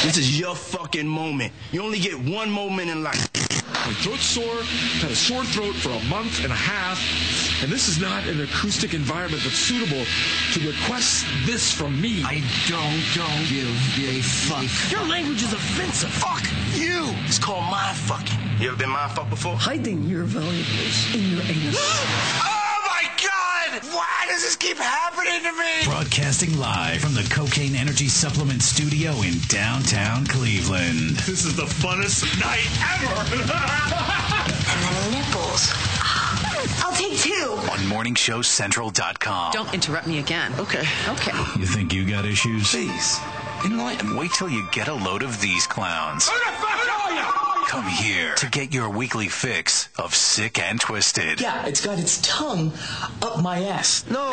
This is your fucking moment. You only get one moment in life. My throat's sore, had a sore throat for a month and a half, and this is not an acoustic environment that's suitable to request this from me. I don't give a fuck. Your language is offensive. Fuck you! It's called mind fucking. You ever been mind fucked before? Hiding your valuables in your anus. Oh my God! Why does this keep happening to me? Broadcasting live from the Cocaine Energy Supplement Studio in downtown Cleveland. This is the funnest night ever! And the nipples. I'll take 2. On MorningshowCentral.com. Don't interrupt me again. Okay. Okay. You think you got issues? Please, enlighten me. Wait till you get a load of these clowns. Who the fuck are you? Come here to get your weekly fix of Sick and Twisted. Yeah, it's got its tongue up my ass. No.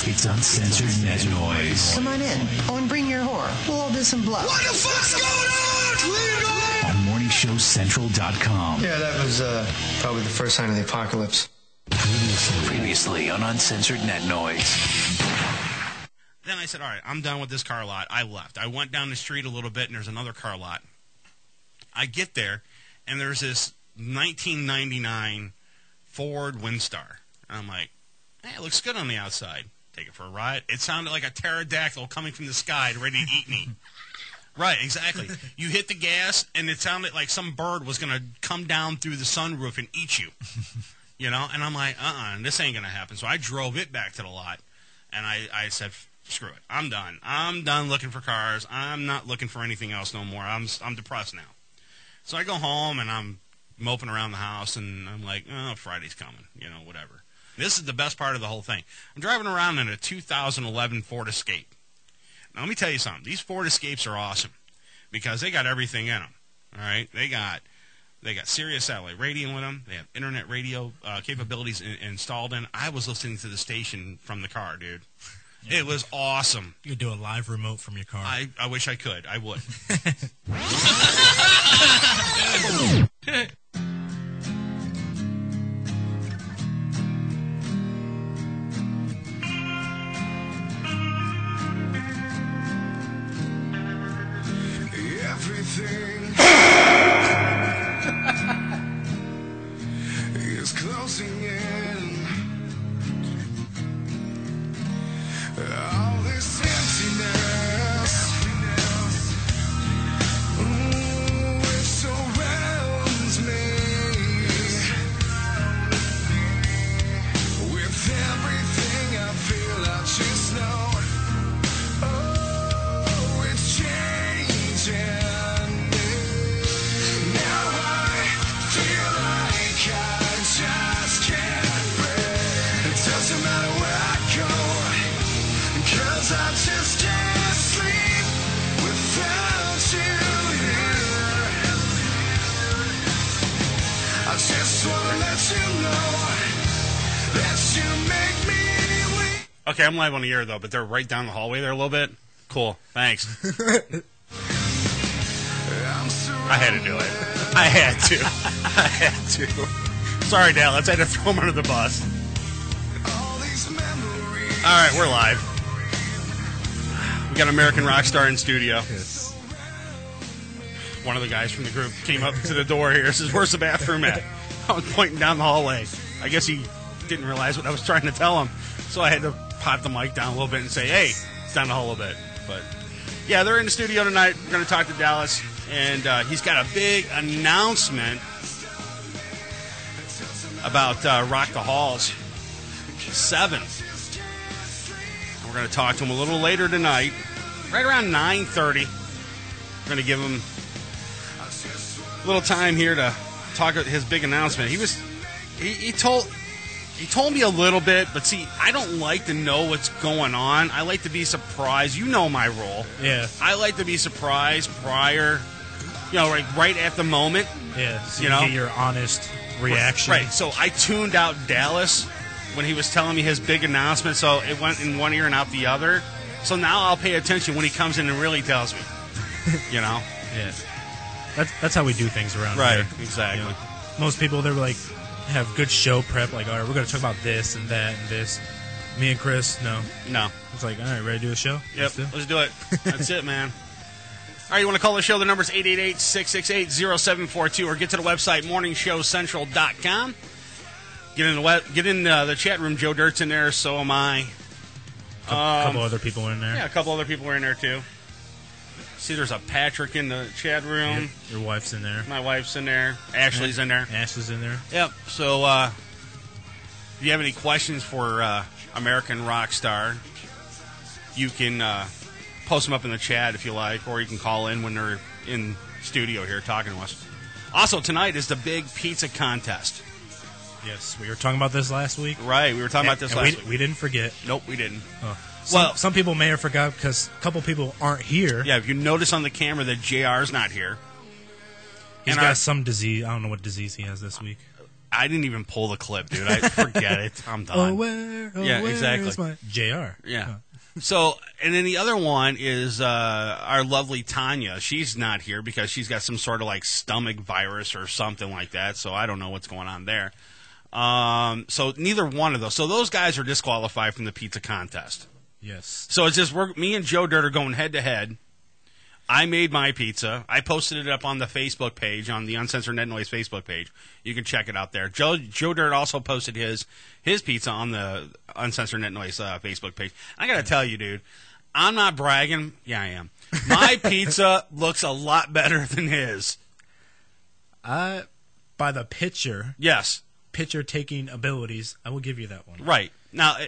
It's Uncensored Net Noise. Come on in. Oh, and bring your whore. We'll all do some blow. What the fuck's going on? Leave me alone. On MorningshowCentral.com. Yeah, that was probably the first sign of the apocalypse. Previously on Uncensored Net Noise. Then I said, all right, I'm done with this car lot. I left. I went down the street a little bit, and there's another car lot. I get there, and there's this 1999 Ford Windstar. And I'm like, hey, it looks good on the outside. Take it for a ride. It sounded like a pterodactyl coming from the sky ready to eat me. Right, exactly. You hit the gas, and it sounded like some bird was going to come down through the sunroof and eat you. You know? And I'm like, this ain't going to happen. So I drove it back to the lot, and I said, screw it. I'm done. I'm done looking for cars. I'm not looking for anything else no more. I'm depressed now. So I go home, and I'm moping around the house, and I'm like, oh, Friday's coming. You know, whatever. This is the best part of the whole thing. I'm driving around in a 2011 Ford Escape. Now, let me tell you something. These Ford Escapes are awesome because they got everything in them. All right? They got Sirius satellite radio in them. They have internet radio capabilities installed in. I was listening to the station from the car, dude. Yeah. It was awesome. You could do a live remote from your car. I wish I could. I would. Everything is closing in. All this emptiness, it surrounds me. With everything I feel, I just know, oh, it's changing. I just can't sleep without you here. I just want to let you know that you make me weak. Okay, I'm live on the air, though, but they're right down the hallway there a little bit. Cool. Thanks. I had to do it. I had to. Sorry, Dallas. I had to throw him under the bus. All right, we're live. We got American Rockstar in studio. Yes. One of the guys from the group came up to the door here. Says, "Where's the bathroom at?" I was pointing down the hallway. I guess he didn't realize what I was trying to tell him, so I had to pop the mic down a little bit and say, "Hey, it's down the hall a bit." But yeah, they're in the studio tonight. We're going to talk to Dallas, and he's got a big announcement about Rock the Halls 7. We're going to talk to him a little later tonight, right around 9:30. We're going to give him a little time here to talk about his big announcement. He told me a little bit, but see, I don't like to know what's going on. I like to be surprised. You know my role. Yeah. I like to be surprised prior, right at the moment. Yeah. So you get your honest reaction. Right. So I tuned out Dallas when he was telling me his big announcement, so it went in one ear and out the other. So now I'll pay attention when he comes in and really tells me. Yeah. That's how we do things around here. Right, exactly. Most people, they're like, have good show prep, like, all right, we're going to talk about this and that and this. Me and Chris, no. No. It's like, all right, ready to do a show? Yep, let's do it. That's it, man. All right, you want to call the show? The number's 888-668-0742, or get to the website, morningshowcentral.com. Get in the chat room. Joe Dirt's in there, so am I. A couple other people in there. Yeah, a couple other people are in there, too. See, there's a Patrick in the chat room. Yep. Your wife's in there. My wife's in there. Ashley's in there. Ashley's in there. Yep. So, if you have any questions for American rock star, you can post them up in the chat if you like, or you can call in when they're in studio here talking to us. Also, tonight is the big pizza contest. Yes, we were talking about this last week. Right, we were talking about this last week. We didn't forget. Nope, we didn't. Some people may have forgot because a couple people aren't here. Yeah, if you notice on the camera that JR's not here. He's got some disease. I don't know what disease he has this week. I didn't even pull the clip, dude. I forget it. I'm done. Yeah, exactly. My JR. Yeah. So, and then the other one is our lovely Tanya. She's not here because she's got some sort of like stomach virus or something like that. So I don't know what's going on there. So neither one of those. So those guys are disqualified from the pizza contest. Yes. So it's just me and Joe Dirt are going head to head. I made my pizza. I posted it up on the Facebook page, on the Uncensored Net Noise Facebook page. You can check it out there. Joe Dirt also posted his pizza on the Uncensored Net Noise Facebook page. I got to tell you, dude, I'm not bragging. Yeah, I am. My pizza looks a lot better than his. By the picture. Yes. Picture-taking abilities, I will give you that one. Right. Now,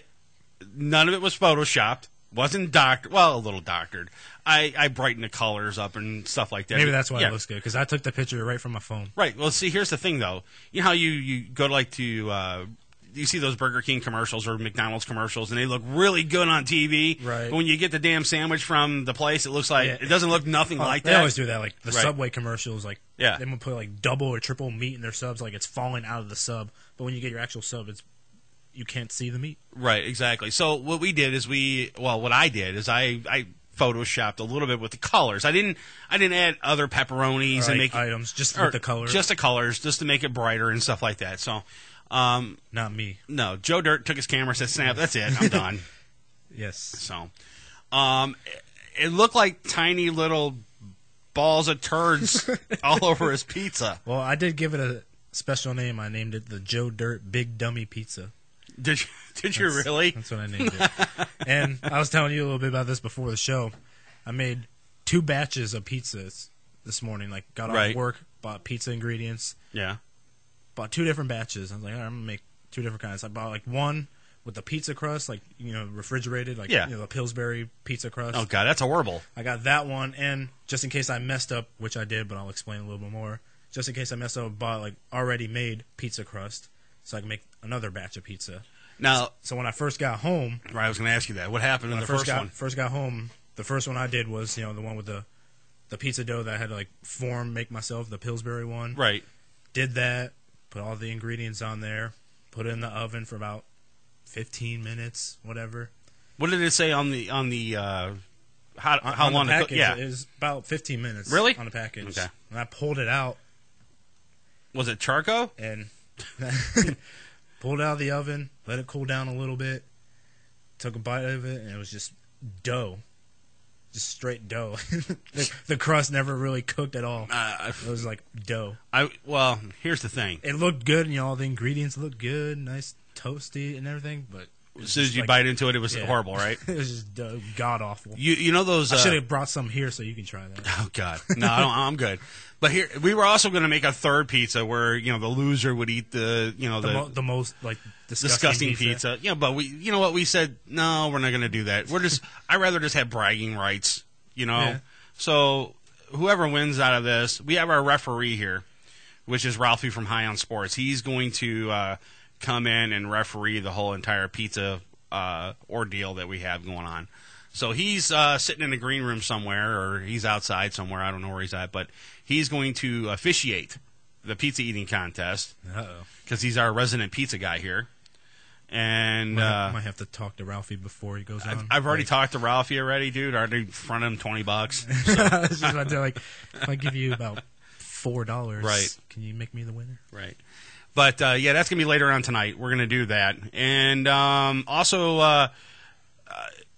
none of it was photoshopped. Wasn't doctored. Well, a little doctored. I brightened the colors up and stuff like that. Maybe that's why it looks good, because I took the picture right from my phone. Right. Well, see, here's the thing, though. You know how you go to you see those Burger King commercials or McDonald's commercials, and they look really good on TV. Right. But when you get the damn sandwich from the place, it looks like it doesn't look nothing like that. They always do that. Like the Subway commercials, like they would put like double or triple meat in their subs, like it's falling out of the sub. But when you get your actual sub, you can't see the meat. Right, exactly. So what we did is what I did is I photoshopped a little bit with the colors. I didn't add other pepperonis and make items just with the colors. Just the colors, just to make it brighter and stuff like that. So not me. No, Joe Dirt took his camera, said snap, that's it, I'm done. Yes. So it looked like tiny little balls of turds all over his pizza. Well, I did give it a special name. I named it the Joe Dirt Big Dummy Pizza. Did you really? That's what I named it. And I was telling you a little bit about this before the show. I made 2 batches of pizzas this morning. Like, got off work, bought pizza ingredients. Yeah. Bought 2 different batches. I was like, all right, I'm going to make 2 different kinds. I bought, like, one with the pizza crust, like, refrigerated, like, the Pillsbury pizza crust. Oh, God, that's horrible. I got that one, and just in case I messed up, which I did, but I'll explain a little bit more. Just in case I messed up, I bought, like, already made pizza crust, so I can make another batch of pizza. Now, so when I first got home... Right, I was going to ask you that. What happened in the first one? First got home, the first one I did was, the one with the pizza dough that I had to, like, make myself, the Pillsbury one. Right. Did that, put all the ingredients on there, put it in the oven for about 15 minutes, whatever. What did it say on the how long the package? It yeah, it was about 15 minutes. Really? On the package. Okay. And I pulled it out. Was it charcoal? And pulled it out of the oven, let it cool down a little bit, took a bite of it, and it was just dough. Just straight dough. The crust never really cooked at all. It was like dough. Well, here's the thing. It looked good, and all the ingredients looked good, nice toasty and everything, but as soon as you bite into it, it was horrible, right? It was just god awful. You know those? I should have brought some here so you can try that. Oh God, no, I'm good. But here we were also going to make a third pizza where the loser would eat the most like disgusting pizza. Yeah, but we what we said, no, we're not going to do that. I'd rather just have bragging rights, Yeah. So whoever wins out of this, we have our referee here, which is Ralphie from High on Sports. He's going to come in and referee the whole entire pizza ordeal that we have going on. So he's sitting in the green room somewhere, or he's outside somewhere. I don't know where he's at, but he's going to officiate the pizza eating contest. Because he's our resident pizza guy here. And might have to talk to Ralphie before he goes on. I've already talked to Ralphie already, dude. I already fronted him $20. So. I was just about to if I give you about $4, right? Can you make me the winner? Right. But, yeah, that's going to be later on tonight. We're going to do that. And also,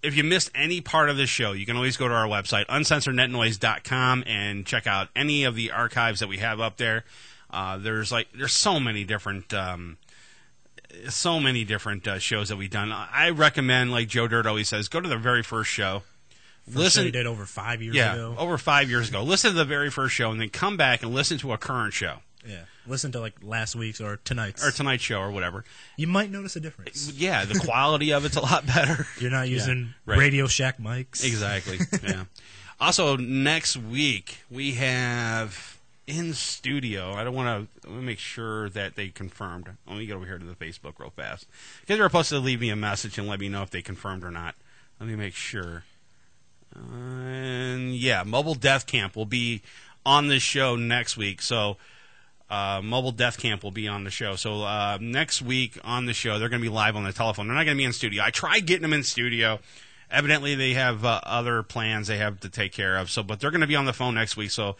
if you missed any part of this show, you can always go to our website, uncensorednetnoise.com, and check out any of the archives that we have up there. There's so many different shows that we've done. I recommend, like Joe Dirt always says, go to the very first show. Listen, did over 5 years ago. Over 5 years ago. Listen to the very first show, and then come back and listen to a current show. Yeah, listen to like last week's or tonight's show or whatever. You might notice a difference. Yeah, the quality of it's a lot better. You're not using Radio Shack mics. Exactly. Yeah. Also, next week we have in studio. I don't want to. Let me make sure that they confirmed. Let me get over here to the Facebook real fast because they were supposed to leave me a message and let me know if they confirmed or not. Let me make sure. And yeah, Mobile Death Camp will be on this show next week. So. Mobile Death Camp will be on the show. So next week on the show, they're going to be live on the telephone. They're not going to be in studio. I tried getting them in studio. Evidently, they have other plans they have to take care of. But they're going to be on the phone next week. So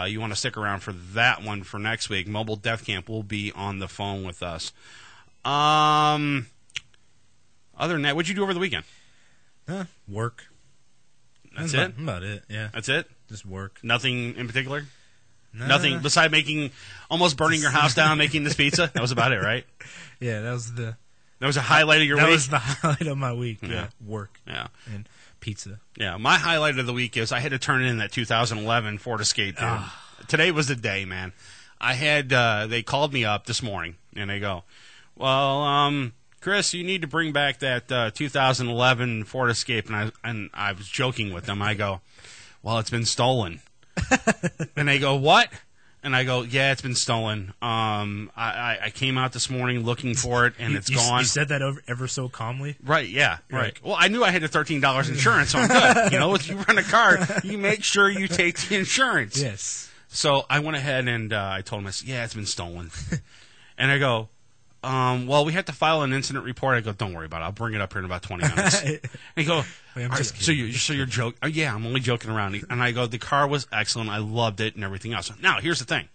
you want to stick around for that one for next week. Mobile Death Camp will be on the phone with us. Other than that, what'd you do over the weekend? Work. That's it? About it, yeah. That's it? Just work. Nothing in particular? Nah. Nothing beside almost burning your house down, making this pizza. That was about it, right? Yeah, that was a highlight of your week. That was the highlight of my week. Yeah, work. Yeah, and pizza. Yeah, my highlight of the week is I had to turn in that 2011 Ford Escape. Dude. Today was the day, man. I had they called me up this morning and they go, "Well, Chris, you need to bring back that 2011 Ford Escape." And I was joking with them. I go, "Well, it's been stolen." And they go, "What?" And I go, "Yeah, it's been stolen. I came out this morning looking for it, and it's gone." You said that ever so calmly? Right, yeah, right. Well, I knew I had the $13 insurance, so I'm good. You know, if you rent a car, you make sure you take the insurance. Yes. So I went ahead and I told him, I said, "Yeah, it's been stolen." And I go, "Well, we have to file an incident report." I go, "Don't worry about it. I'll bring it up here in about 20 minutes." And he go, "So you're joking?" "Oh, yeah, I'm only joking around." And I go, "The car was excellent. I loved it and everything else." Now, here's the thing.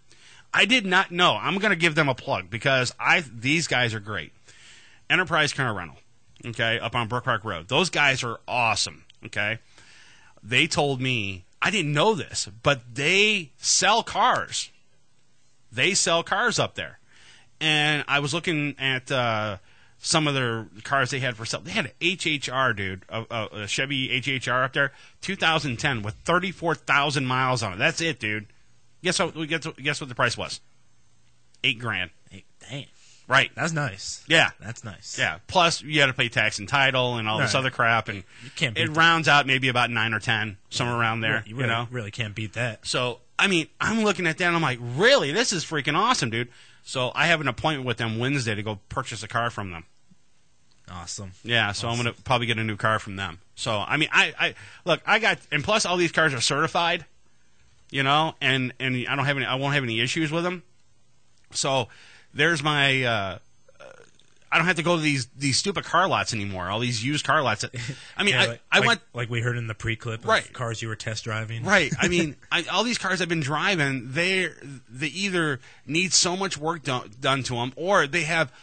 I did not know. I'm going to give them a plug because these guys are great. Enterprise Car Rental, okay, up on Brook Park Road. Those guys are awesome, okay? They told me, I didn't know this, but they sell cars. They sell cars up there. And I was looking at some of their cars they had for sale. They had an HHR, dude, a Chevy HHR up there, 2010 with 34,000 miles on it. That's it, dude. Guess what the price was? $8,000. Damn. Right. That's nice. Yeah. That's nice. Yeah. Plus, you had to pay tax and title and all this other crap, and it rounds out maybe about 9 or 10, somewhere around there. You really can't beat that. So, I mean, I'm looking at that and I'm like, really? This is freaking awesome, dude. So I have an appointment with them Wednesday to go purchase a car from them. Awesome. Yeah, so I'm going to probably get a new car from them. So, I mean, I got, and plus all these cars are certified, you know, and I won't have any issues with them. So there's my, I don't have to go to these stupid car lots anymore, all these used car lots. I mean, I went. Like we heard in the pre-clip of cars you were test driving. Right. I mean, all these cars I've been driving, they either need so much work done to them, or they have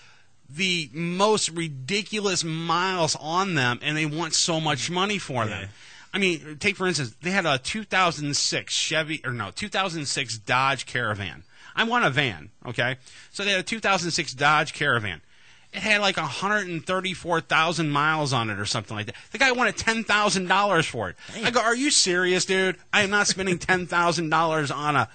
the most ridiculous miles on them, and they want so much money for them. I mean, take for instance, they had a 2006 Dodge Caravan. I want a van, okay? So they had a 2006 Dodge Caravan. It had like 134,000 miles on it or something like that. The guy wanted $10,000 for it. Damn. I go, "Are you serious, dude? I am not spending $10,000 on a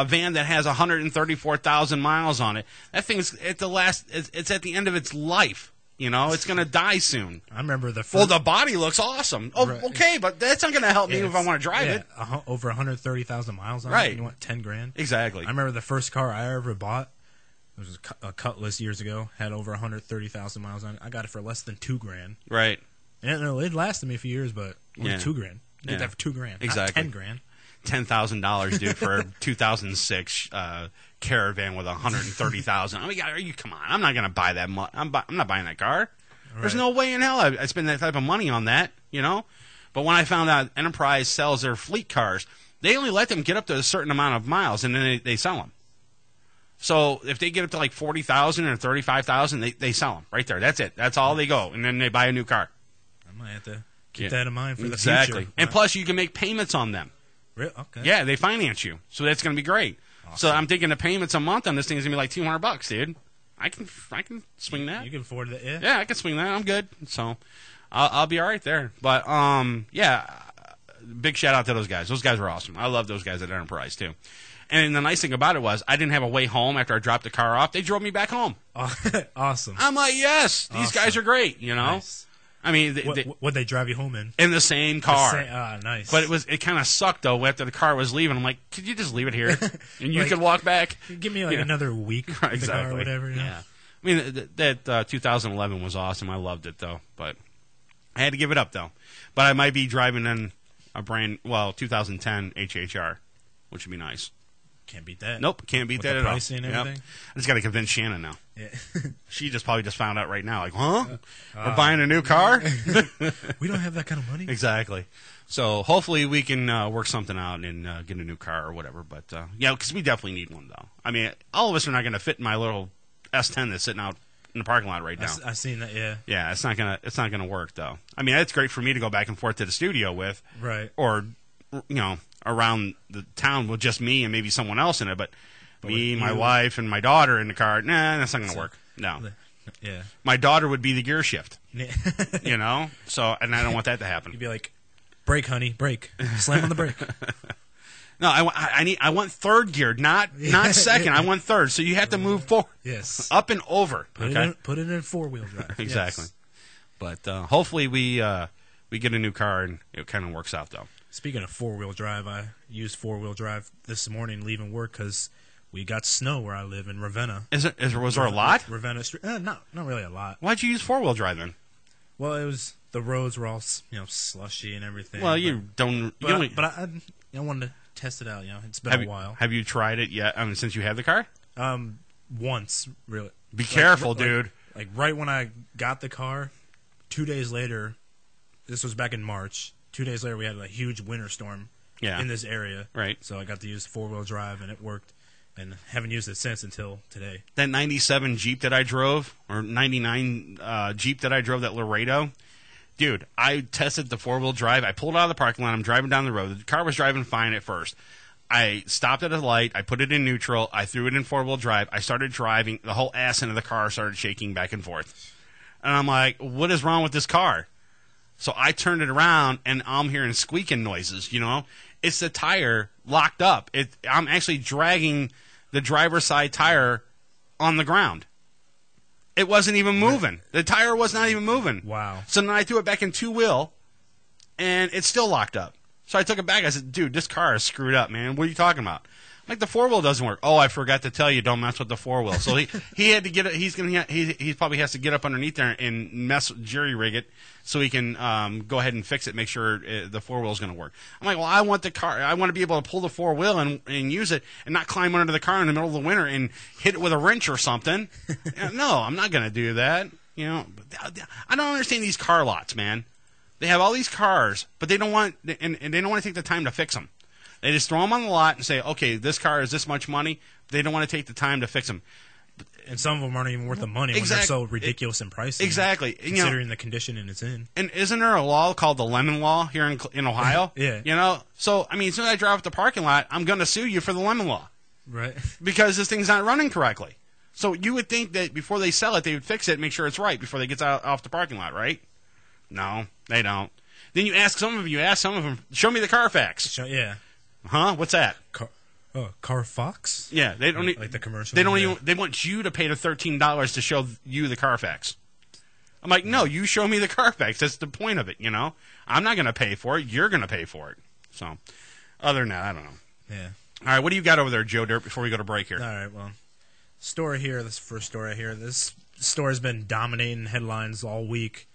van that has 134,000 miles on it. That thing is it's at the end of its life. You know, it's going to die soon." I remember Well, the body looks awesome. Oh, right. Okay, but that's not going to help me if I want to drive it. Over 130,000 miles on it. Right. You want $10,000? Exactly. I remember the first car I ever bought. It was a Cutlass years ago. Had over 130,000 miles on it. I got it for less than $2,000. Right. And it lasted me a few years, but only $2,000. Get that for $2,000. Exactly. Not $10,000. $10,000, dude, for a 2006 Caravan with 130,000. I mean, come on? I'm not going to buy that. I'm not buying that car. Right. There's no way in hell I spend that type of money on that. You know. But when I found out Enterprise sells their fleet cars, they only let them get up to a certain amount of miles, and then they sell them. So if they get up to like 40,000 or 35,000, they sell them right there. That's it. That's all they go, and then they buy a new car. I might have to keep that in mind for the exactly. future. And plus, you can make payments on them. Okay. Yeah, they finance you, so that's going to be great. Awesome. So I'm thinking the payments a month on this thing is going to be like $200, dude. I can swing that. You can afford that, yeah. Yeah, I can swing that. I'm good. So I'll be all right there. But yeah, big shout out to those guys. Those guys were awesome. I love those guys at Enterprise too. And the nice thing about it was I didn't have a way home after I dropped the car off. They drove me back home. Awesome. I'm like, yes, these guys are great. You know. Nice. I mean, what'd they drive you home in? In the same car. Nice. But it kind of sucked though after the car was leaving. I'm like, could you just leave it here and you could walk back? Give me another week. Right, in the car or whatever. You know? Yeah. I mean, that 2011 was awesome. I loved it though, but I had to give it up though. But I might be driving in a 2010 HHR, which would be nice. Can't beat that. Nope, can't beat With that the at all. pricing and everything. Yep. I just got to convince Shannon now. Yeah. She probably just found out right now. Like, huh? We're buying a new car? We don't have that kind of money. Exactly. So hopefully we can work something out and get a new car or whatever. But yeah, because we definitely need one though. I mean, all of us are not going to fit in my little S10 that's sitting out in the parking lot right now. I've seen that. Yeah. Yeah, it's not gonna work though. I mean, it's great for me to go back and forth to the studio with, right? Or around the town with just me and maybe someone else in it, but me, my wife, and my daughter in the car. Nah, that's not gonna work. No. Yeah. My daughter would be the gear shift. Yeah. So, and I don't want that to happen. You'd be like, "Brake, honey, brake. Slam on the brake." No, I want third gear, not second. I want third. So you have to move forward. Yes. Up and over. Put it in 4-wheel drive. Exactly. Yes. But hopefully we get a new car and it kind of works out though. Speaking of 4-wheel drive, I used 4-wheel drive this morning leaving work because we got snow where I live in Ravenna. Was there a lot? Ravenna Street. Not really a lot. Why'd you use 4-wheel drive then? Well, the roads were all slushy and everything. Well, but I wanted to test it out. It's been a while. Have you tried it yet? Since you have the car? Once, really. Be careful, dude. Like right when I got the car, 2 days later, this was back in March. 2 days later, we had a huge winter storm in this area. Right. So I got to use 4-wheel drive, and it worked. And haven't used it since until today. That 97 Jeep that I drove, or 99 Jeep that I drove, that Laredo, dude, I tested the 4-wheel drive. I pulled out of the parking lot. I'm driving down the road. The car was driving fine at first. I stopped at a light. I put it in neutral. I threw it in 4-wheel drive. I started driving. The whole ass end of the car started shaking back and forth. And I'm like, what is wrong with this car? So I turned it around, and I'm hearing squeaking noises, It's the tire locked up. I'm actually dragging the driver's side tire on the ground. It wasn't even moving. The tire was not even moving. Wow. So then I threw it back in 2-wheel, and it's still locked up. So I took it back. I said, dude, this car is screwed up, man. What are you talking about? I'm like, the 4-wheel doesn't work. Oh, I forgot to tell you, don't mess with the 4-wheel. So he had to get it. He probably has to get up underneath there and jury rig it so he can go ahead and fix it, make sure the 4-wheel is going to work. I'm like, well, I want the car. I want to be able to pull the 4-wheel and use it and not climb under the car in the middle of the winter and hit it with a wrench or something. No, I'm not going to do that. I don't understand these car lots, man. They have all these cars, but they don't want and they don't want to take the time to fix them. They just throw them on the lot and say, okay, this car is this much money. They don't want to take the time to fix them. And some of them aren't even worth the money when they're so ridiculous in price. Exactly. Considering the condition it's in. And isn't there a law called the Lemon Law here in Ohio? Yeah. So, as soon as I drive up the parking lot, I'm going to sue you for the Lemon Law. Right. Because this thing's not running correctly. So you would think that before they sell it, they would fix it and make sure it's right before they get off the parking lot, right? No, they don't. Then you ask some of them, show me the Carfax. Yeah. Huh? What's that? Carfax? Yeah, they don't like the commercial. They don't even. They want you to pay the $13 to show you the Carfax. I'm like, no, you show me the Carfax. That's the point of it, I'm not going to pay for it. You're going to pay for it. So, other than that, I don't know. Yeah. All right, what do you got over there, Joe Dirt? Before we go to break here. All right. Well, story here. This first story here. This story has been dominating headlines all week.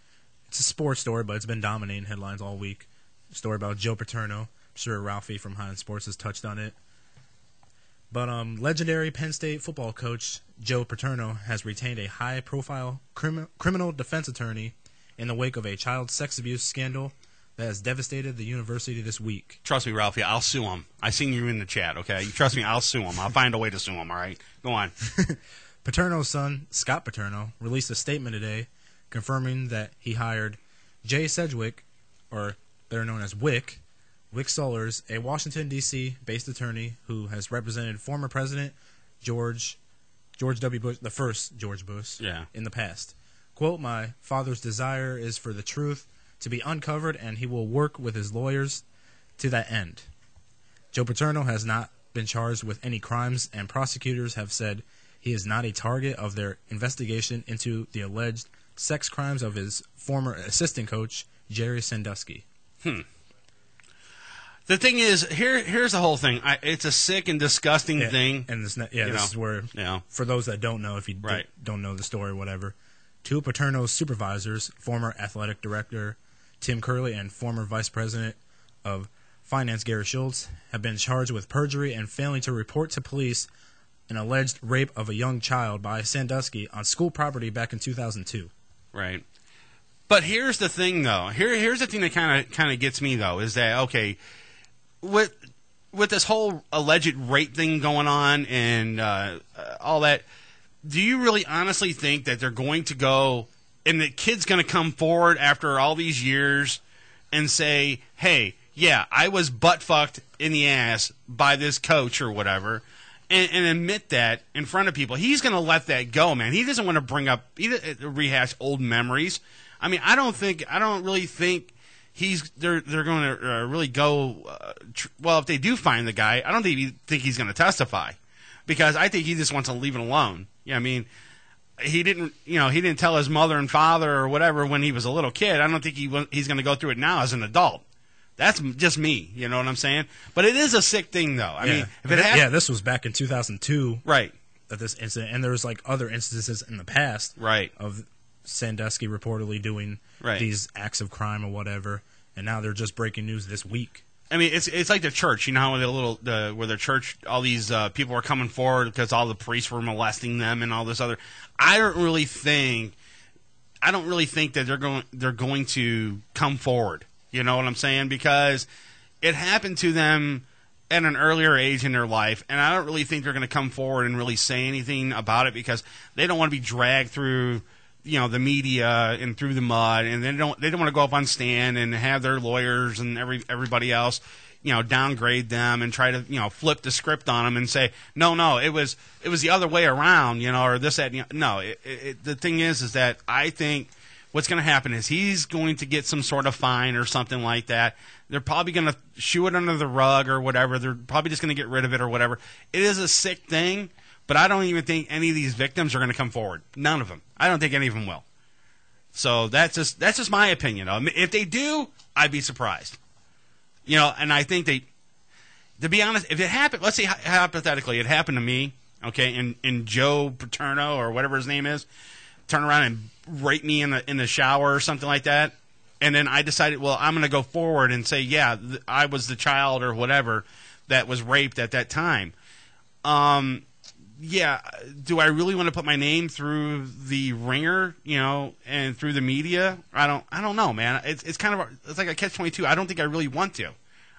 It's a sports story, but it's been dominating headlines all week. A story about Joe Paterno. I'm sure Ralphie from High End Sports has touched on it. But legendary Penn State football coach Joe Paterno has retained a high-profile criminal defense attorney in the wake of a child sex abuse scandal that has devastated the university this week. Trust me, Ralphie, I'll sue him. I seen you in the chat, okay? You trust me, I'll sue him. I'll find a way to sue him, all right? Go on. Paterno's son, Scott Paterno, released a statement today confirming that he hired Jay Sedgwick, or better known as Wick Sollers, a Washington, D.C. based attorney who has represented former President George W. Bush, the first George Bush, in the past. Quote, "My father's desire is for the truth to be uncovered, and he will work with his lawyers to that end." Joe Paterno has not been charged with any crimes, and prosecutors have said he is not a target of their investigation into the alleged sex crimes of his former assistant coach, Jerry Sandusky. The thing is, here's the whole thing. It's a sick and disgusting thing. And this is where, for those that don't know, if you don't know the story, whatever, two of Paterno's supervisors, former athletic director Tim Curley and former vice president of finance Gary Schultz, have been charged with perjury and failing to report to police an alleged rape of a young child by Sandusky on school property back in 2002. Right. But here's the thing, though. Here's the thing that kind of gets me, though, is that, okay, with this whole alleged rape thing going on and all that, do you really honestly think that they're going to go and the kid's going to come forward after all these years and say, hey, yeah, I was butt-fucked in the ass by this coach or whatever, and admit that in front of people? He's going to let that go, man. He doesn't want to rehash old memories. I mean, I don't really think they're going to really go. Well, if they do find the guy, I don't think he's going to testify, because I think he just wants to leave it alone. Yeah, I mean, he didn't tell his mother and father or whatever when he was a little kid. I don't think he's going to go through it now as an adult. That's just me, you know what I'm saying? But it is a sick thing, though. I mean, if it happened, this was back in 2002, right? At this incident, and there was like other instances in the past, right, of Sandusky reportedly doing these acts of crime or whatever, and now they're just breaking news this week. I mean, it's like the church, you know how where the church, all these people were coming forward because all the priests were molesting them and all this other. I don't really think that they're going to come forward. You know what I'm saying? Because it happened to them at an earlier age in their life, and I don't really think they're going to come forward and really say anything about it, because they don't want to be dragged through, the media and through the mud, and they don't want to go up on stand and have their lawyers and everybody else, downgrade them and try to, flip the script on them and say, no, it was the other way around, or this, that, no. The thing is that I think what's going to happen is he's going to get some sort of fine or something like that. They're probably going to shoo it under the rug or whatever. They're probably just going to get rid of it or whatever. It is a sick thing, but I don't even think any of these victims are going to come forward. None of them. I don't think any of them will. So that's just my opinion. If they do, I'd be surprised. And I think to be honest, if it happened, let's say hypothetically it happened to me, okay, and Joe Paterno or whatever his name is, turn around and rape me in the shower or something like that, and then I decided, well, I'm going to go forward and say, yeah, I was the child or whatever that was raped at that time. Yeah, do I really want to put my name through the ringer, and through the media? I don't know, man. It's kind of it's like a catch-22. I don't think I really want to.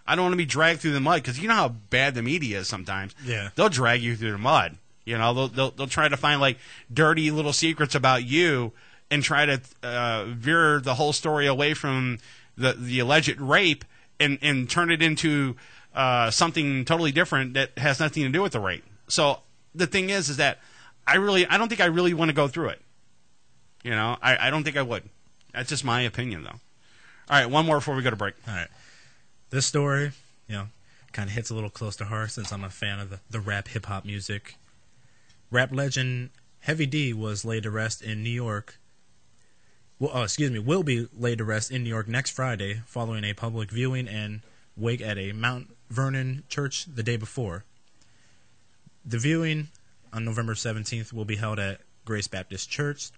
I don't want to be dragged through the mud, because you know how bad the media is sometimes. Yeah, they'll drag you through the mud. They'll try to find like dirty little secrets about you and try to veer the whole story away from the alleged rape and turn it into something totally different that has nothing to do with the rape. So the thing is that I don't think I really want to go through it. I don't think I would. That's just my opinion, though. All right, one more before we go to break. All right. This story, kind of hits a little close to heart since I'm a fan of the rap hip-hop music. Rap legend Heavy D was laid to rest in New York. Will be laid to rest in New York next Friday following a public viewing and wake at a Mount Vernon church the day before. The viewing on November 17th will be held at Grace Baptist Church.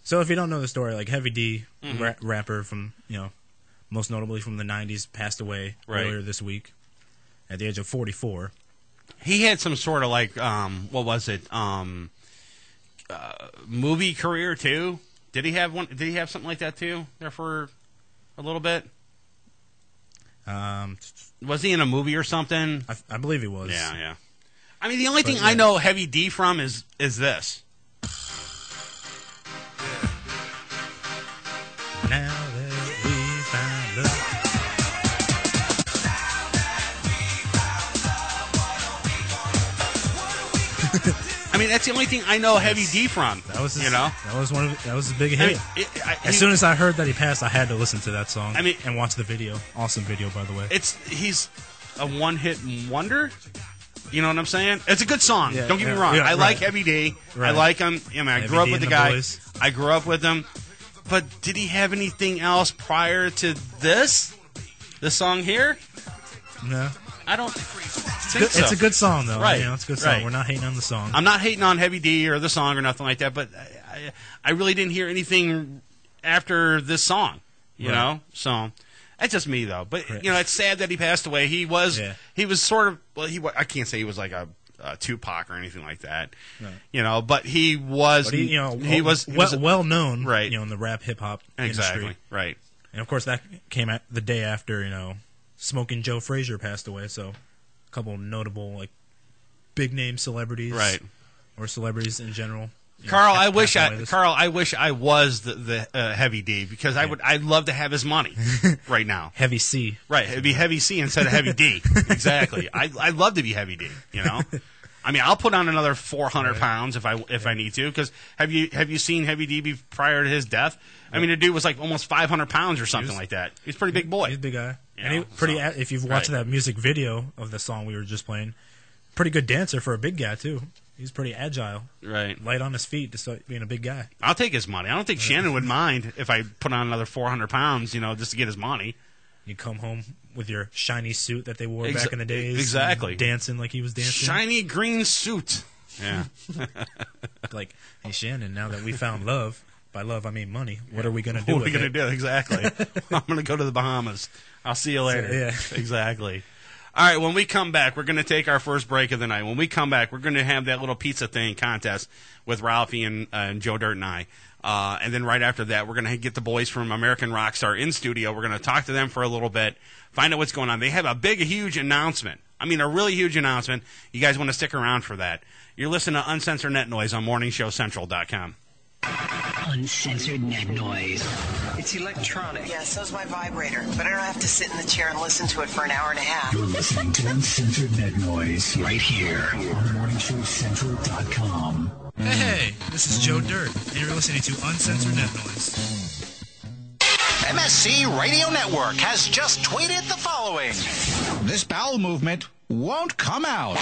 So if you don't know the story, like Heavy D, rapper from, most notably from the 90s, passed away earlier this week at the age of 44. He had some sort of like, what was it, movie career too? Did he have one? Did he have something like that too? There for a little bit? Was he in a movie or something? I believe he was. Yeah. I mean, the only thing I know Heavy D from is this. Now that we found love. I mean, that's the only thing I know Heavy D from. That was his, you know, that was a big hit. As soon as I heard that he passed, I had to listen to that song. And watch the video. Awesome video, by the way. He's a one-hit wonder. You know what I'm saying? It's a good song. Don't get me wrong. I like Heavy D. I like him. I mean, I grew up with the guy. Boys. I grew up with him. But did he have anything else prior to this? This song here? No. I don't think so. It's a good song, though. Right. You know, it's a good song. We're not hating on the song. I'm not hating on Heavy D or the song or nothing like that, but I really didn't hear anything after this song, you know? So that's just me, though. But, you know, it's sad that he passed away. He was sort of, well, I can't say he was like a Tupac or anything like that, you know, but he was, he was well known, right? You know, in the rap hip hop industry, right? And of course, that came at the day after, you know, Smoking Joe Frazier passed away. So, a couple notable like big name celebrities, right, or celebrities in general. Carl, I wish I was the Heavy D, because I'd love to have his money right now. Heavy C, right? It'd be Heavy C instead of Heavy D. Exactly. I'd love to be Heavy D. You know. I mean, I'll put on another 400 pounds if I need to. Because have you seen Heavy D prior to his death? I mean, the dude was like almost 500 pounds or something like that. He's a pretty big boy. He's a big guy. And if you've watched that music video of the song we were just playing, pretty good dancer for a big guy too. He's pretty agile, right? Light on his feet, despite being a big guy. I'll take his money. I don't think Shannon would mind if I put on another 400 pounds, you know, just to get his money. You come home with your shiny suit that they wore back in the days. Exactly. Dancing like he was dancing. Shiny green suit. Yeah. Like, hey, Shannon, now that we found love, by love I mean money, what are we going to do with it? What are we going to do? Exactly. I'm going to go to the Bahamas. I'll see you later. So, yeah. Exactly. All right, when we come back, we're going to take our first break of the night. When we come back, we're going to have that little pizza thing contest with Ralphie and Joe Dirt and I. And then right after that, we're going to get the boys from American Rockstar in studio. We're going to talk to them for a little bit, find out what's going on. They have a huge announcement. I mean, a really huge announcement. You guys want to stick around for that. You're listening to Uncensored Net Noise on MorningShowCentral.com. Uncensored Net Noise. It's electronic. Yeah, so's my vibrator. But I don't have to sit in the chair and listen to it for an hour and a half. You're listening to Uncensored Net Noise right here on MorningShowCentral.com. Hey, this is Joe Dirt, and you're listening to Uncensored Net Noise. MSC Radio Network has just tweeted the following. This bowel movement won't come out.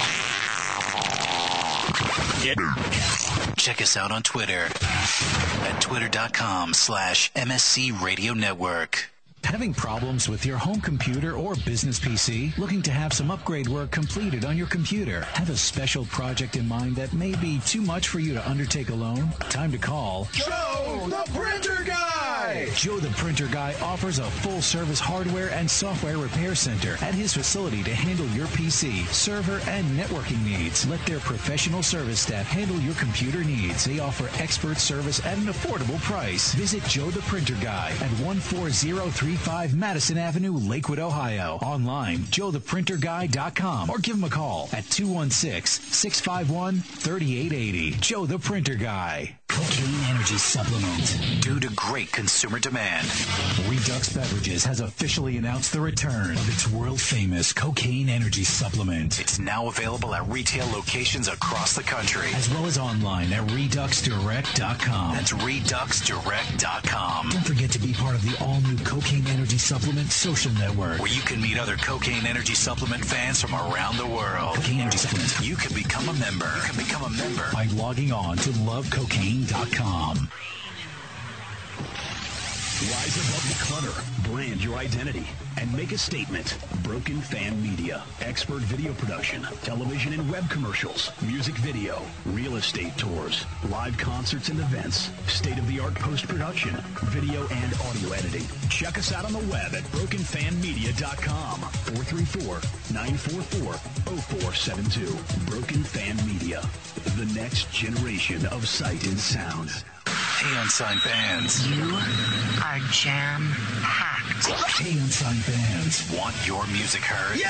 Check us out on Twitter at twitter.com/MSC Radio Network. Having problems with your home computer or business PC? Looking to have some upgrade work completed on your computer? Have a special project in mind that may be too much for you to undertake alone? Time to call Joe the Printer Guy! Joe the Printer Guy offers a full-service hardware and software repair center at his facility to handle your PC, server, and networking needs. Let their professional service staff handle your computer needs. They offer expert service at an affordable price. Visit Joe the Printer Guy at 14035 Madison Avenue, Lakewood, Ohio. Online, joetheprinterguy.com, or give him a call at 216-651-3880. Joe the Printer Guy. Cocaine Energy Supplement. Due to great consumer demand, Redux Beverages has officially announced the return of its world-famous Cocaine Energy Supplement. It's now available at retail locations across the country, as well as online at ReduxDirect.com. That's ReduxDirect.com. Don't forget to be part of the all-new Cocaine Energy Supplement social network, where you can meet other Cocaine Energy Supplement fans from around the world. Cocaine Energy Supplement. You can become a member. By logging on to lovecocaine.com. Rise above the clutter, brand your identity, and make a statement. Broken Fan Media. Expert video production, television and web commercials, music video, real estate tours, live concerts and events, state-of-the-art post-production, video and audio editing. Check us out on the web at brokenfanmedia.com. 434-944-0472. Broken Fan Media. The next generation of sight and sound. Hey, Unsigned fans. You are jam-packed Hey, unsigned fans. Want your music heard?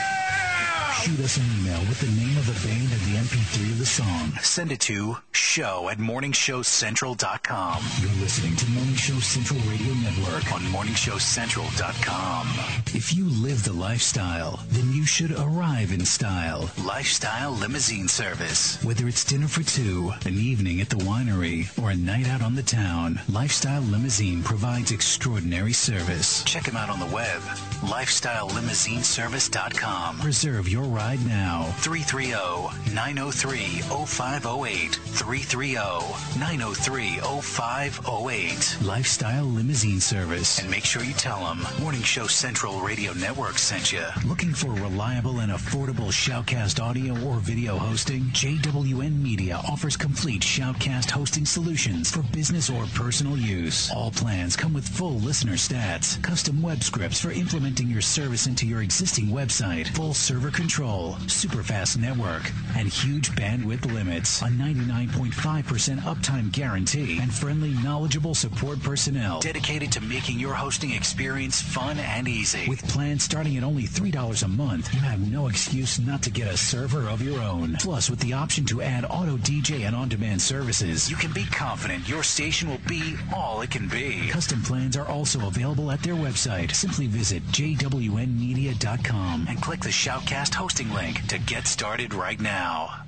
Shoot us an email with the name of the band and the MP3 of the song. Send it to show@morningshowcentral.com. You're listening to Morning Show Central Radio Network on morningshowcentral.com. If you live the lifestyle, then you should arrive in style. Lifestyle limousine service. Whether it's dinner for two, an evening at the winery, or a night out on the town, Lifestyle Limousine provides extraordinary service. Check them out on the web. LifestyleLimousineService.com. Reserve your ride now. 330-903-0508. 330-903-0508. Lifestyle Limousine Service. And make sure you tell them Morning Show Central Radio Network sent you. Looking for reliable and affordable Shoutcast audio or video hosting? JWN Media offers complete Shoutcast hosting solutions for business or personal use. All plans come with full listener stats, custom web scripts for implementing your service into your existing website, full server control, super fast network, and huge bandwidth limits, a 99.5% uptime guarantee, and friendly, knowledgeable support personnel dedicated to making your hosting experience fun and easy. With plans starting at only $3 a month, you have no excuse not to get a server of your own. Plus, with the option to add auto DJ and on-demand services, you can be confident your station will be all it can be. Custom plans are also available at their website. Simply visit jwnmedia.com and click the Shoutcast hosting link to get started right now.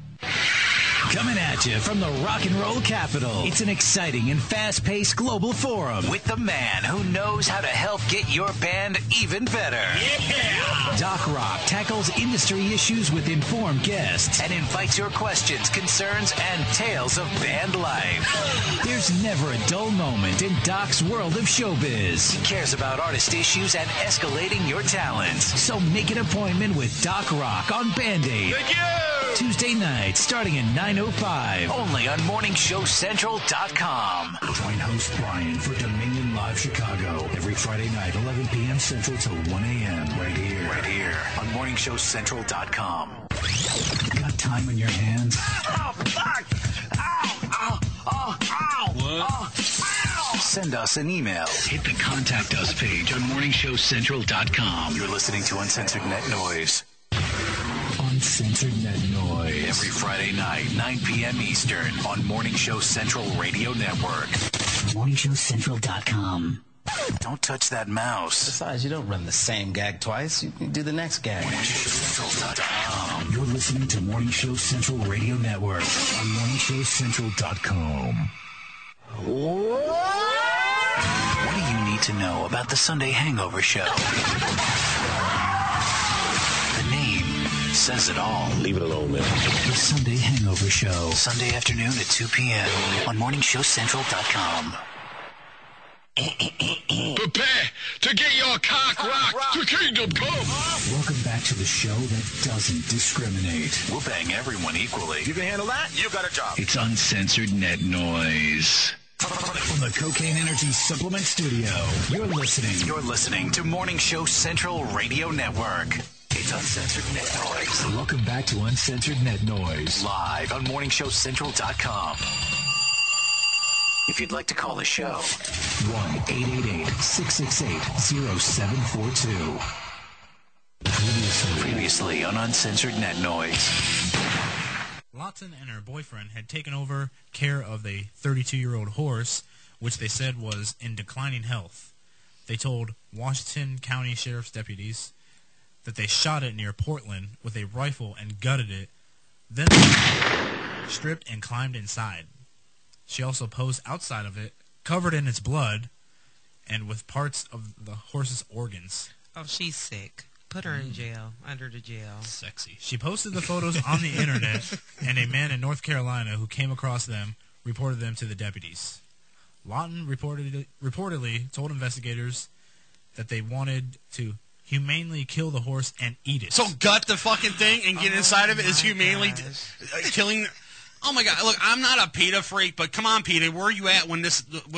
Coming at you from the rock and roll capital, it's an exciting and fast-paced global forum with the man who knows how to help get your band even better. Yeah! Doc Rock tackles industry issues with informed guests and invites your questions, concerns, and tales of band life. There's never a dull moment in Doc's world of showbiz. He cares about artist issues and escalating your talents. So make an appointment with Doc Rock on Band-Aid. Thank you! Tuesday night, starting at 9:05. Only on morningshowcentral.com. Join host Brian for Dominion Live Chicago every Friday night, 11 p.m. Central to 1 a.m. Right here on morningshowcentral.com. Got time on your hands? Oh, fuck! Ow! Ow! Oh, ow! What? Oh, ow! Send us an email. Hit the Contact Us page on morningshowcentral.com. You're listening to Uncensored Net Noise. Uncensored Net Noise. Every Friday night, 9 p.m. Eastern on Morning Show Central Radio Network. MorningShowCentral.com. Don't touch that mouse. Besides, you don't run the same gag twice. You can do the next gag. MorningShowCentral.com. You're listening to Morning Show Central Radio Network on MorningShowCentral.com. What do you need to know about the Sunday Hangover Show? Says it all. Leave it alone, man. The Sunday Hangover Show. Sunday afternoon at 2 p.m. on morningshowcentral.com. Prepare to get your cock rocked to kingdom come. Welcome back to the show that doesn't discriminate. We'll bang everyone equally. You can handle that? You got a job. It's Uncensored Net Noise. From the Cocaine Energy Supplement Studio, you're listening to Morning Show Central Radio Network. It's Uncensored Net Noise. Welcome back to Uncensored Net Noise. Live on morningshowcentral.com. If you'd like to call the show, 1-888-668-0742. Previously on Uncensored Net Noise. Lawton and her boyfriend had taken over care of the 32-year-old horse, which they said was in declining health. They told Washington County Sheriff's deputies that they shot it near Portland with a rifle and gutted it, then stripped and climbed inside. She also posed outside of it, covered in its blood, and with parts of the horse's organs. Oh, she's sick. Put her in jail, under the jail. Sexy. She posted the photos on the internet, and a man in North Carolina who came across them reported them to the deputies. Lawton reportedly told investigators that they wanted to humanely kill the horse and eat it. So gut the fucking thing and get inside of it is humanely killing. Oh my God! Look, I'm not a PETA freak, but come on, PETA, where are you at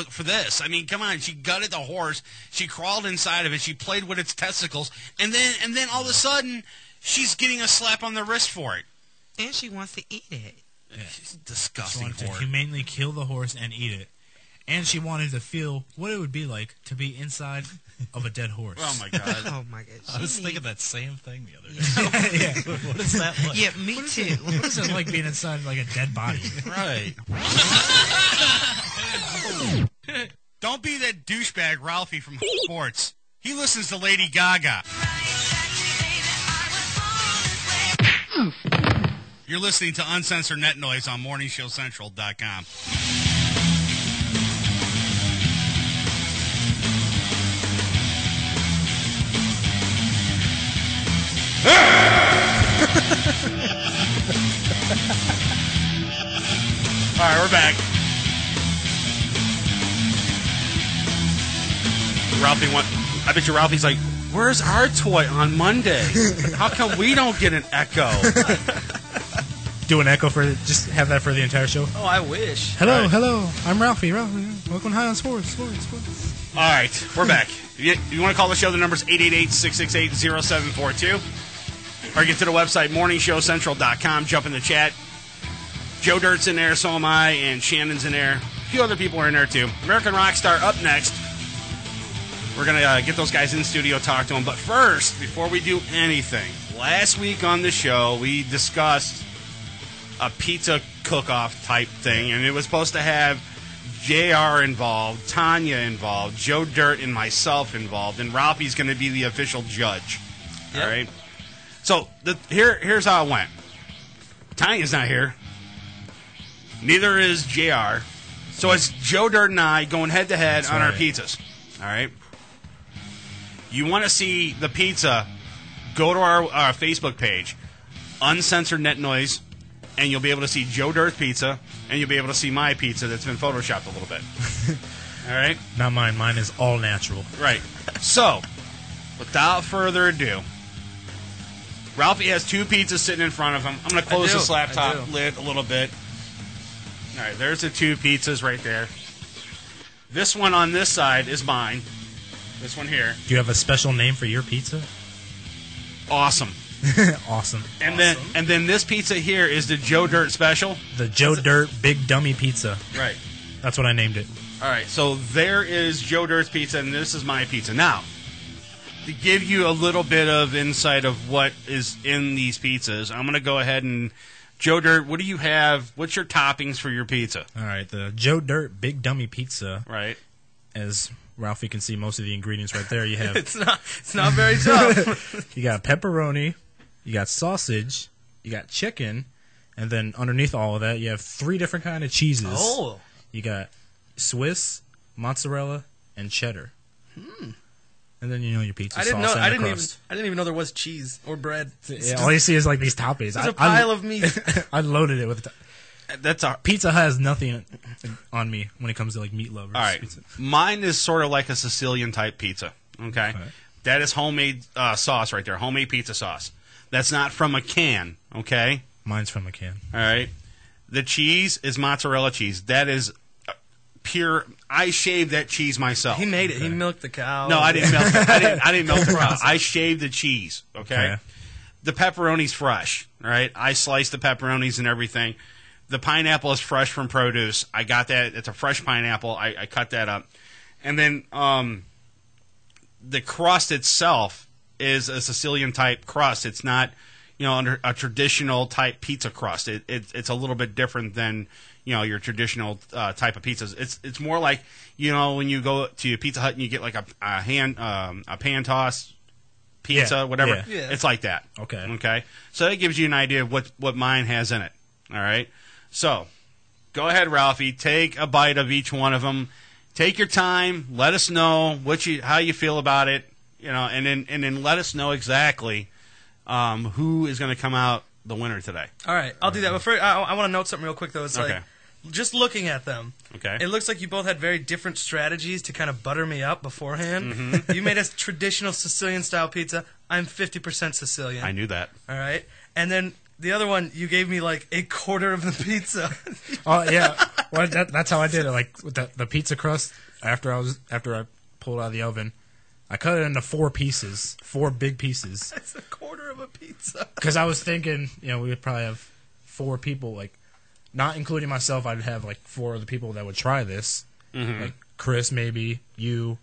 for this? I mean, come on! She gutted the horse, she crawled inside of it, she played with its testicles, and then all of a sudden, she's getting a slap on the wrist for it. And she wants to eat it. Yeah. She's a disgusting she wanted whore. to humanely kill the horse and eat it. And she wanted to feel what it would be like to be inside of a dead horse. Oh, my God. Oh, my God. I was thinking that same thing the other day. Yeah. What is that like? Yeah, me too. What is it like being inside like a dead body? Right. Don't be that douchebag Ralphie from sports. He listens to Lady Gaga. You're listening to Uncensored Net Noise on MorningShowCentral.com. All right, we're back. Ralphie I bet you Ralphie's like, where's our toy on Monday? How come we don't get an echo? Do an echo just have that for the entire show. Oh, I wish. Hello, hello. I'm Ralphie. Welcome to High on Sports. All right, we're back. If you want to call the show, the number's 888-668-0742. Or get to the website, morningshowcentral.com. Jump in the chat. Joe Dirt's in there, so am I, and Shannon's in there. A few other people are in there, too. American Rockstar up next. We're going to get those guys in the studio, talk to them. But first, before we do anything, last week on the show, we discussed a pizza cook-off type thing, and it was supposed to have JR involved, Tanya involved, Joe Dirt and myself involved, and Ralphie's going to be the official judge. Yep. All right? So here's how it went. Tanya's not here. Neither is JR. So it's Joe Dirt and I going head-to-head on our pizzas. All right? You want to see the pizza, go to our Facebook page, Uncensored Net Noise, and you'll be able to see Joe Dirt's pizza, and you'll be able to see my pizza that's been photoshopped a little bit. All right? Not mine. Mine is all natural. Right. So, without further ado, Ralphie has two pizzas sitting in front of him. I'm going to close this laptop lid a little bit. All right, there's the two pizzas right there. This one on this side is mine. This one here. Do you have a special name for your pizza? Awesome. Awesome. And then this pizza here is the Joe Dirt special. The Joe Dirt Big Dummy Pizza. Right. That's what I named it. All right, so there is Joe Dirt's pizza, and this is my pizza. Now, to give you a little bit of insight of what is in these pizzas, I'm going to go ahead and... Joe Dirt, what do you have? What's your toppings for your pizza? All right, the Joe Dirt Big Dummy Pizza. Right. As Ralphie can see most of the ingredients right there. You have it's not very tough. You got pepperoni, you got sausage, you got chicken, and then underneath all of that you have 3 different kind of cheeses. Oh. You got Swiss, mozzarella, and cheddar. And then your pizza sauce and the crust. I didn't even know there was cheese or bread. Yeah, all you see is like these toppings. It's a pile of meat. I loaded it with. That's our pizza has nothing on me when it comes to like meat lovers. All right, pizza. Mine is sort of like a Sicilian type pizza. Okay, that is homemade sauce right there, homemade pizza sauce. That's not from a can. Okay, mine's from a can. All right, the cheese is mozzarella cheese. That is pure. I shaved that cheese myself. He made it. He milked the cow. No, I didn't milk it. I didn't milk the cow. I shaved the cheese. Okay? The pepperoni's fresh. All right, I sliced the pepperonis and everything. The pineapple is fresh from produce. I got that. It's a fresh pineapple. I cut that up, and then the crust itself is a Sicilian type crust. It's not under a traditional type pizza crust. It's a little bit different than your traditional type of pizzas. It's more like when you go to Pizza Hut and you get like a pan toss pizza, whatever. Yeah. It's like that. Okay. So that gives you an idea of what mine has in it. All right. So go ahead, Ralphie. Take a bite of each one of them. Take your time. Let us know how you feel about it. And then let us know exactly who is going to come out the winner today. All right, I'll do that. But first, I want to note something real quick, though. It's like, just looking at them, it looks like you both had very different strategies to kind of butter me up beforehand. Mm-hmm. You made a traditional Sicilian-style pizza. I'm 50% Sicilian. I knew that. All right? And then the other one, you gave me like a quarter of the pizza. Oh, yeah. Well, that's how I did it. Like, with the pizza crust, after I pulled it out of the oven, I cut it into 4 pieces, 4 big pieces. That's a quarter of a pizza. Because I was thinking, we would probably have 4 people, like, not including myself, I'd have like 4 other people that would try this. Like Chris, maybe you,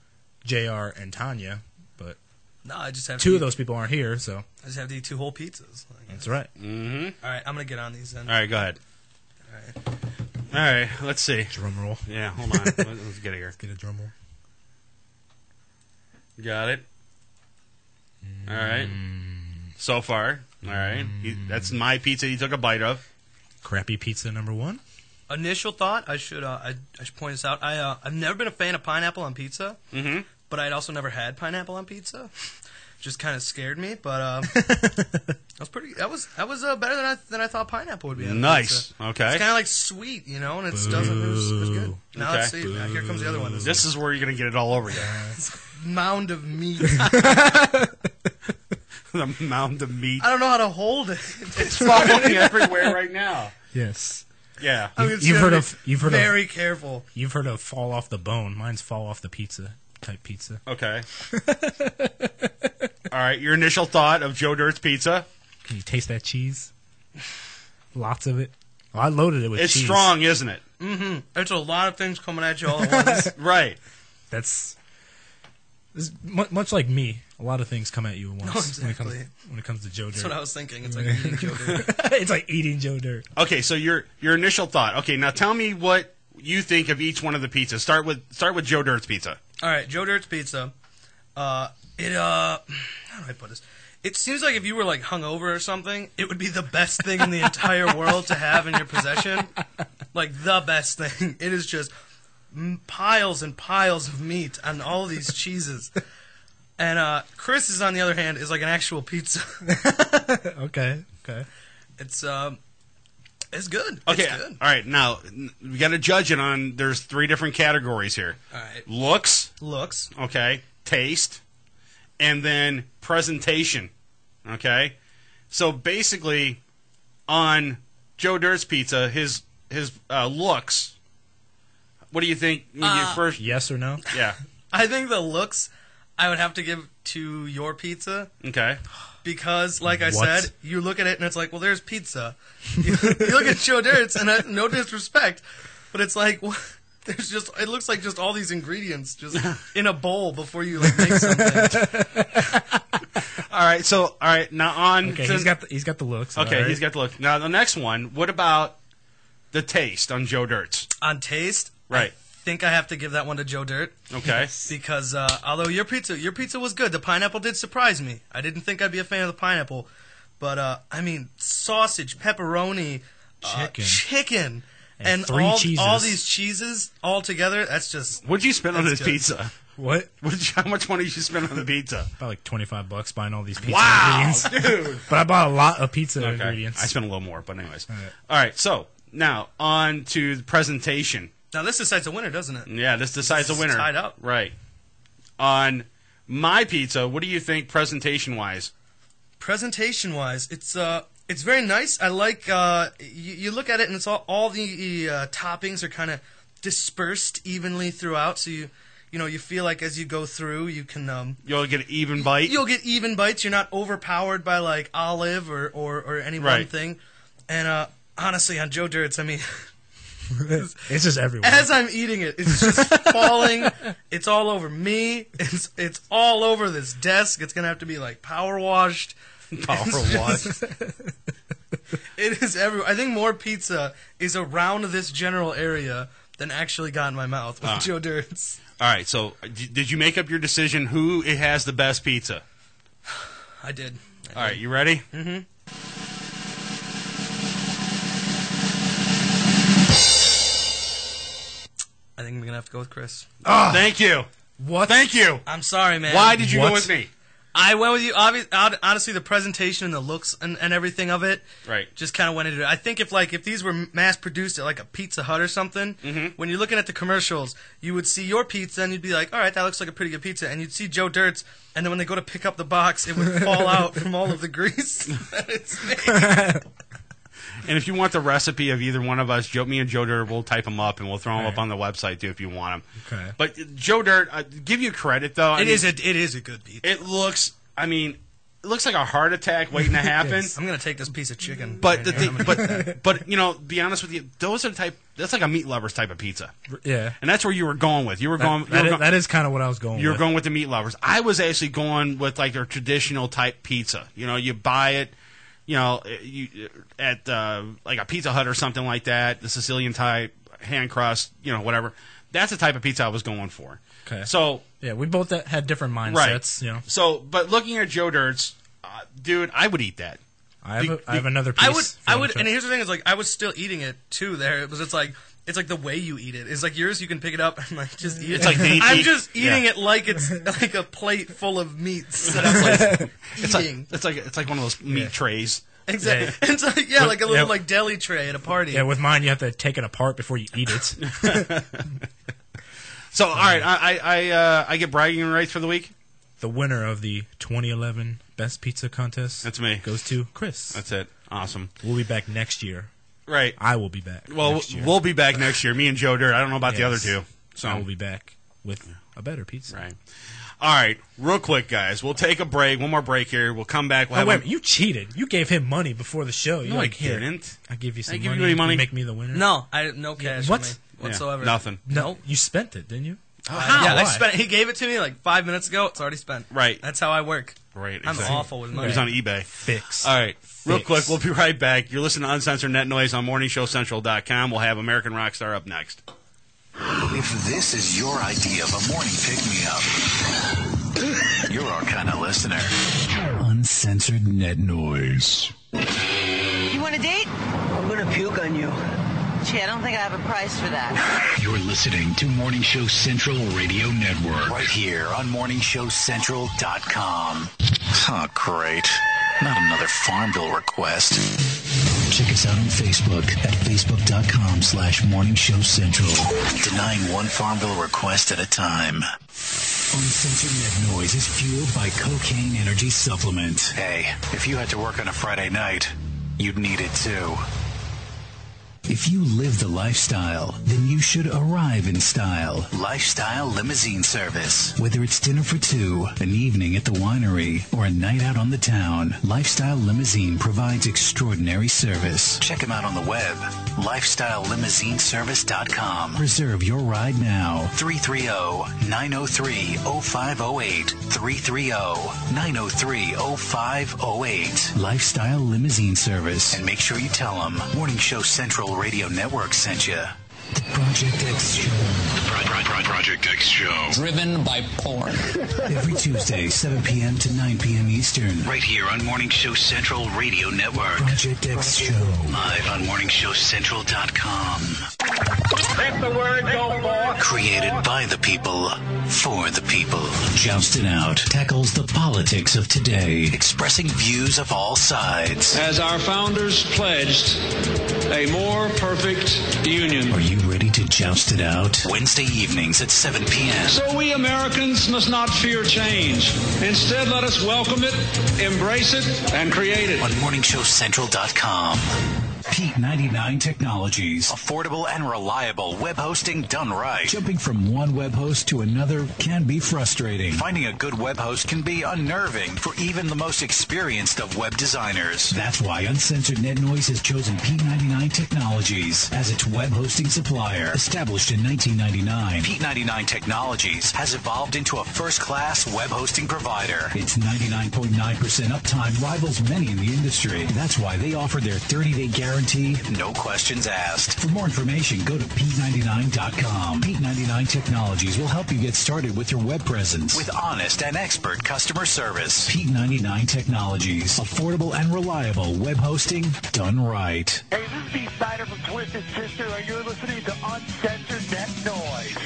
JR, and Tanya, but no, I just have two of those people aren't here, so I just have to eat 2 whole pizzas. That's right. Mm-hmm. All right, I'm gonna get on these then. All right, go ahead. All right, let's see. Drum roll. Yeah, hold on. Let's get it here. Let's get a drum roll. Got it. All right. So far, all right. That's my pizza you took a bite of. Crappy pizza number 1. Initial thought, I should point this out. I've never been a fan of pineapple on pizza, but I'd also never had pineapple on pizza. Just kind of scared me, but that was pretty. That was better than I thought pineapple would be. On Nice. Pizza. Okay. It's kind of like sweet, and it doesn't. It was good. Now let's see. Now here comes the other one. This is where you're gonna get it all over you. Mound of meat. The mound of meat. I don't know how to hold it. It's falling everywhere right now. Yes. Yeah. You've heard of very careful. You've heard of fall off the bone. Mine's fall off the pizza type pizza. Okay. All right. Your initial thought of Joe Dirt's pizza? Can you taste that cheese? Lots of it. Well, I loaded it with cheese. It's strong, isn't it? Mm-hmm. There's a lot of things coming at you all at once. Right. That's much like me. A lot of things come at you at once. No, exactly. When it comes to Joe Dirt. That's what I was thinking. It's like eating Joe Dirt. It's like eating Joe Dirt. Okay, so your initial thought. Okay, now tell me what you think of each one of the pizzas. Start with Joe Dirt's pizza. All right, Joe Dirt's pizza. How do I put this? It seems like if you were like hungover or something, it would be the best thing in the entire world to have in your possession. Like the best thing. It is just piles and piles of meat on all these cheeses. And Chris's, on the other hand, is like an actual pizza. Okay. It's good. Okay, it's good. all right. Now we got to judge it on. There's 3 different categories here. All right. Looks. Okay. Taste, and then presentation. Okay. So basically, on Joe Dirt's pizza, his looks. What do you think? First, yes or no? Yeah. I think the looks I would have to give to your pizza. Okay. Because, like I said, you look at it and it's like, well, there's pizza. You look at Joe Dirt's, and no disrespect, but it's like, well, it looks like just all these ingredients just in a bowl before you like make something. All right, now on. Okay, he's got the looks. Okay, right. he's got the look. Now the next one. What about the taste on Joe Dirt's? On taste, right? I think I have to give that one to Joe Dirt. Okay. Because although your pizza was good, the pineapple did surprise me. I didn't think I'd be a fan of the pineapple, but I mean sausage, pepperoni, chicken. And all these cheeses all together, that's just... What'd you spend on this good. pizza? What? How much money did you spend on the pizza? About like $25 buying all these pizza ingredients. Dude! But I bought a lot of pizza ingredients. I spent a little more, but anyways. All right, so now on to the presentation. Now this decides a winner, doesn't it? Yeah, this decides a winner. Tied up. Right. On my pizza, what do you think presentation-wise? Presentation-wise, it's very nice. I like you look at it and it's all the toppings are kind of dispersed evenly throughout, so you feel like as you go through you can you'll get an even bite. You'll get even bites. You're not overpowered by like olive or any one thing. And honestly, on Joe Dirt's, I mean. It's just everywhere. As I'm eating it, it's just falling. It's all over me. It's all over this desk. It's gonna have to be like power washed. It is everywhere. I think more pizza is around this general area than actually got in my mouth with Joe Dirt's. All right. So, did you make up your decision? Who has the best pizza? I did. All right. You ready? Mm-hmm. I think I'm going to have to go with Chris. Oh, thank you. What? Thank you. I'm sorry, man. Why did you go with me? I went with you. Honestly, the presentation and the looks and everything of it, right, just kind of went into it. I think if these were mass produced at like a Pizza Hut or something, when you're looking at the commercials, you would see your pizza and you'd be like, all right, that looks like a pretty good pizza, and you'd see Joe Dirt's, and then when they go to pick up the box, it would fall out from all of the grease that it's made. And if you want the recipe of either one of us, me and Joe Dirt, we'll type them up and we'll throw them up on the website too if you want them. Okay. But Joe Dirt, give you credit though. It is a good pizza. It looks. I mean, looks like a heart attack waiting to happen. I'm gonna take this piece of chicken. But but you know, be honest with you, those are the type. That's like a meat lovers type of pizza. Yeah, and that's where you were going with. That is kind of what I was going. You were going with the meat lovers. I was actually going with like their traditional type pizza. You know, you buy it. You know, at like a Pizza Hut or something like that, the Sicilian type, hand crust, you know, whatever. That's the type of pizza I was going for. Okay. So yeah, we both had different mindsets. Right. You know. So, but looking at Joe Dirt's, dude, I would eat that. I have another piece. I would, and here's the thing: is like I was still eating it too. There, it's like the way you eat it. It's like yours, you can pick it up and like just eat it. Like I'm just eating it like it's like a plate full of meats that I'm like eating. It's like one of those meat trays. Exactly. Yeah. It's like, like a little like deli tray at a party. Yeah, with mine you have to take it apart before you eat it. So all right, I get bragging rights for the week. The winner of the 2011 Best Pizza Contest. That's me. Goes to Chris. That's it. Awesome. We'll be back next year. Right. I will be back. Well, we'll be back next year. Me and Joe Dirt. I don't know about the other two. So I will be back with a better pizza. Right. All right. Real quick, guys. We'll take a break. One more break here. We'll come back. We'll wait. You cheated. You gave him money before the show. No, I didn't. I give you some money. money. You any money? You make me the winner. No, no cash. What? For me whatsoever. Yeah, nothing. No, you spent it, didn't you? How? Yeah, I spent it. He gave it to me like 5 minutes ago. It's already spent. Right. That's how I work. Right. Exactly. I'm awful with money. He's on eBay. Fix. All right. Real quick, we'll be right back. You're listening to Uncensored Net Noise on MorningShowCentral.com. We'll have American Rockstar up next. If this is your idea of a morning pick-me-up, you're our kind of listener. Uncensored Net Noise. You want a date? I'm gonna puke on you. Gee, I don't think I have a price for that. You're listening to Morning Show Central Radio Network. Right here on MorningShowCentral.com. Oh, great. Not another farm bill request. Check us out on Facebook at Facebook.com/Morning Show Central. Denying one farm bill request at a time. Uncensored Net Noise is fueled by Cocaine Energy Supplement. Hey, if you had to work on a Friday night, you'd need it too. If you live the lifestyle, then you should arrive in style. Lifestyle Limousine Service. Whether it's dinner for two, an evening at the winery, or a night out on the town, Lifestyle Limousine provides extraordinary service. Check them out on the web. LifestyleLimousineService.com. Reserve your ride now. 330-903-0508. 330-903-0508. Lifestyle Limousine Service. And make sure you tell them Morning Show Central Radio Network sent you. The Project X Show. Project X Show. Driven by porn. Every Tuesday, 7 p.m. to 9 p.m. Eastern. Right here on Morning Show Central Radio Network. Project X Show. Live on MorningShowCentral.com. Let the word go forth. Created by the people, for the people. Jousted Out tackles the politics of today. Expressing views of all sides. As our founders pledged, a more perfect union. Are you ready to joust it out? Wednesday evenings at 7 p.m. So we Americans must not fear change. Instead, let us welcome it, embrace it, and create it. On MorningShowCentral.com. Pete 99 Technologies. Affordable and reliable web hosting done right. Jumping from one web host to another can be frustrating. Finding a good web host can be unnerving for even the most experienced of web designers. That's why Uncensored Net Noise has chosen Pete 99 Technologies as its web hosting supplier. Established in 1999, Pete 99 Technologies has evolved into a first-class web hosting provider. Its 99.9% uptime rivals many in the industry. That's why they offer their 30-day guarantee. No questions asked. For more information, go to Pete99.com. Pete 99 Technologies will help you get started with your web presence. With honest and expert customer service. Pete 99 Technologies. Affordable and reliable web hosting done right. Hey, this is Steve Snyder from Twisted Sister, and you're listening to Uncensored Net Noise.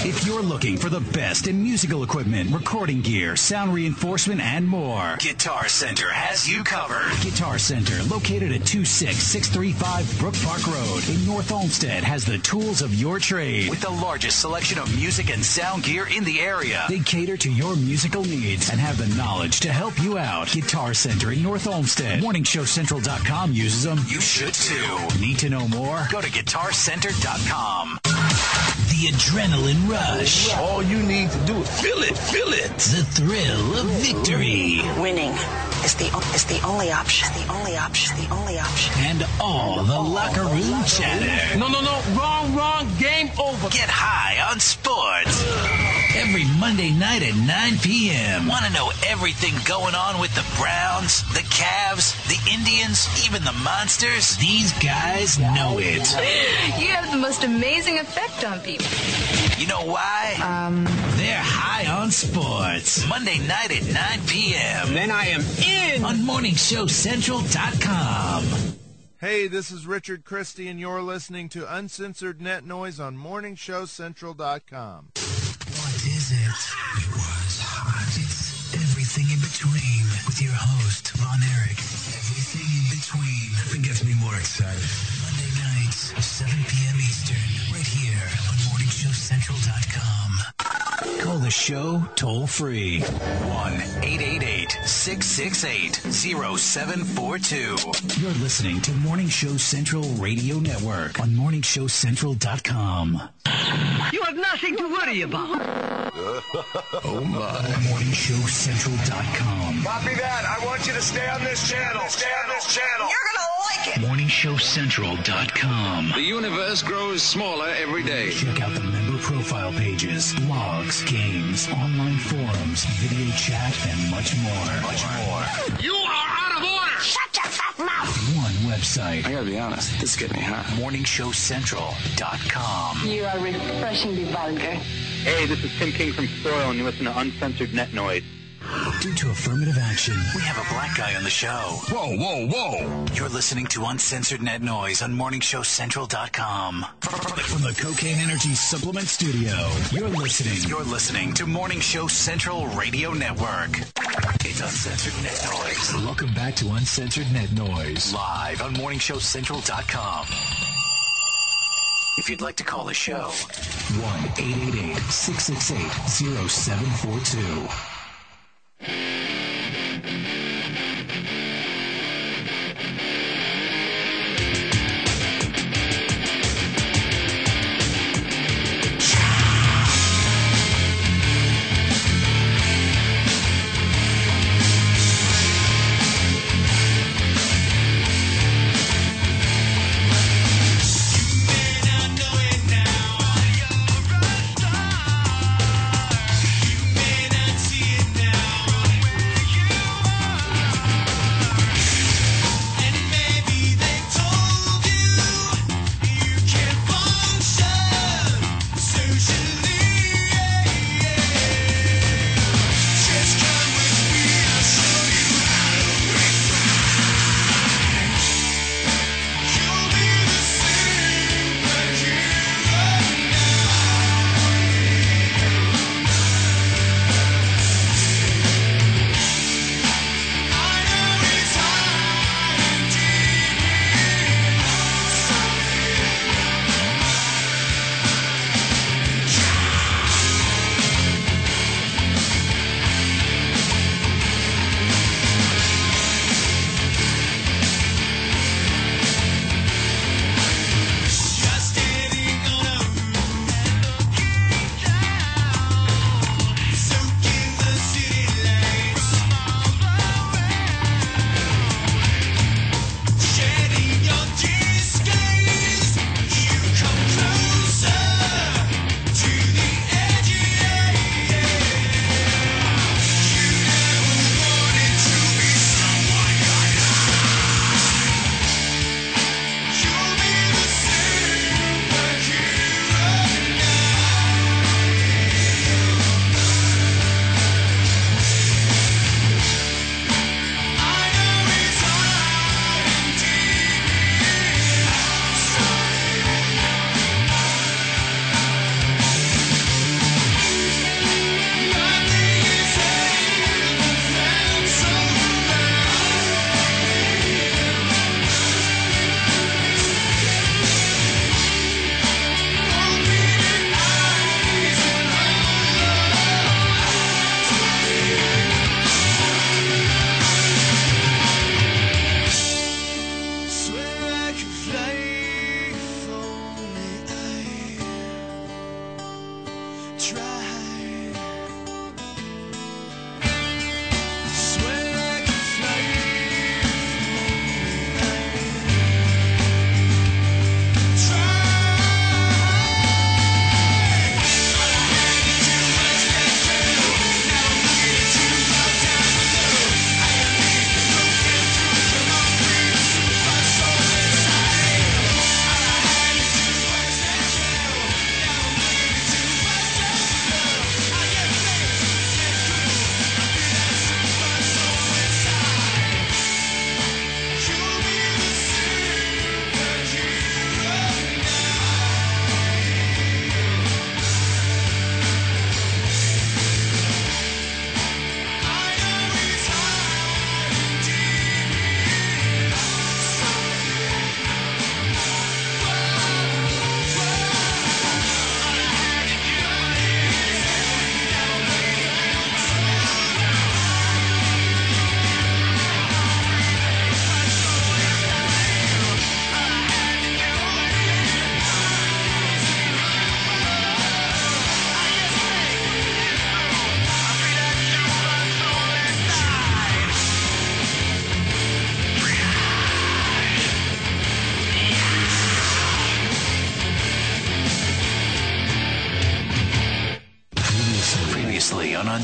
If you're looking for the best in musical equipment, recording gear, sound reinforcement, and more, Guitar Center has you covered. Guitar Center, located at 26635 Brook Park Road in North Olmsted, has the tools of your trade. With the largest selection of music and sound gear in the area. They cater to your musical needs and have the knowledge to help you out. Guitar Center in North Olmsted. MorningShowCentral.com uses them. You should too. Need to know more? Go to GuitarCenter.com. The adrenaline rush. All you need to do is feel it. The thrill of victory. Winning is the only option. The only option. The only option. And all the locker room chatter. No. Wrong. Game over. Get high on sports. Every Monday night at 9 p.m. Want to know everything going on with the Browns, the Cavs, the Indians, even the Monsters? These guys know it. You have the most amazing effect on people. You know why? They're high on sports. Monday night at 9 p.m. Then I am in on MorningShowCentral.com. Hey, this is Richard Christie, and you're listening to Uncensored Net Noise on MorningShowCentral.com. What is it? It was hot. It's everything in between with your host, Von Erich. Everything in between. Nothing gets me more excited. Monday nights, 7 p.m. Eastern, right here on MorningShowCentral.com. Call the show toll free. 1-888-668-0742. You're listening to Morning Show Central Radio Network on MorningShowCentral.com. You have nothing to worry about. Oh my. MorningShowCentral.com. Copy that. I want you to stay on this channel. Stay on this channel. You're gonna like it. MorningShowCentral.com. The universe grows smaller every day. Check out the member profile pages, blogs, games, online forums, video chat, and much more. You are out of order! Shut your fat mouth. One website. I gotta be honest, this is getting me hot. MorningShowCentral.com. You are refreshingly vulgar. Hey, this is Tim King from Soil, and you listen to Uncensored Net Noise. Due to affirmative action, we have a black guy on the show. Whoa. You're listening to Uncensored Net Noise on MorningShowCentral.com. From the Cocaine Energy Supplement Studio, you're listening to Morning Show Central Radio Network. It's Uncensored Net Noise. Welcome back to Uncensored Net Noise. Live on MorningShowCentral.com. If you'd like to call the show, 1-888-668-0742. See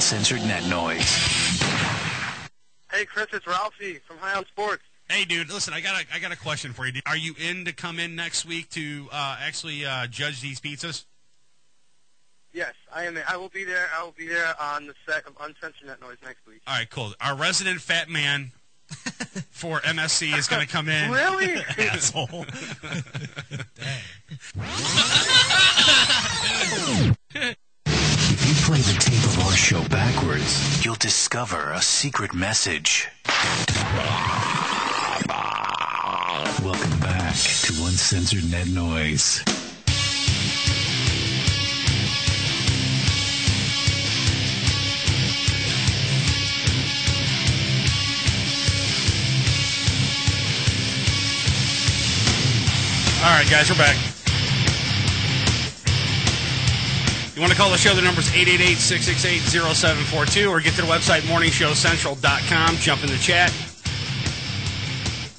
Uncensored Net Noise. Hey, Chris, it's Ralphie from High on Sports. Hey, dude, listen, I got a question for you. Are you in to come in next week to actually judge these pizzas? Yes, I am. I will be there. I will be there on the set of Uncensored Net Noise next week. All right, cool. Our resident fat man for MSC is going to come in. Really? Asshole. If you play the tape of our show backwards, you'll discover a secret message. Welcome back to Uncensored Net Noise. All right, guys, we're back. You want to call the show? The number's 888-668-0742, or get to the website, morningshowcentral.com. Jump in the chat.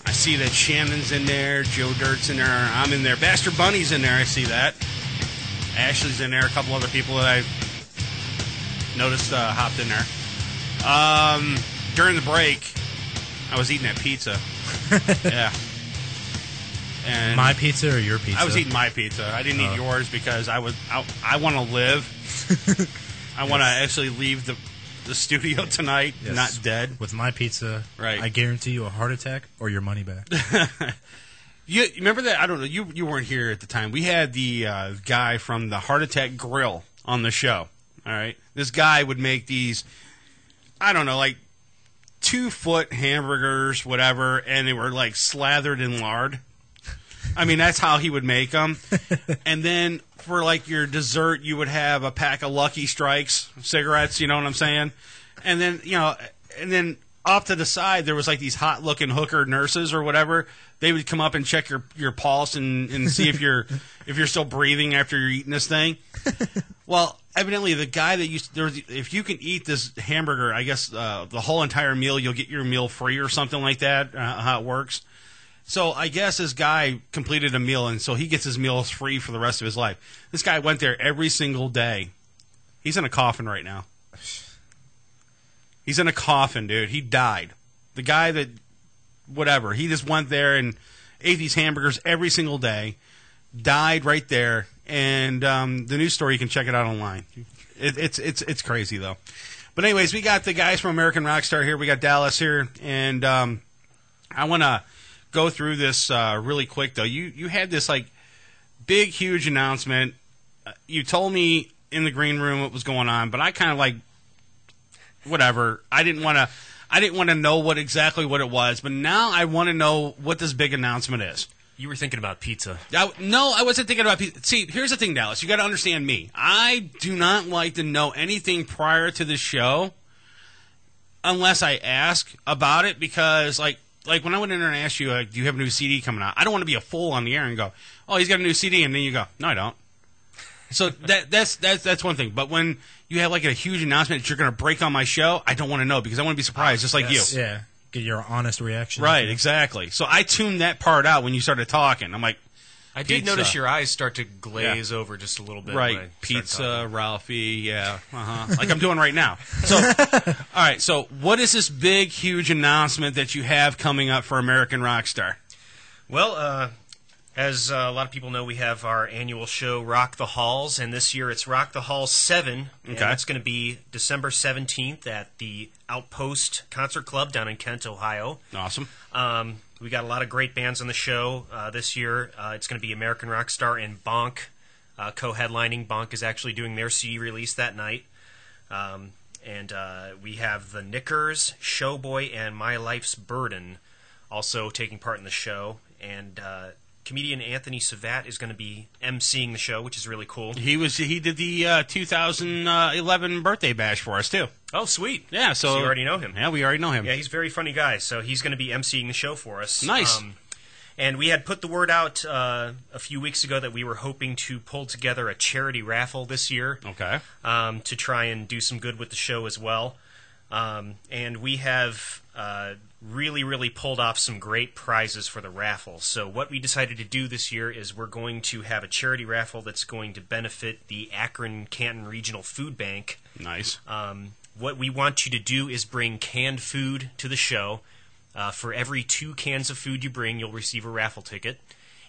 I see that Shannon's in there, Joe Dirt's in there, I'm in there, Bastard Bunny's in there, I see that. Ashley's in there, a couple other people that I've noticed hopped in there. During the break, I was eating that pizza. Yeah. And my pizza or your pizza? I was eating my pizza. I didn't eat yours because I want to live. I want to actually leave the studio tonight, not dead. With my pizza, right? I guarantee you a heart attack or your money back. You remember that? I don't know. You weren't here at the time. We had the guy from the Heart Attack Grill on the show. All right, this guy would make these, I don't know, like 2-foot hamburgers, whatever, and they were like slathered in lard. I mean, that's how he would make them. And then for like your dessert, you would have a pack of Lucky Strikes cigarettes, you know what I'm saying? And then, off to the side, there was like these hot-looking hooker nurses or whatever. They would come up and check your pulse and see if you're still breathing after you're eating this thing. Well, evidently the guy that if you can eat this hamburger, I guess the whole entire meal, you'll get your meal free or something like that. How it works. So I guess this guy completed a meal, and so he gets his meals free for the rest of his life. This guy went there every single day. He's in a coffin right now. He's in a coffin, dude. He died. The guy that, whatever, he just went there and ate these hamburgers every single day, died right there, and the news story, you can check it out online. It's crazy, though. But anyways, we got the guys from American Rockstar here. We got Dallas here, and I want to go through this really quick, though. You had this like big, huge announcement. You told me in the green room what was going on, but I kind of like whatever. I didn't want to know exactly what it was, but now I want to know what this big announcement is. You were thinking about pizza. No, I wasn't thinking about pizza. See, here's the thing, Dallas. You got to understand me. I do not like to know anything prior to the show unless I ask about it, because like when I went in there and asked you, do you have a new CD coming out? I don't want to be a fool on the air and go, oh, he's got a new CD, and then you go, no, I don't. So that's one thing. But when you have like a huge announcement that you're going to break on my show, I don't want to know, because I want to be surprised, just like you. Yeah, get your honest reaction. Right, exactly. So I tuned that part out when you started talking. I'm like, I did notice your eyes start to glaze over just a little bit. Right, pizza, Ralphie, yeah, like I'm doing right now. So, all right, so what is this big, huge announcement that you have coming up for American Rockstar? Well, as a lot of people know, we have our annual show, Rock the Halls, and this year it's Rock the Halls 7. And it's going to be December 17th at the Outpost Concert Club down in Kent, Ohio. Awesome. We got a lot of great bands on the show this year. It's going to be American Rockstar and Bonk co-headlining. Bonk is actually doing their CD release that night. And we have the Knickers, Showboy, and My Life's Burden also taking part in the show. And comedian Anthony Savat is going to be emceeing the show, which is really cool. He did the 2011 birthday bash for us too. Oh, sweet! Yeah, so you already know him. Yeah, we already know him. Yeah, he's a very funny guy. So he's going to be emceeing the show for us. Nice. And we had put the word out a few weeks ago that we were hoping to pull together a charity raffle this year. Okay. To try and do some good with the show as well. And we have really pulled off some great prizes for the raffle. So what we decided to do this year is we're going to have a charity raffle that's going to benefit the Akron-Canton Regional Food Bank. Nice. what we want you to do is bring canned food to the show. For every 2 cans of food you bring, you'll receive a raffle ticket.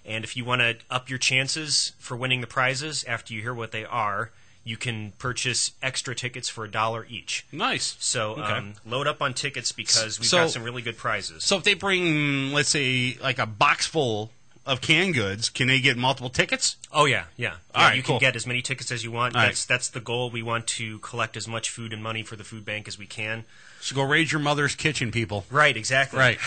And if you want to up your chances for winning the prizes after you hear what they are, you can purchase extra tickets for $1 each. Nice. So Okay. load up on tickets because we've got some really good prizes. So if they bring, let's say, like a box full of canned goods, can they get multiple tickets? Oh, yeah. All right, you cool. can get as many tickets as you want. All right. That's the goal. We want to collect as much food and money for the food bank as we can. So go raid your mother's kitchen, people. Right, exactly. Right,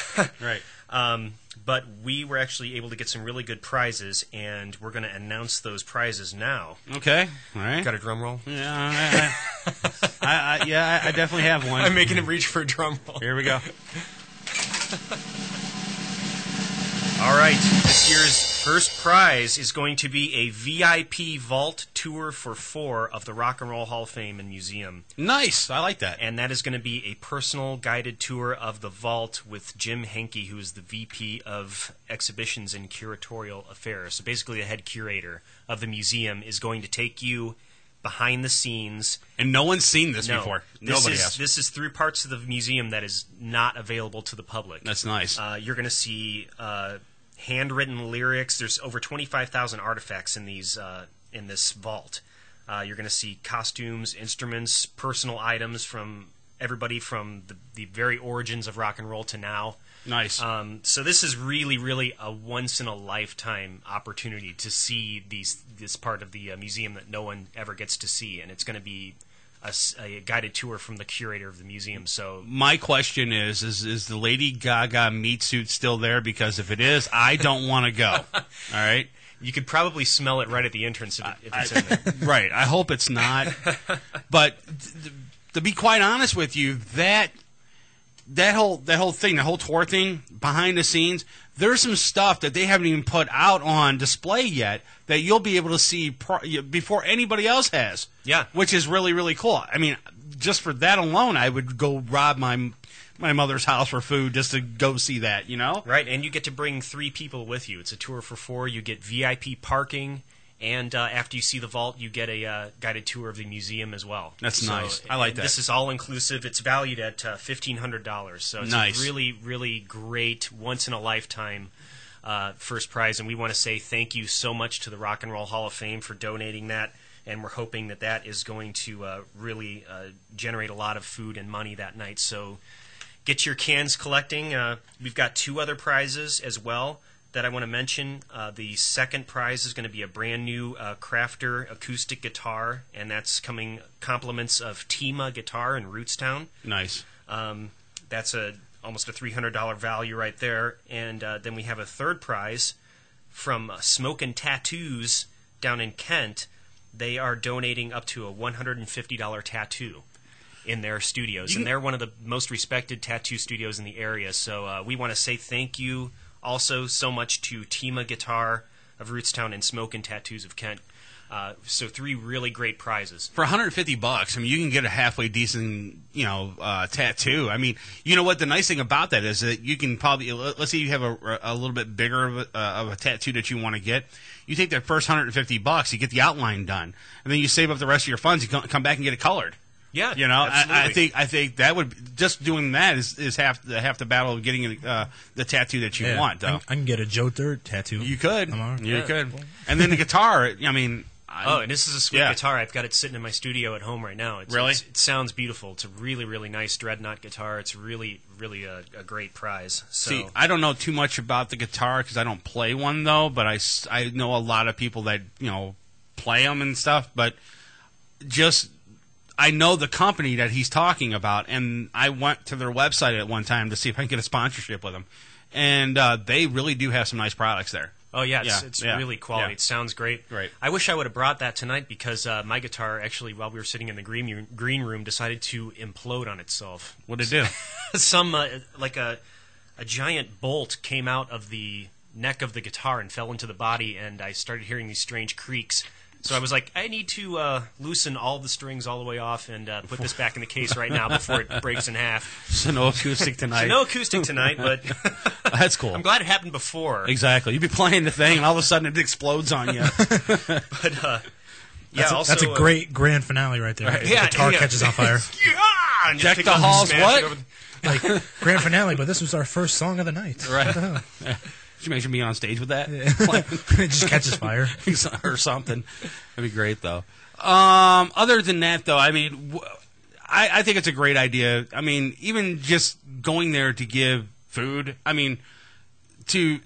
right. But we were actually able to get some really good prizes, and we're going to announce those prizes now. Okay, all right. Got a drum roll? Yeah, I definitely have one. I'm making him reach for a drum roll. Here we go. All right, this year's first prize is going to be a VIP vault tour for 4 of the Rock and Roll Hall of Fame and Museum. Nice, I like that. And that is going to be a personal guided tour of the vault with Jim Henke, who is the VP of Exhibitions and Curatorial Affairs. So basically the head curator of the museum is going to take you behind the scenes. And no one's seen this before. Nobody has. This is 3 parts of the museum that is not available to the public. That's nice. You're going to see handwritten lyrics. There's over 25,000 artifacts in this vault. You're going to see costumes, instruments, personal items from everybody from the very origins of rock and roll to now. Nice. So this is really, really a once-in-a-lifetime opportunity to see this part of the museum that no one ever gets to see, and it's going to be a guided tour from the curator of the museum. So my question is the Lady Gaga meat suit still there? Because if it is, I don't want to go. All right? You could probably smell it right at the entrance if it's in there. Right. I hope it's not. But to be quite honest with you, that whole thing, the whole tour thing, behind the scenes, there's some stuff that they haven't even put out on display yet that you'll be able to see before anybody else has. Yeah. Which is really, really cool. I mean, just for that alone, I would go rob my mother's house for food just to go see that, you know? Right, and you get to bring 3 people with you. It's a tour for 4. You get VIP parking, and after you see the vault, you get a guided tour of the museum as well. That's nice. I like that. This is all inclusive. It's valued at $1,500, so it's nice. a really, really great, once-in-a-lifetime first prize, and we want to say thank you so much to the Rock and Roll Hall of Fame for donating that, and we're hoping that is going to really generate a lot of food and money that night. So get your cans collecting. We've got 2 other prizes as well that I want to mention. The second prize is going to be a brand new Crafter acoustic guitar, and that's coming compliments of Tima Guitar in Rootstown. Nice. That's almost a $300 value right there. And then we have a third prize from Smokin' Tattoos down in Kent. They are donating up to a $150 tattoo in their studios, and they're one of the most respected tattoo studios in the area. So we want to say thank you also so much to Tima Guitar of Rootstown and Smokin' Tattoos of Kent. So 3 really great prizes. For $150, I mean, you can get a halfway decent, tattoo. I mean, you know what? The nice thing about that is that you can probably, let's say you have a little bit bigger of a tattoo that you want to get. You take that first $150, you get the outline done, and then you save up the rest of your funds. You come back and get it colored. Yeah, you know, absolutely. I think that would just doing that is half the battle of getting the tattoo that you want. Though I can get a Joe Dirt tattoo. You could, you could, and then the guitar. I mean, and this is a sweet guitar. I've got it sitting in my studio at home right now. Really, it sounds beautiful. It's a really, really nice dreadnought guitar. It's really, really a great prize. So. See, I don't know too much about the guitar because I don't play one though, but I know a lot of people that play them and stuff, but just. I know the company that he's talking about, and I went to their website at one time to see if I can get a sponsorship with them. And they really do have some nice products there. Oh, yeah, it's really quality. Yeah. It sounds great. Right. I wish I would have brought that tonight because my guitar, actually, while we were sitting in the green room, decided to implode on itself. What did it do? Some, like a giant bolt came out of the neck of the guitar and fell into the body, and I started hearing these strange creaks. So I was like, I need to loosen all the strings all the way off and put this back in the case right now before it breaks in half. So no acoustic tonight. So no acoustic tonight, but that's cool. I'm glad it happened before. Exactly. You'd be playing the thing, and all of a sudden it explodes on you. But that's a great grand finale right there. Right. The guitar catches on fire. and just Deck pick the it up and halls, smash what? it over the- Like grand finale, but this was our first song of the night. Right. Could you imagine being on stage with that? It just catches fire or something. That'd be great, though. Other than that, though, I mean, I think it's a great idea. I mean, even just going there to give food, I mean, to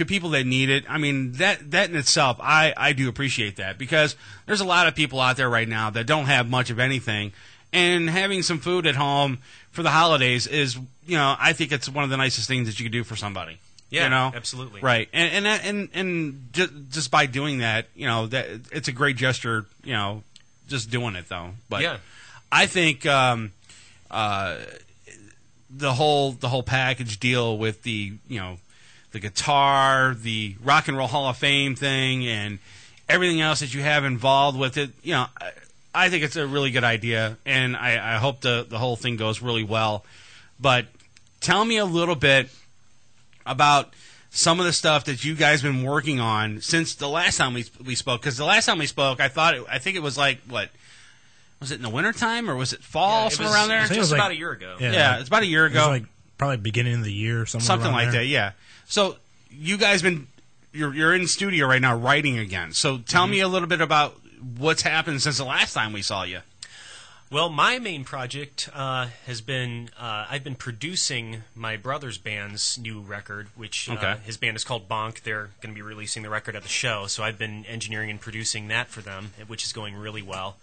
people that need it, I mean, that in itself, I do appreciate that, because there's a lot of people out there right now that don't have much of anything, and having some food at home for the holidays is, I think it's one of the nicest things that you could do for somebody. Yeah, absolutely. Right, and just by doing that, that it's a great gesture. Just doing it though. But yeah, I think the whole package deal with the the guitar, the Rock and Roll Hall of Fame thing, and everything else that you have involved with it, I think it's a really good idea, and I hope the whole thing goes really well. But tell me a little bit about some of the stuff that you guys been working on since the last time we spoke. Because the last time we spoke, I think it was like, what was it, in the wintertime, or was it fall, somewhere around there? It was just about a year ago. Yeah, it's about a year ago. It was like probably beginning of the year, something like that. Yeah. So you guys you're in studio right now writing again. So tell me a little bit about what's happened since the last time we saw you. Well, my main project has been I've been producing my brother's band's new record, which his band is called Bonk. They're going to be releasing the record at the show, so I've been engineering and producing that for them, which is going really well.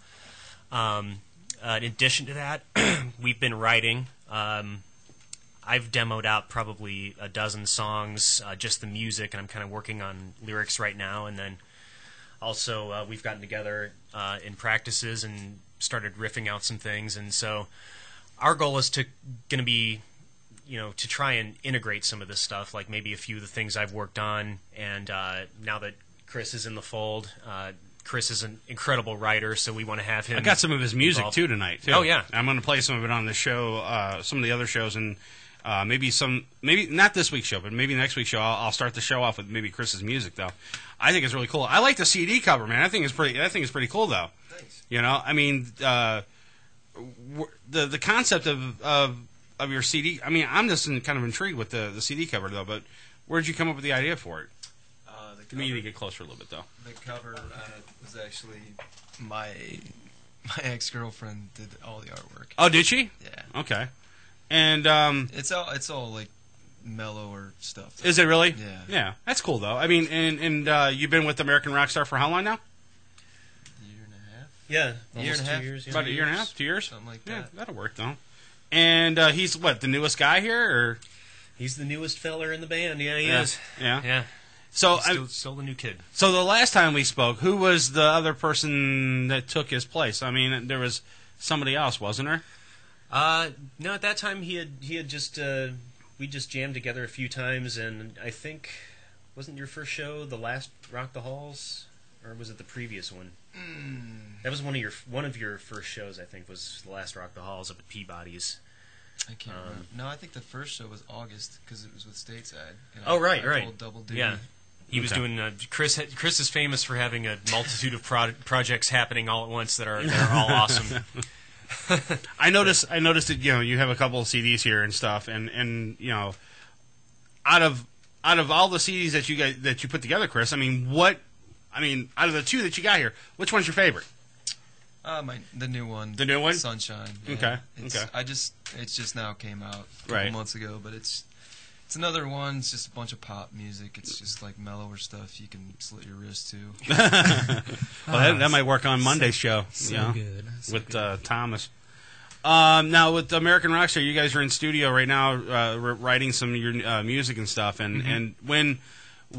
In addition to that, we've been writing. I've demoed out probably a dozen songs, just the music, and I'm kind of working on lyrics right now. And then also we've gotten together in practices and started riffing out some things. And so our goal is going to be, to try and integrate some of this stuff, like maybe a few of the things I've worked on. And now that Chris is in the fold, Chris is an incredible writer, so we want to have him. I got some of his music involved. too tonight. Too. Oh yeah, I'm going to play some of it on the show, some of the other shows, and maybe not this week's show, but maybe next week's show. I'll start the show off with maybe Chris's music though. I think it's really cool. I like the CD cover, man. I think it's pretty cool though. Thanks. I mean, the concept of your CD. I mean, I'm just kind of intrigued with the CD cover though. But where did you come up with the idea for it? You need to get closer a little bit, though. The cover was actually my ex-girlfriend did all the artwork. Oh, did she? Yeah. Okay. And it's all like mellower stuff. Is it really? Yeah. Yeah, that's cool though. I mean, and you've been with American Rockstar for how long now? Year and a half. Yeah, year and a half. 2 years. About a year and a half, 2 years. Something like Yeah, that. that'll work though. And he's what, the newest guy here, or? He's the newest feller in the band. Yeah, he Yeah. is. Yeah. Yeah. So He's still the new kid. So the last time we spoke, who was the other person that took his place? I mean, there was somebody else, wasn't there? No, at that time he had just we just jammed together a few times, and I think wasn't your first show the last Rock the Halls, or was it the previous one? That was one of your first shows. I think was the last Rock the Halls up at Peabody's. I can't remember. No, I think the first show was August because it was with Stateside. Oh, right. Pulled double duty. Yeah. He was doing. Chris is famous for having a multitude of projects happening all at once that are all awesome. I noticed that you have a couple of CDs here and stuff, and out of all the CDs that you put together, Chris, out of the two that you got here, which one's your favorite? The new one. The new one? Sunshine. Yeah. Okay. It's just now came out a couple Right. months ago, but it's another one. It's just a bunch of pop music. It's just like mellower stuff you can slit your wrist to. Well, that might work on Monday's show. So good. With Thomas. Now with American Rockstar, you guys are in studio right now, writing some of your music and stuff. And when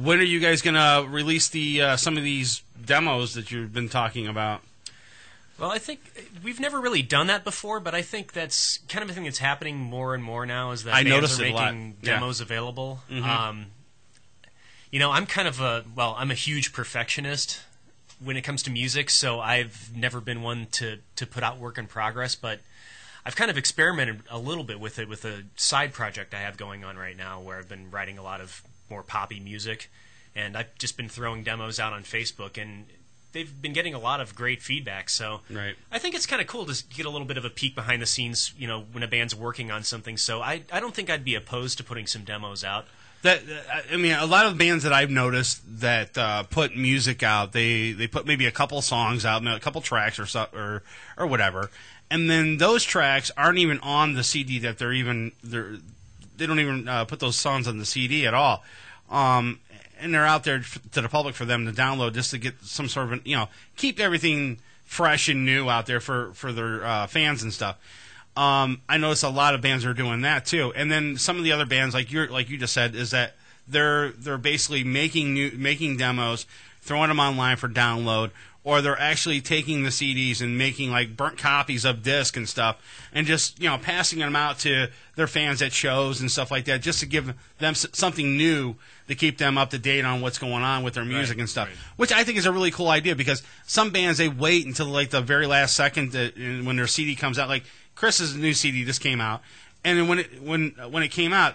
are you guys gonna release some of these demos that you've been talking about? Well, I think we've never really done that before, but I think that's kind of a thing that's happening more and more now. Is that I bands noticed are it a lot. making Yeah. demos available? Mhm. I'm kind of I'm a huge perfectionist when it comes to music, so I've never been one to put out work in progress, but I've kind of experimented a little bit with it with a side project I have going on right now where I've been writing a lot of more poppy music, and I've just been throwing demos out on Facebook, and they've been getting a lot of great feedback. So I think it's kind of cool to get a little bit of a peek behind the scenes, when a band's working on something. So I don't think I'd be opposed to putting some demos out. I mean, a lot of bands that I've noticed that put music out, they put maybe a couple songs out, a couple tracks or whatever, and then those tracks aren't even on the CD that they don't even put those songs on the CD at all. And they're out there to the public for them to download just to get some sort of, keep everything fresh and new out there for their fans and stuff. I notice a lot of bands are doing that too. And then some of the other bands, like you just said, is that they're basically making demos, throwing them online for download, or they're actually taking the CDs and making like burnt copies of disc and stuff, and just passing them out to their fans at shows and stuff like that, just to give them something new to keep them up to date on what's going on with their music and stuff. Which I think is a really cool idea, because some bands, they wait until like the very last second when their CD comes out. Like Chris's new CD just came out, and then when it came out,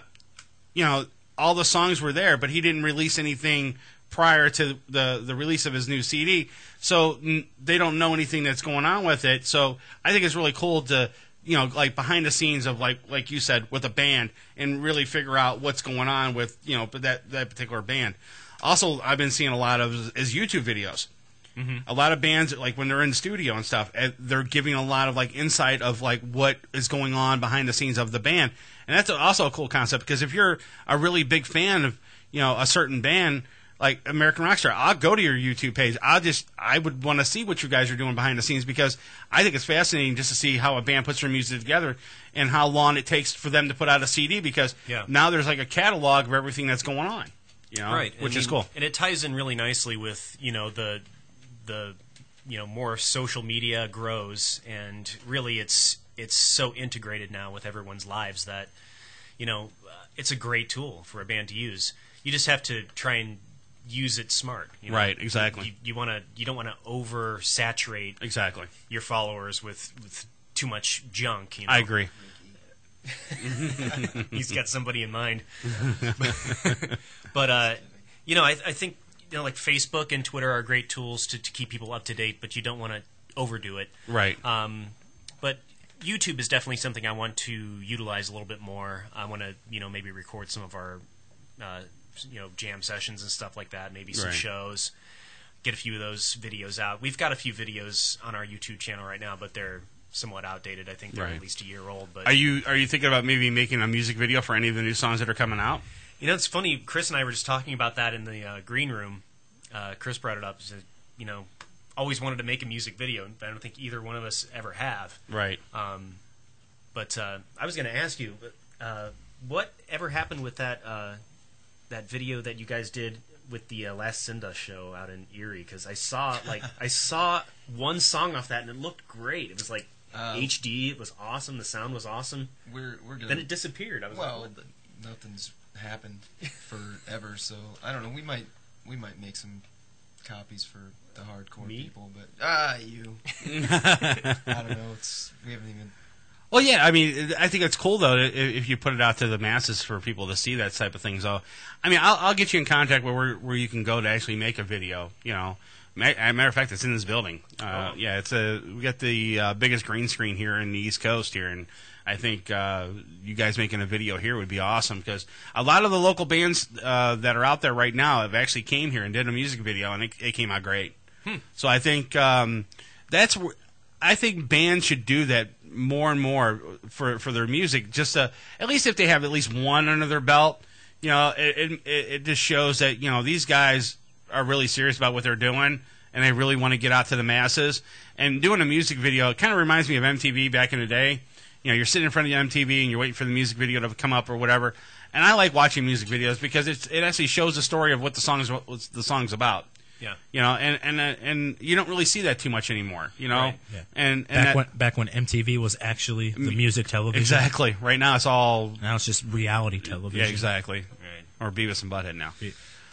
all the songs were there, but he didn't release anything prior to the release of his new CD, so they don't know anything that's going on with it. So I think it's really cool to, like behind the scenes of like you said, with a band, and really figure out what's going on with that particular band. Also, I've been seeing a lot of is YouTube videos. Mm-hmm. A lot of bands, like when they're in the studio and stuff, they're giving a lot of like insight of like what is going on behind the scenes of the band, and that's also a cool concept, because if you're a really big fan of a certain band, like American Rockstar, I'll go to your YouTube page. I would want to see what you guys are doing behind the scenes, because I think it's fascinating just to see how a band puts their music together and how long it takes for them to put out a CD, because now there's like a catalog of everything that's going on, which is cool. And it ties in really nicely with, the more social media grows, and really it's so integrated now with everyone's lives that, it's a great tool for a band to use. You just have to try and use it smart. Right, exactly. You don't want to oversaturate your followers with too much junk. I agree. He's got somebody in mind. But I think like Facebook and Twitter are great tools to keep people up to date, but you don't want to overdo it. Right. But YouTube is definitely something I want to utilize a little bit more. I want to maybe record some of our jam sessions and stuff like that, maybe some shows, get a few of those videos out. We've got a few videos on our YouTube channel right now, but they're somewhat outdated. I think they're at least a year old. But are you thinking about maybe making a music video for any of the new songs that are coming out? It's funny. Chris and I were just talking about that in the green room. Chris brought it up. He said, always wanted to make a music video, but I don't think either one of us ever have. Right. But I was going to ask you, what ever happened with that video that you guys did with the Last Cinda show out in Erie? Because I saw one song off that, and it looked great. It was like HD. It was awesome. The sound was awesome. We're gonna, then it disappeared. I was nothing's happened forever. So I don't know. We might make some copies for the hardcore people, but you. I don't know. We haven't even. Well, yeah, I mean, I think it's cool, though, if you put it out to the masses for people to see that type of thing. So, I mean, I'll get you in contact where you can go to actually make a video, As a matter of fact, it's in this building. Yeah, we got the biggest green screen here in the East Coast here, and I think you guys making a video here would be awesome, because a lot of the local bands that are out there right now have actually came here and did a music video, and it came out great. So I think I think bands should do that more and more for their music, just at least if they have at least one under their belt. It just shows that these guys are really serious about what they're doing, and they really want to get out to the masses. And doing a music video, it kind of reminds me of MTV back in the day. You're sitting in front of the MTV and you're waiting for the music video to come up or whatever. And I like watching music videos because it actually shows the story of what the song's about. Yeah. And you don't really see that too much anymore. Right. Yeah. And back when MTV was actually the music television. Exactly. Right now it's just reality television. Yeah, exactly. Right. Or Beavis and Butthead now.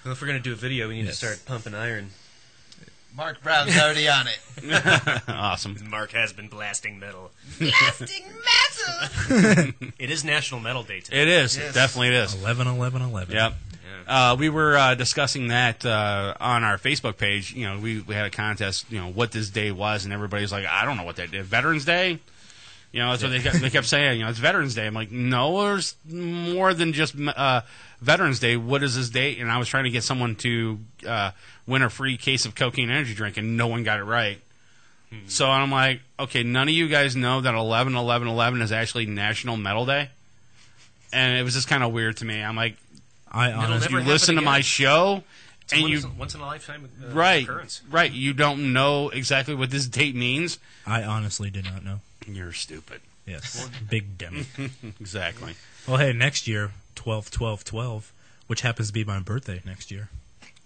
Well, if we're gonna do a video, we need to start pumping iron. Mark Brown's already on it. Awesome. Mark has been blasting metal. Blasting metal! It is National Metal Day today. It is. Yes. It definitely is. 11/11/11. Yep. We were discussing that on our Facebook page. You know, we had a contest. You know, what this day was, and everybody's like, I don't know what that day. Veterans Day. You know, that's what they kept saying. You know, it's Veterans Day. I'm like, no, there's more than just Veterans Day. What is this date? And I was trying to get someone to win a free case of cocaine energy drink, and no one got it right. So I'm like, okay, none of you guys know that 11/11/11 is actually National Metal Day, and it was just kind of weird to me. I'm like, I honestly, you listen to my show, it's and once in a lifetime occurrence. Right? You don't know exactly what this date means. I honestly did not know. You're stupid. Yes, big dummy. Exactly. Well, hey, next year 12/12/12, which happens to be my birthday next year.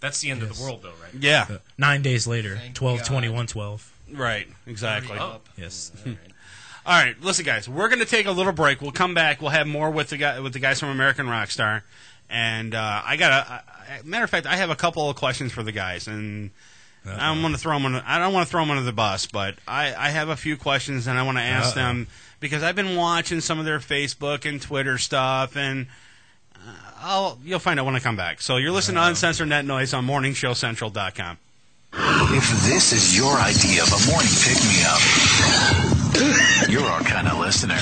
That's the end of the world, though, right? Yeah. 9 days later, 12/21/12. Right, exactly. Yes. All right, listen, guys. We're going to take a little break. We'll come back. We'll have more with the guys from American Rockstar. And matter of fact, I have a couple of questions for the guys, and I don't want to throw them under the bus, but I have a few questions, and I want to ask them because I've been watching some of their Facebook and Twitter stuff, and you'll find out when I come back. So you're listening to Uncensored Net Noise on MorningShowCentral.com. If this is your idea of a morning pick-me-up, you're our kind of listener.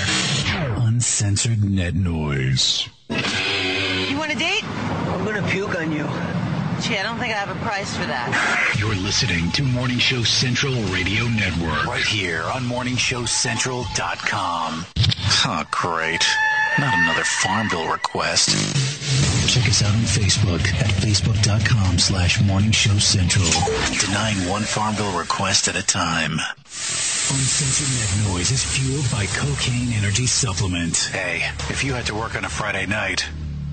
Uncensored Net Noise. You want a date? I'm gonna puke on you. Gee, I don't think I have a price for that. You're listening to Morning Show Central Radio Network. Right here on MorningShowCentral.com. Oh, great. Not another farm bill request. Check us out on Facebook at Facebook.com/Morning Show Central. Denying one farm bill request at a time. Uncensored Net Noise is fueled by Cocaine Energy Supplement. Hey, if you had to work on a Friday night,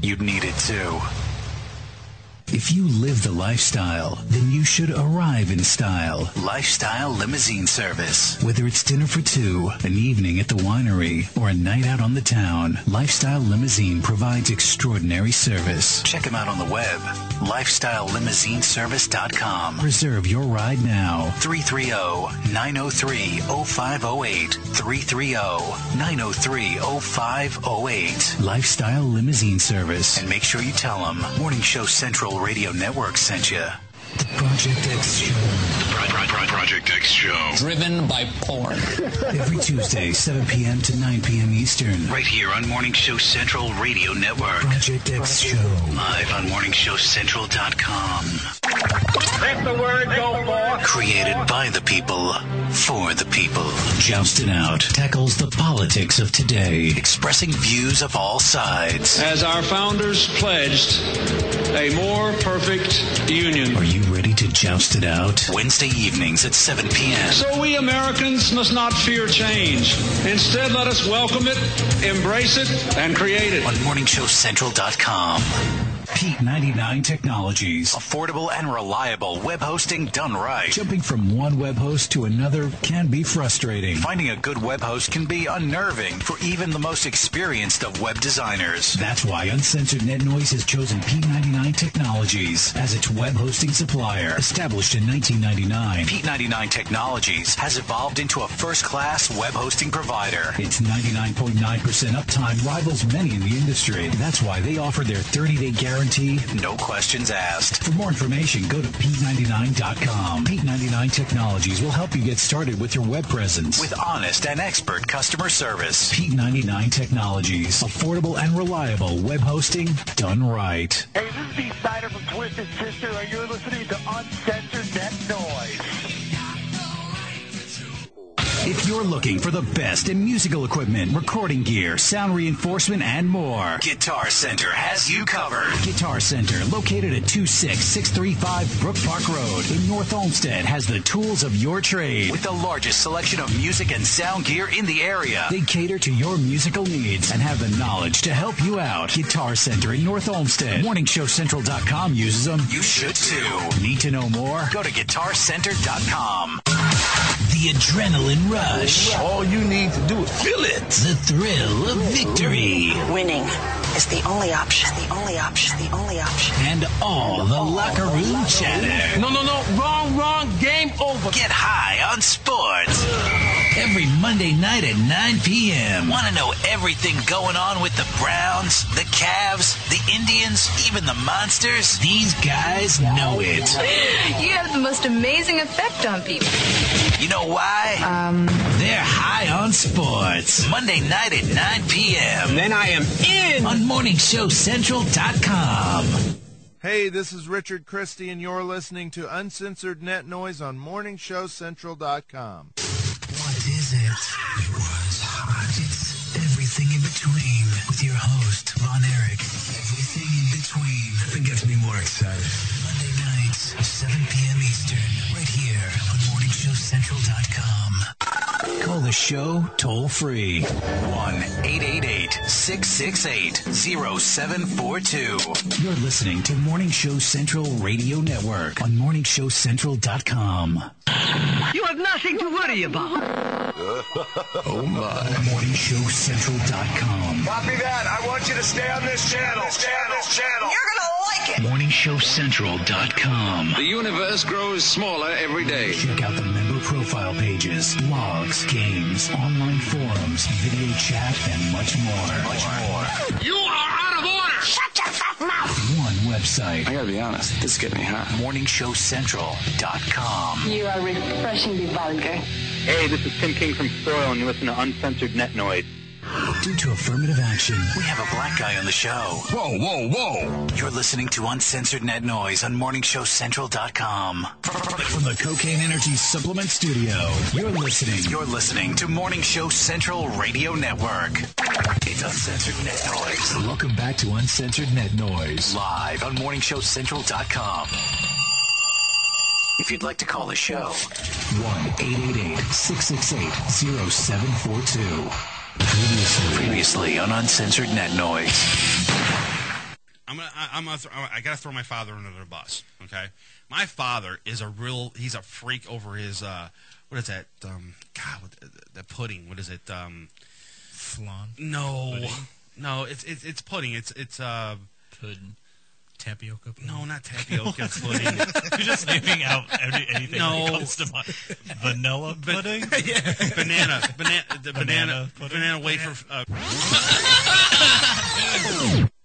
you'd need it too. If you live the lifestyle, then you should arrive in style. Lifestyle Limousine Service. Whether it's dinner for two, an evening at the winery, or a night out on the town, Lifestyle Limousine provides extraordinary service. Check them out on the web. LifestyleLimousineService.com. Reserve your ride now. 330-903-0508. 330-903-0508. Lifestyle Limousine Service. And make sure you tell them Morning Show Central Radio Network sent you. The Project X Show. Project X Show. Driven by porn. Every Tuesday, 7 p.m. to 9 p.m. Eastern. Right here on Morning Show Central Radio Network. Project X Show. Live on MorningShowCentral.com. Let the word go forth. Created by the people, for the people. Jousted Out tackles the politics of today, expressing views of all sides. As our founders pledged, a more perfect union. Are you ready to joust it out? Wednesday evenings at 7 p.m. So we Americans must not fear change. Instead, let us welcome it, embrace it, and create it. On MorningShowCentral.com. Pete 99 Technologies. Affordable and reliable web hosting done right. Jumping from one web host to another can be frustrating. Finding a good web host can be unnerving for even the most experienced of web designers. That's why Uncensored Net Noise has chosen Pete 99 Technologies as its web hosting supplier. Established in 1999, Pete 99 Technologies has evolved into a first-class web hosting provider. Its 99.9% uptime rivals many in the industry. That's why they offer their 30-day guarantee, no questions asked. For more information, go to Pete99.com. Pete99 Technologies will help you get started with your web presence with honest and expert customer service. Pete99 Technologies. Affordable and reliable web hosting done right. Hey, this is Steve Snyder from Twisted Sister, and you're listening to Uncensored Net Noise. If you're looking for the best in musical equipment, recording gear, sound reinforcement, and more, Guitar Center has you covered. Guitar Center, located at 26635 Brook Park Road in North Olmsted, has the tools of your trade with the largest selection of music and sound gear in the area. They cater to your musical needs and have the knowledge to help you out. Guitar Center in North Olmsted. MorningShowCentral.com uses them. You should too. Need to know more? Go to GuitarCenter.com. The adrenaline rush. All you need to do is feel it. The thrill of victory. Winning is the only option. The only option. The only option. And all the locker room chatter. No. Wrong. Game over. Get high on sports. Every Monday night at 9 p.m. Want to know everything going on with the Browns, the Cavs, the Indians, even the Monsters? These guys know it. You have the most amazing effect on people. You know why? They're high on sports. Monday night at 9 p.m. Then I am in on MorningShowCentral.com. Hey, this is Richard Christie, and you're listening to Uncensored Net Noise on MorningShowCentral.com. What is it? It was hot. It's everything in between with your host, Von Erich. Everything in between. Nothing gets me more excited. Monday nights, 7 p.m. Eastern, right here on MorningShowCentral.com. Call the show toll free. 1-888-668-0742. You're listening to Morning Show Central Radio Network on MorningShowCentral.com. You have nothing to worry about. Oh my. MorningShowCentral.com. Copy that. I want you to stay on this channel. Stay on this channel. You're gonna like it. MorningShowCentral.com. The universe grows smaller every day. Check out the member profile pages, blogs, games, online forums, video chat, and much more. You are out of order. Shut your fat mouth. One website. I gotta be honest, this is getting me hot. MorningShowCentral.com. You are refreshingly vulgar. Hey, this is Tim King from Soil, and you listen to Uncensored Net Noise. Due to affirmative action, We have a black guy on the show. Whoa, whoa, whoa. You're listening to Uncensored Net Noise on MorningShowCentral.com. from the Cocaine Energy Supplement Studio, you're listening to Morning Show Central Radio Network. It's Uncensored Net Noise. Welcome back to Uncensored Net Noise. Live on MorningShowCentral.com. If you'd like to call the show, 1-888-668-0742. Previously on Uncensored Net Noise. I gotta throw my father under the bus. Okay, my father is he's a freak over his what is that? The pudding. What is it? Flan. No, Pudding. no, it's pudding. It's Pudding. Tapioca pudding. No, not tapioca pudding. You're just naming out anything No. that comes to mind. Vanilla pudding? Yeah. Banana wafer.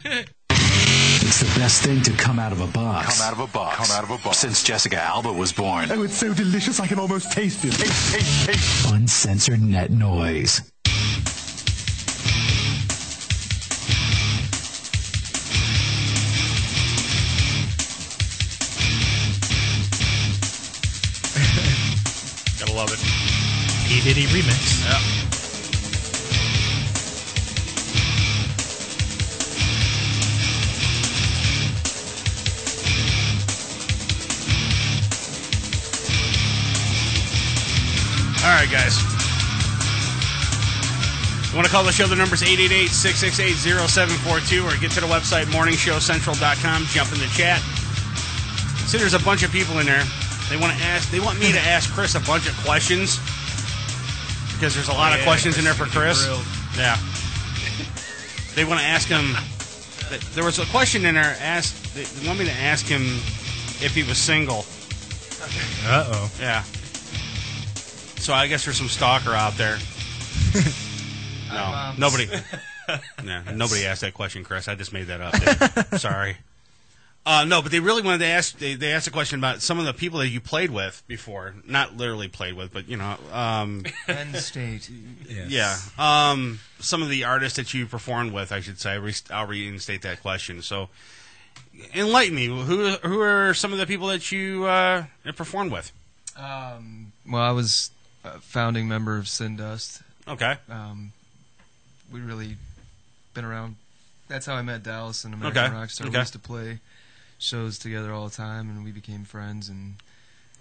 It's the best thing to come out of a box. Since Jessica Alba was born. Oh, it's so delicious I can almost taste it. Taste. Uncensored Net Noise. Gotta love it. P. Diddy remix. Yeah. All right, guys. You want to call the show? The number's 888-668-0742, or get to the website, morningshowcentral.com. Jump in the chat. See, there's a bunch of people in there. They want me to ask Chris a bunch of questions, because there's a lot of questions in there for Chris. Yeah. They want to ask him. There was a question in there. They want me to ask him if he was single. Uh-oh. Yeah. So I guess there's some stalker out there. No, nobody. Nobody asked that question, Chris. I just made that up. Sorry. No, but they really wanted to ask. They asked a question about some of the people that you played with before. Not literally played with, but Penn State. Yes. Yeah. Some of the artists that you performed with, I should say. I'll reinstate that question. So, enlighten me. Who are some of the people that you performed with? Well, I was a founding member of Sin Dust. Okay. We really been around. That's how I met Dallas and American Rockstar. We used to play shows together all the time, and we became friends, and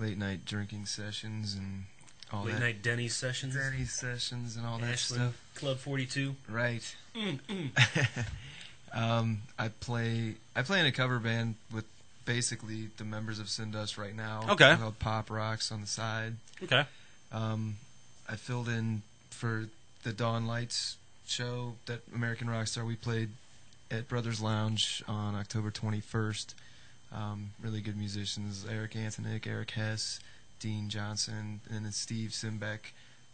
late night drinking sessions and all that. Late night Denny's sessions. Denny's sessions and all that Ashland, stuff. Club 42. Right. I play in a cover band with basically the members of Sin Dust right now. Okay. Called Pop Rocks on the side. Okay. I filled in for the Dawn Lights show that American Rockstar. We played at Brothers Lounge on October 21st. Really good musicians: Eric Anthonick, Eric Hess, Dean Johnson, and then Steve Simbeck,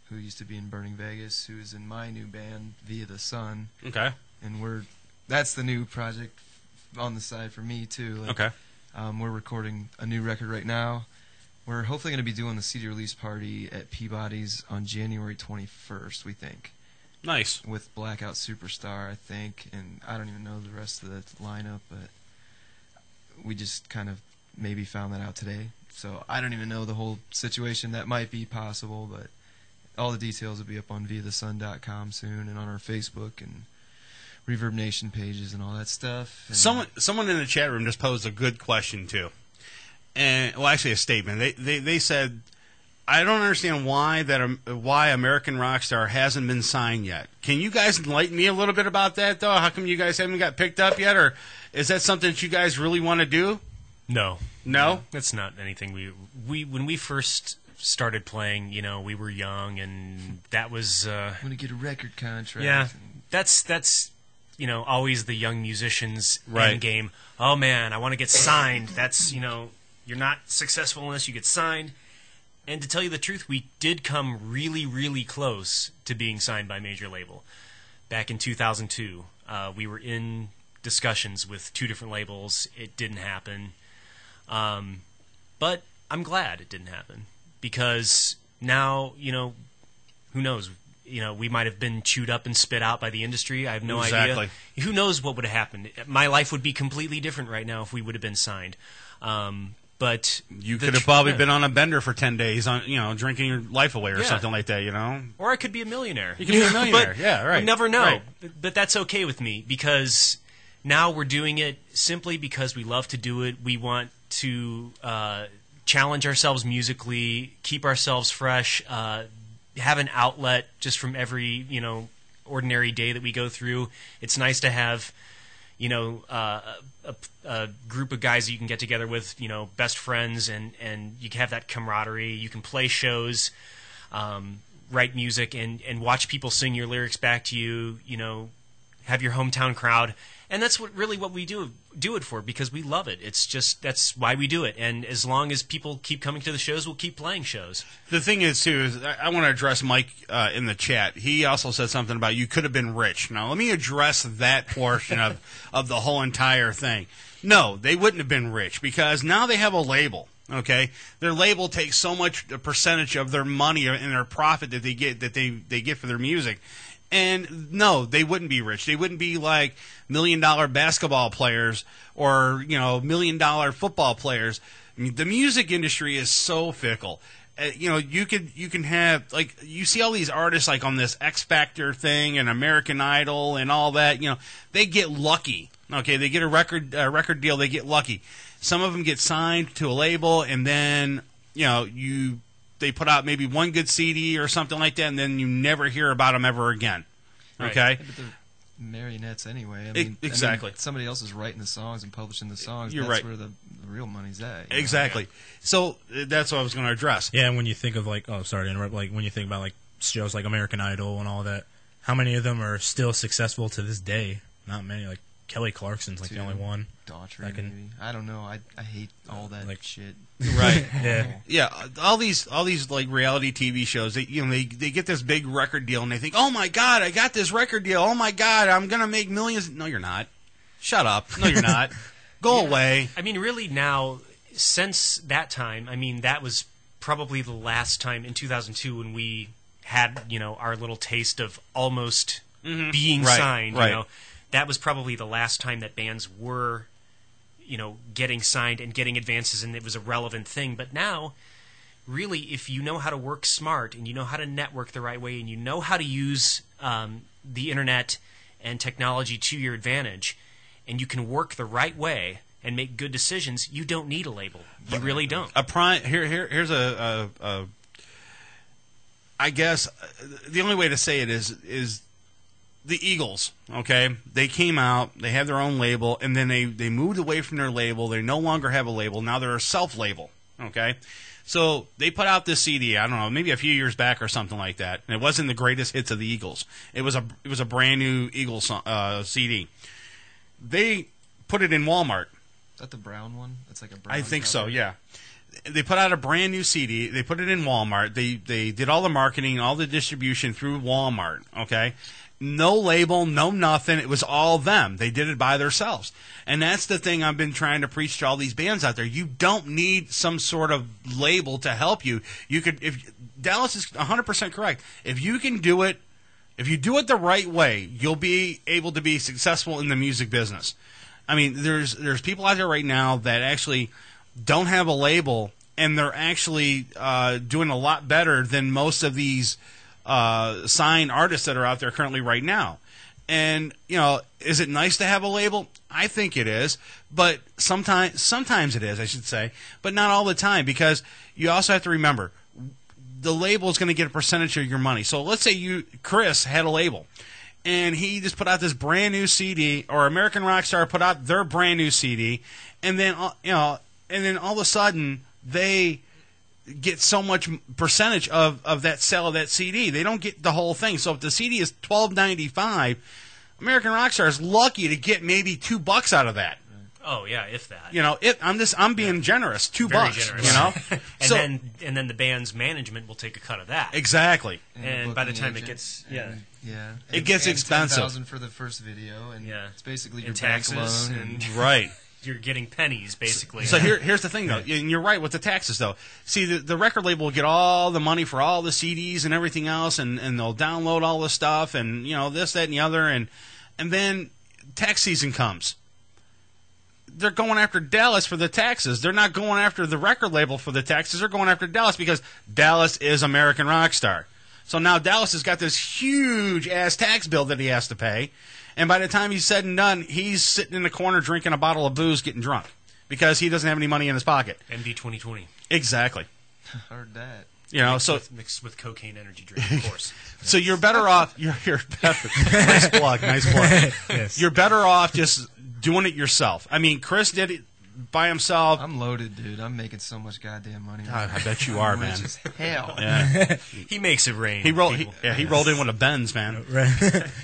who used to be in Burning Vegas, who is in my new band, Via the Sun. Okay. And that's the new project on the side for me, too. Like, Okay. We're recording a new record right now. We're hopefully going to be doing the CD release party at Peabody's on January 21st, we think. Nice. With Blackout Superstar, I think, and I don't even know the rest of the lineup, but we just kind of maybe found that out today. So I don't even know the whole situation. That might be possible, but all the details will be up on viathesun.com soon and on our Facebook and Reverb Nation pages and all that stuff. And Someone in the chat room just posed a good question too, and well, actually a statement. They said, "I don't understand why American Rockstar hasn't been signed yet." Can you guys enlighten me a little bit about that, though? How come you guys haven't got picked up yet, or is that something that you guys really want to do? No, no, that's not anything we when we first started playing. You know, we were young, and that was want to get a record contract. Yeah, that's. You know, always the young musician's right. end game. Oh man, I want to get signed. That's, you know, you're not successful unless you get signed. And to tell you the truth, we did come really, really close to being signed by a major label. Back in 2002, we were in discussions with 2 different labels. It didn't happen. But I'm glad it didn't happen because now, you know, who knows? You know, we might have been chewed up and spit out by the industry. I have no idea. Who knows what would have happened? My life would be completely different right now if we would have been signed. But you could have probably been on a bender for 10 days, on drinking your life away or something like that. You know, or I could be a millionaire. You could be a millionaire. Yeah, right. You never know. Right. But that's okay with me because now we're doing it simply because we love to do it. We want to challenge ourselves musically, keep ourselves fresh. Have an outlet just from every ordinary day that we go through. It's nice to have a group of guys that you can get together with, best friends, and you can have that camaraderie. You can play shows, write music, and watch people sing your lyrics back to you. Have your hometown crowd, and that's what we do it for, because we love it. It's just, that's why we do it. And as long as people keep coming to the shows, we'll keep playing shows. The thing is, too, is I want to address Mike in the chat. He also said something about you could have been rich. Now, let me address that portion of the whole entire thing. No, they wouldn't have been rich, because now they have a label. Okay, their label takes so much a percentage of their money and their profit that they get for their music. And no, they wouldn't be rich. They wouldn't be like $1 million basketball players or, $1 million football players. I mean, the music industry is so fickle. You can have, like, you see all these artists like on this X Factor thing and American Idol and all that. They get lucky. Okay, they get a record deal. They get lucky. Some of them get signed to a label, and then they put out maybe one good CD or something like that, and then you never hear about them ever again. Right. Okay? Yeah, but they're marionettes anyway. Exactly. Somebody else is writing the songs and publishing the songs. You're that's right. where the real money's at. Exactly. So that's what I was going to address. Yeah, and when you think of sorry to interrupt, when you think about shows like American Idol and all that, how many of them are still successful to this day? Not many. Like Kelly Clarkson's the only one. Daughtry, maybe. I don't know. I hate all that shit. Right. Yeah. All these like reality TV shows, they get this big record deal and they think, "Oh my God, I got this record deal. Oh my God, I'm gonna make millions." No, you're not. Shut up. No, you're not. Go away. I mean, really now, since that time, I mean, that was probably the last time in 2002 when we had our little taste of almost being signed. Right. That was probably the last time that bands were, getting signed and getting advances, and it was a relevant thing. But now, really, if you know how to work smart and you know how to network the right way and you know how to use the internet and technology to your advantage, and you can work the right way and make good decisions, you don't need a label. You really don't. Here's I guess the only way to say it is the Eagles, okay? They came out, they had their own label, and then they moved away from their label. They no longer have a label. Now they're a self-label, okay? So they put out this CD, I don't know, maybe a few years back or something like that, and it wasn't the greatest hits of the Eagles. It was a brand new Eagles CD. They put it in Walmart. Is that the brown one? It's like a brown I think cover. so, yeah. They put out a brand new CD. They put it in Walmart. They did all the marketing, all the distribution through Walmart. Okay, no label, no nothing. It was all them. They did it by themselves. And that's the thing I've been trying to preach to all these bands out there. You don't need some sort of label to help you. You could, if Dallas is 100% correct. If you can do it, if you do it the right way, you'll be able to be successful in the music business. I mean, there's people out there right now that actually don't have a label, and they're actually doing a lot better than most of these signed artists that are out there currently right now. And, you know, is it nice to have a label? I think it is, but sometimes it is, I should say, but not all the time, because you also have to remember, the label is going to get a percentage of your money. So let's say Chris had a label, and he just put out this brand new CD, or American Rockstar put out their brand new CD, and then, and then all of a sudden they get so much percentage of that sale of that CD. They don't get the whole thing. So if the CD is $12.95, American Rockstar is lucky to get maybe $2 out of that. Oh yeah, if that. You know, I'm being generous. $2. Very generous. You know, and then the band's management will take a cut of that. Exactly. And by the time it gets it gets expensive. $10,000 for the first video, and it's basically your and bank taxes loan. and right. You're getting pennies, basically. So here's the thing, though, and you're right with the taxes, though. See, the record label will get all the money for all the CDs and everything else, and they'll download all the stuff, and this, that, and the other, and then tax season comes. They're going after Dallas for the taxes. They're not going after the record label for the taxes. They're going after Dallas because Dallas is American Rockstar. So now Dallas has got this huge ass tax bill that he has to pay. And by the time he's said and done, he's sitting in the corner drinking a bottle of booze, getting drunk, because he doesn't have any money in his pocket. MD 2020. Exactly. Heard that. Mixed with cocaine energy drink, of course. So you're better off. You're better. Nice plug. Yes. You're better off just doing it yourself. I mean, Chris did it by himself. I'm loaded, dude. I'm making so much goddamn money. God, I bet you are, man. Rich as hell. Yeah. He makes it rain. He rolled in with a Benz, man.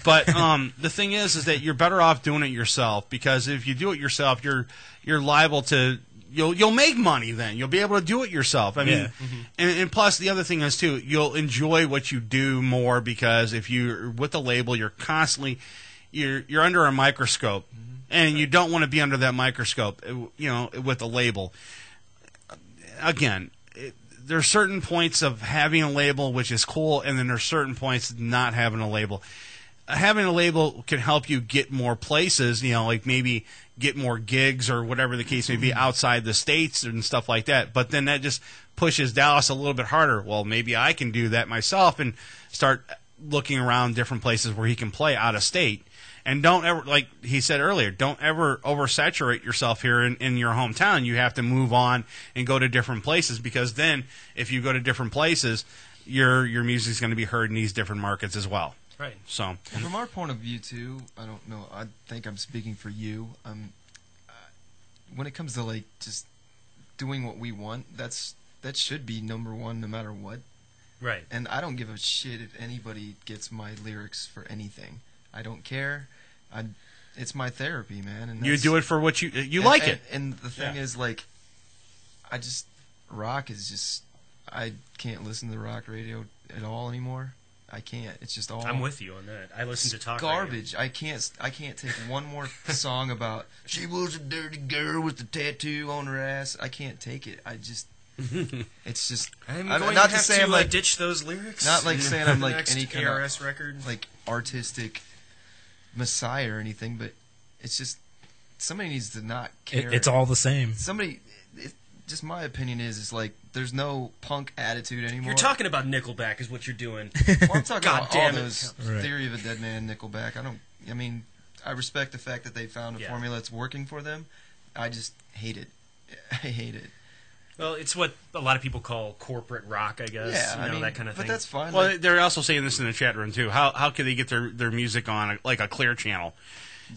But the thing is that you're better off doing it yourself, because if you do it yourself, you're liable to. You'll make money then. You'll be able to do it yourself. I mean, and plus the other thing is too, you'll enjoy what you do more, because if you're with the label, you're constantly you're under a microscope. And you don't want to be under that microscope, with a label. Again, there are certain points of having a label, which is cool, and then there are certain points of not having a label. Having a label can help you get more places, like maybe get more gigs or whatever the case may be outside the States and stuff like that. But then that just pushes Dallas a little bit harder. Well, maybe I can do that myself and start looking around different places where he can play out of state. And don't ever, like he said earlier, don't ever oversaturate yourself here in your hometown. You have to move on and go to different places, because then if you go to different places, your music's going to be heard in these different markets as well. Right. So, from our point of view too, I don't know. I think I'm speaking for you. When it comes to like just doing what we want, that should be number one, no matter what. Right. And I don't give a shit if anybody gets my lyrics for anything. I don't care. It's my therapy, man. And you do it for what you like it. And the thing is, like, rock is just, I can't listen to rock radio at all anymore. I can't. It's just all. I'm with you on that. I listen to talk garbage. radio. I can't take one more song about she was a dirty girl with the tattoo on her ass. I can't take it. It's just. I'm not going to have say to I'm like ditch those lyrics. Not like saying I'm like next any kind KRS of record, like artistic messiah or anything, but it's just somebody needs to not care. It's all the same. Just my opinion is like there's no punk attitude anymore. You're talking about Nickelback, is what you're doing. Well, I'm talking God about damn all it. those Theory of a Dead Man, Nickelback. I respect the fact that they found a formula that's working for them. I just hate it. I hate it. Well, it's what a lot of people call corporate rock, I guess. Yeah, that kind of thing. But that's fine. Well, they're also saying this in the chat room too. How can they get their music on a clear channel?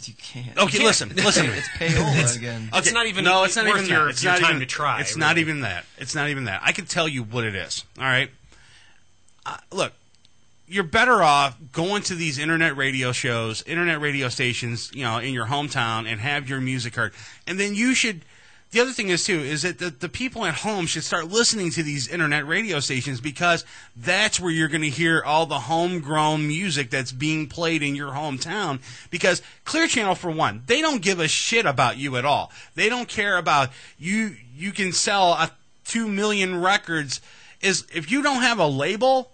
You can't. Okay, listen. It's payola again. It's not even. No, it's not worth even your, that. It's your not time even to try. It's really. not even that. It's not even that. I can tell you what it is. All right. Look, you're better off going to these internet radio shows, internet radio stations, in your hometown, and have your music heard. And then you should the other thing is, too, is that the people at home should start listening to these internet radio stations, because that's where you're going to hear all the homegrown music that's being played in your hometown. Because Clear Channel, for one, they don't give a shit about you at all. They don't care about you. You can sell 2 million records. If you don't have a label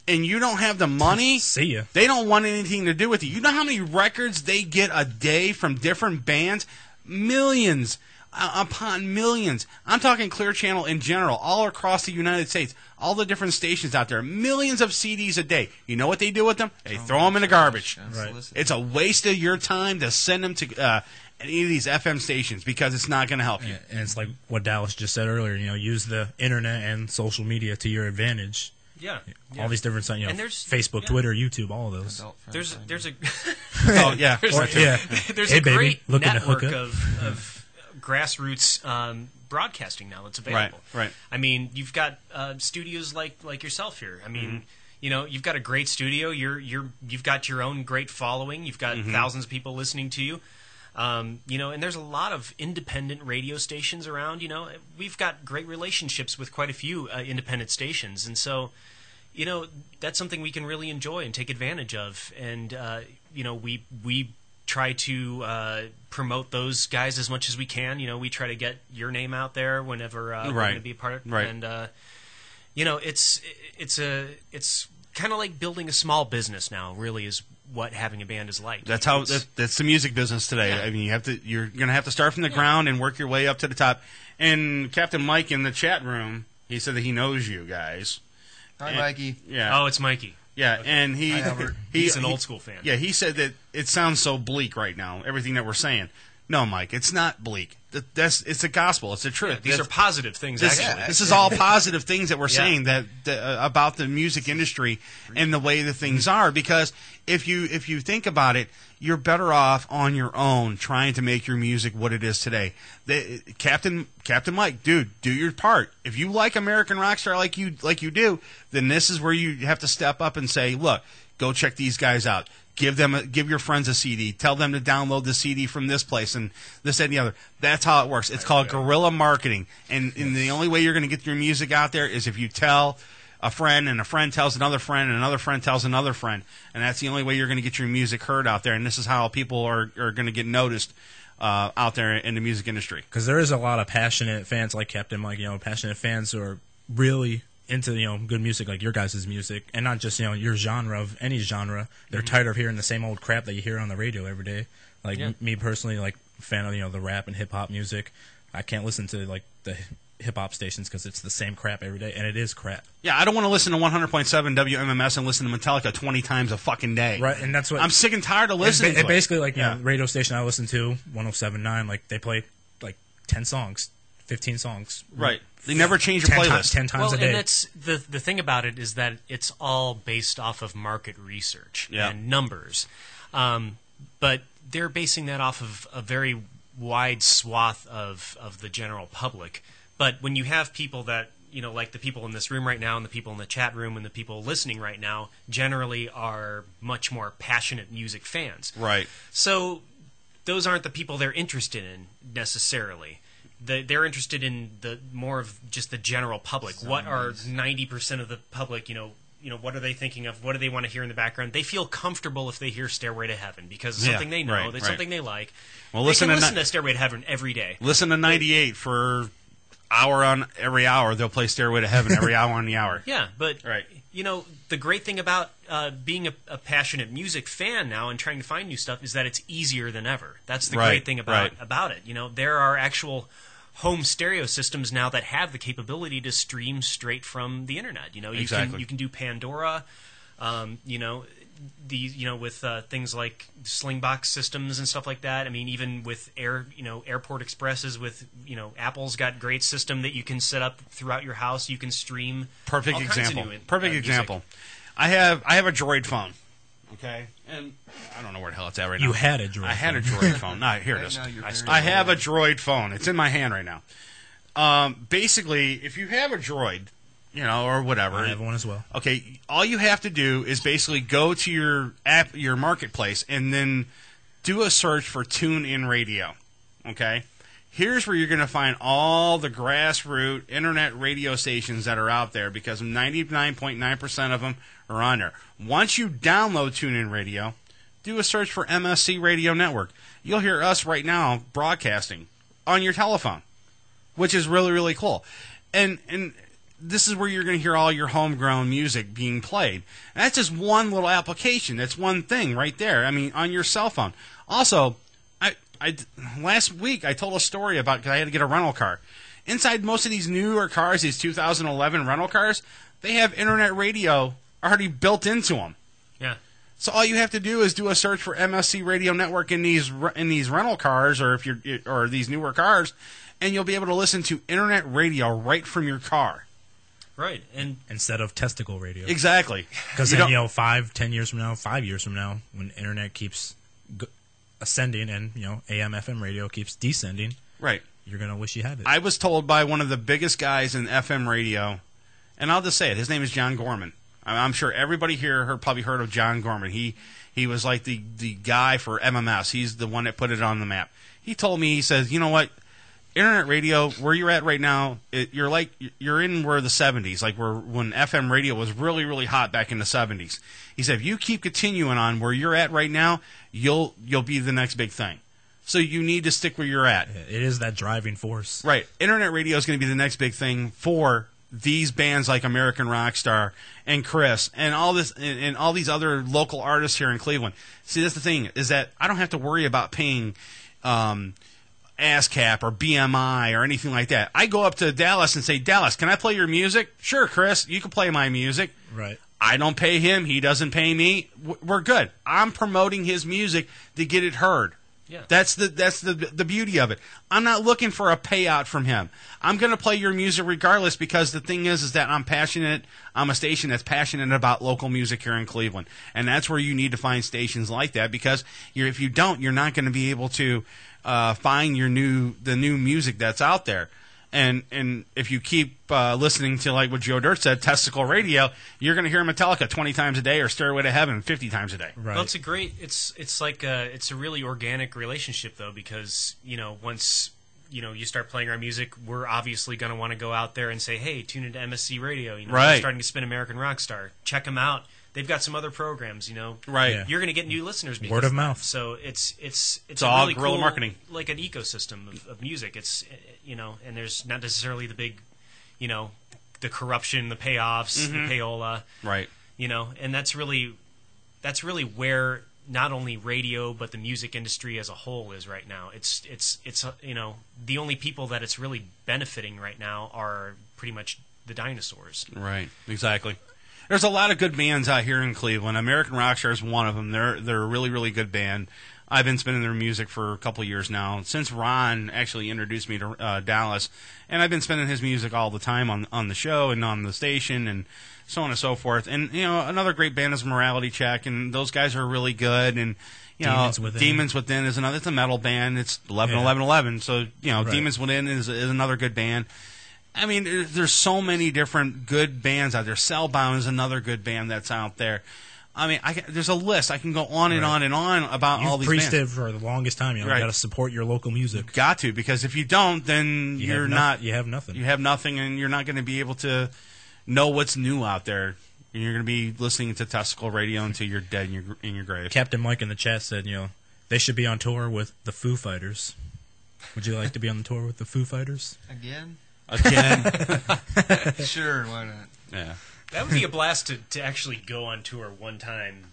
and you don't have the money, see ya. They don't want anything to do with you. You know how many records they get a day from different bands? Millions upon millions. I'm talking Clear Channel in general, all across the United States, all the different stations out there, millions of CDs a day. You know what they do with them? They throw them in the garbage. Right. It's a waste of your time to send them to any of these FM stations, because it's not going to help you. And it's like what Dallas just said earlier. Use the internet and social media to your advantage. Yeah. All these different sites. And there's Facebook, Twitter, YouTube, all of those. There's a oh yeah, there's hey, a baby, great looking to network hook up. of grassroots broadcasting now that's available. Right. I mean, you've got studios like yourself here. I mean, you've got a great studio. You've got your own great following. You've got thousands of people listening to you. And there's a lot of independent radio stations around. We've got great relationships with quite a few independent stations, and so that's something we can really enjoy and take advantage of. And we try to promote those guys as much as we can. We try to get your name out there whenever we're going to be a part of it. Right. And it's kind of like building a small business now. Really, is what having a band is like. That's how that's the music business today. Yeah. I mean, you're going to have to start from the ground and work your way up to the top. And Captain Mike in the chat room, he said that he knows you guys. Hi, Mikey. Yeah. Oh, it's Mikey. Yeah, Okay. and he's an old school fan. Yeah, he said that it sounds so bleak right now, everything that we're saying. No, Mike, it's not bleak. It's the gospel. It's the truth. Yeah, these are positive things, actually. This is all positive things that we're saying that about the music industry and the way the things are. Because if you think about it, you're better off on your own trying to make your music what it is today. Captain Mike, dude, do your part. If you like American Rockstar like you do, then this is where you have to step up and say, look, go check these guys out. Give your friends a CD. Tell them to download the CD from this place and this and the other. That's how it works. It's called guerrilla marketing. And the only way you're going to get your music out there is if you tell a friend, and a friend tells another friend, and another friend tells another friend. And that's the only way you're going to get your music heard out there. And this is how people are going to get noticed out there in the music industry. Because there is a lot of passionate fans like Captain Mike, passionate fans who are really into good music like your guys' music, and not just your genre of any genre. They're tired of hearing the same old crap that you hear on the radio every day. Like me personally, like fan of the rap and hip hop music. I can't listen to like the hip hop stations because it's the same crap every day, and it is crap. Yeah, I don't want to listen to 100.7 WMMS and listen to Metallica 20 times a fucking day. Right, and that's what I'm sick and tired of listening to. Basically, like radio station I listen to 107.9, like they play like 10 songs. 15 songs. Right. They never change your playlist. 10 times a day. And that's the thing about it is that it's all based off of market research and numbers. But they're basing that off of a very wide swath of the general public. But when you have people that, like the people in this room right now and the people in the chat room and the people listening right now generally are much more passionate music fans. Right. So those aren't the people they're interested in necessarily. They're interested in the more of just the general public. What are 90% of the public, what are they thinking of? What do they want to hear in the background? They feel comfortable if they hear Stairway to Heaven because it's something they know, something they like. Well, they can listen to Stairway to Heaven every day. Listen to 98 for hour on every hour. They'll play Stairway to Heaven every hour on the hour. Yeah, but the great thing about being a passionate music fan now and trying to find new stuff is that it's easier than ever. That's the great thing about it. There are actual home stereo systems now that have the capability to stream straight from the internet. You can do Pandora, with things like Slingbox systems and stuff like that. I mean, even with Airport Expresses with Apple's got great system that you can set up throughout your house. You can stream. Perfect example. Perfect example. Music. I have a Droid phone. Okay, and I don't know where the hell it's at right now. You had a Droid. I had a Droid phone. No, here it is. I have a Droid phone. It's in my hand right now. Basically, if you have a Droid, or whatever, I have one as well. Okay, all you have to do is basically go to your app, your marketplace, and then do a search for TuneIn Radio. Okay, here's where you're going to find all the grassroots internet radio stations that are out there, because 99.9% of them are on there. Once you download TuneIn Radio, do a search for MSC Radio Network. You'll hear us right now broadcasting on your telephone, which is really, really cool. And this is where you're going to hear all your homegrown music being played. And that's just one little application. That's one thing right there. I mean, on your cell phone. Also, I last week I told a story about, because I had to get a rental car. Inside most of these newer cars, these 2011 rental cars, they have internet radio already built into them. Yeah. So all you have to do is do a search for MSC Radio Network in these rental cars, or these newer cars, and you'll be able to listen to internet radio right from your car. Right, and instead of testicle radio. Exactly. Because then, 5 years from now, 5 years from now, when internet keeps ascending and, AM, FM radio keeps descending, right, you're going to wish you had it. I was told by one of the biggest guys in FM radio, and I'll just say it, his name is John Gorman. I'm sure everybody here probably heard of John Gorman. He was like the guy for MMS. He's the one that put it on the map. He told me, he says, you know what, internet radio, where you're at right now, you're in where the 70s, like when FM radio was really, really hot back in the 70s. He said, if you keep continuing on where you're at right now, you'll be the next big thing. So you need to stick where you're at. It is that driving force. Right. Internet radio is going to be the next big thing for these bands like American Rockstar and Chris and all this and all these other local artists here in Cleveland. See, that's the thing, is that I don't have to worry about paying ASCAP or BMI or anything like that. I go up to Dallas and say, Dallas, can I play your music? Sure, Chris, you can play my music. Right. I don't pay him. He doesn't pay me. We're good. I'm promoting his music to get it heard. Yeah. That's the beauty of it. I'm not looking for a payout from him. I'm going to play your music regardless, because the thing is that I'm passionate. I'm a station that's passionate about local music here in Cleveland. And that's where you need to find stations like that, because if you don't, you're not going to be able to find the new music that's out there. And if you keep listening to, like what Joe Dirt said, testicle radio, you're going to hear Metallica 20 times a day or Stairway to Heaven 50 times a day. Right. Well, it's like it's a really organic relationship, though, because once you start playing our music, we're obviously going to want to go out there and say, hey, tune into MSC Radio. Right. They're starting to spin American Rockstar. Check them out. They've got some other programs, Right. Yeah. You're going to get new listeners because word of mouth. So it's all really guerrilla cool, marketing, like an ecosystem of music. It's and there's not necessarily the big, the corruption, the payoffs, the payola, right? And that's really where not only radio but the music industry as a whole is right now. It's the only people that it's really benefiting right now are pretty much the dinosaurs. Right. Exactly. There's a lot of good bands out here in Cleveland. American Rockstar is one of them. They're a really, really good band. I've been spinning their music for a couple of years now, since Ron actually introduced me to Dallas, and I've been spinning his music all the time on the show and on the station and so on and so forth. And another great band is Morality Check, and those guys are really good. And Demons Within is another. It's a metal band. It's 11-11-11. So right. Demons Within is another good band. I mean, there's so many different good bands out there. Cellbound is another good band that's out there. I mean, there's a list. I can go on and on and on about all these bands. You've preached it for the longest time. You got to support your local music. Got to, because if you don't, then you have nothing. You have nothing, and you're not going to be able to know what's new out there. And you're going to be listening to testicle radio until you're dead in your grave. Captain Mike in the chat said, they should be on tour with the Foo Fighters. Would you like to be on the tour with the Foo Fighters? Again? Again? Sure, why not? Yeah. That would be a blast to actually go on tour one time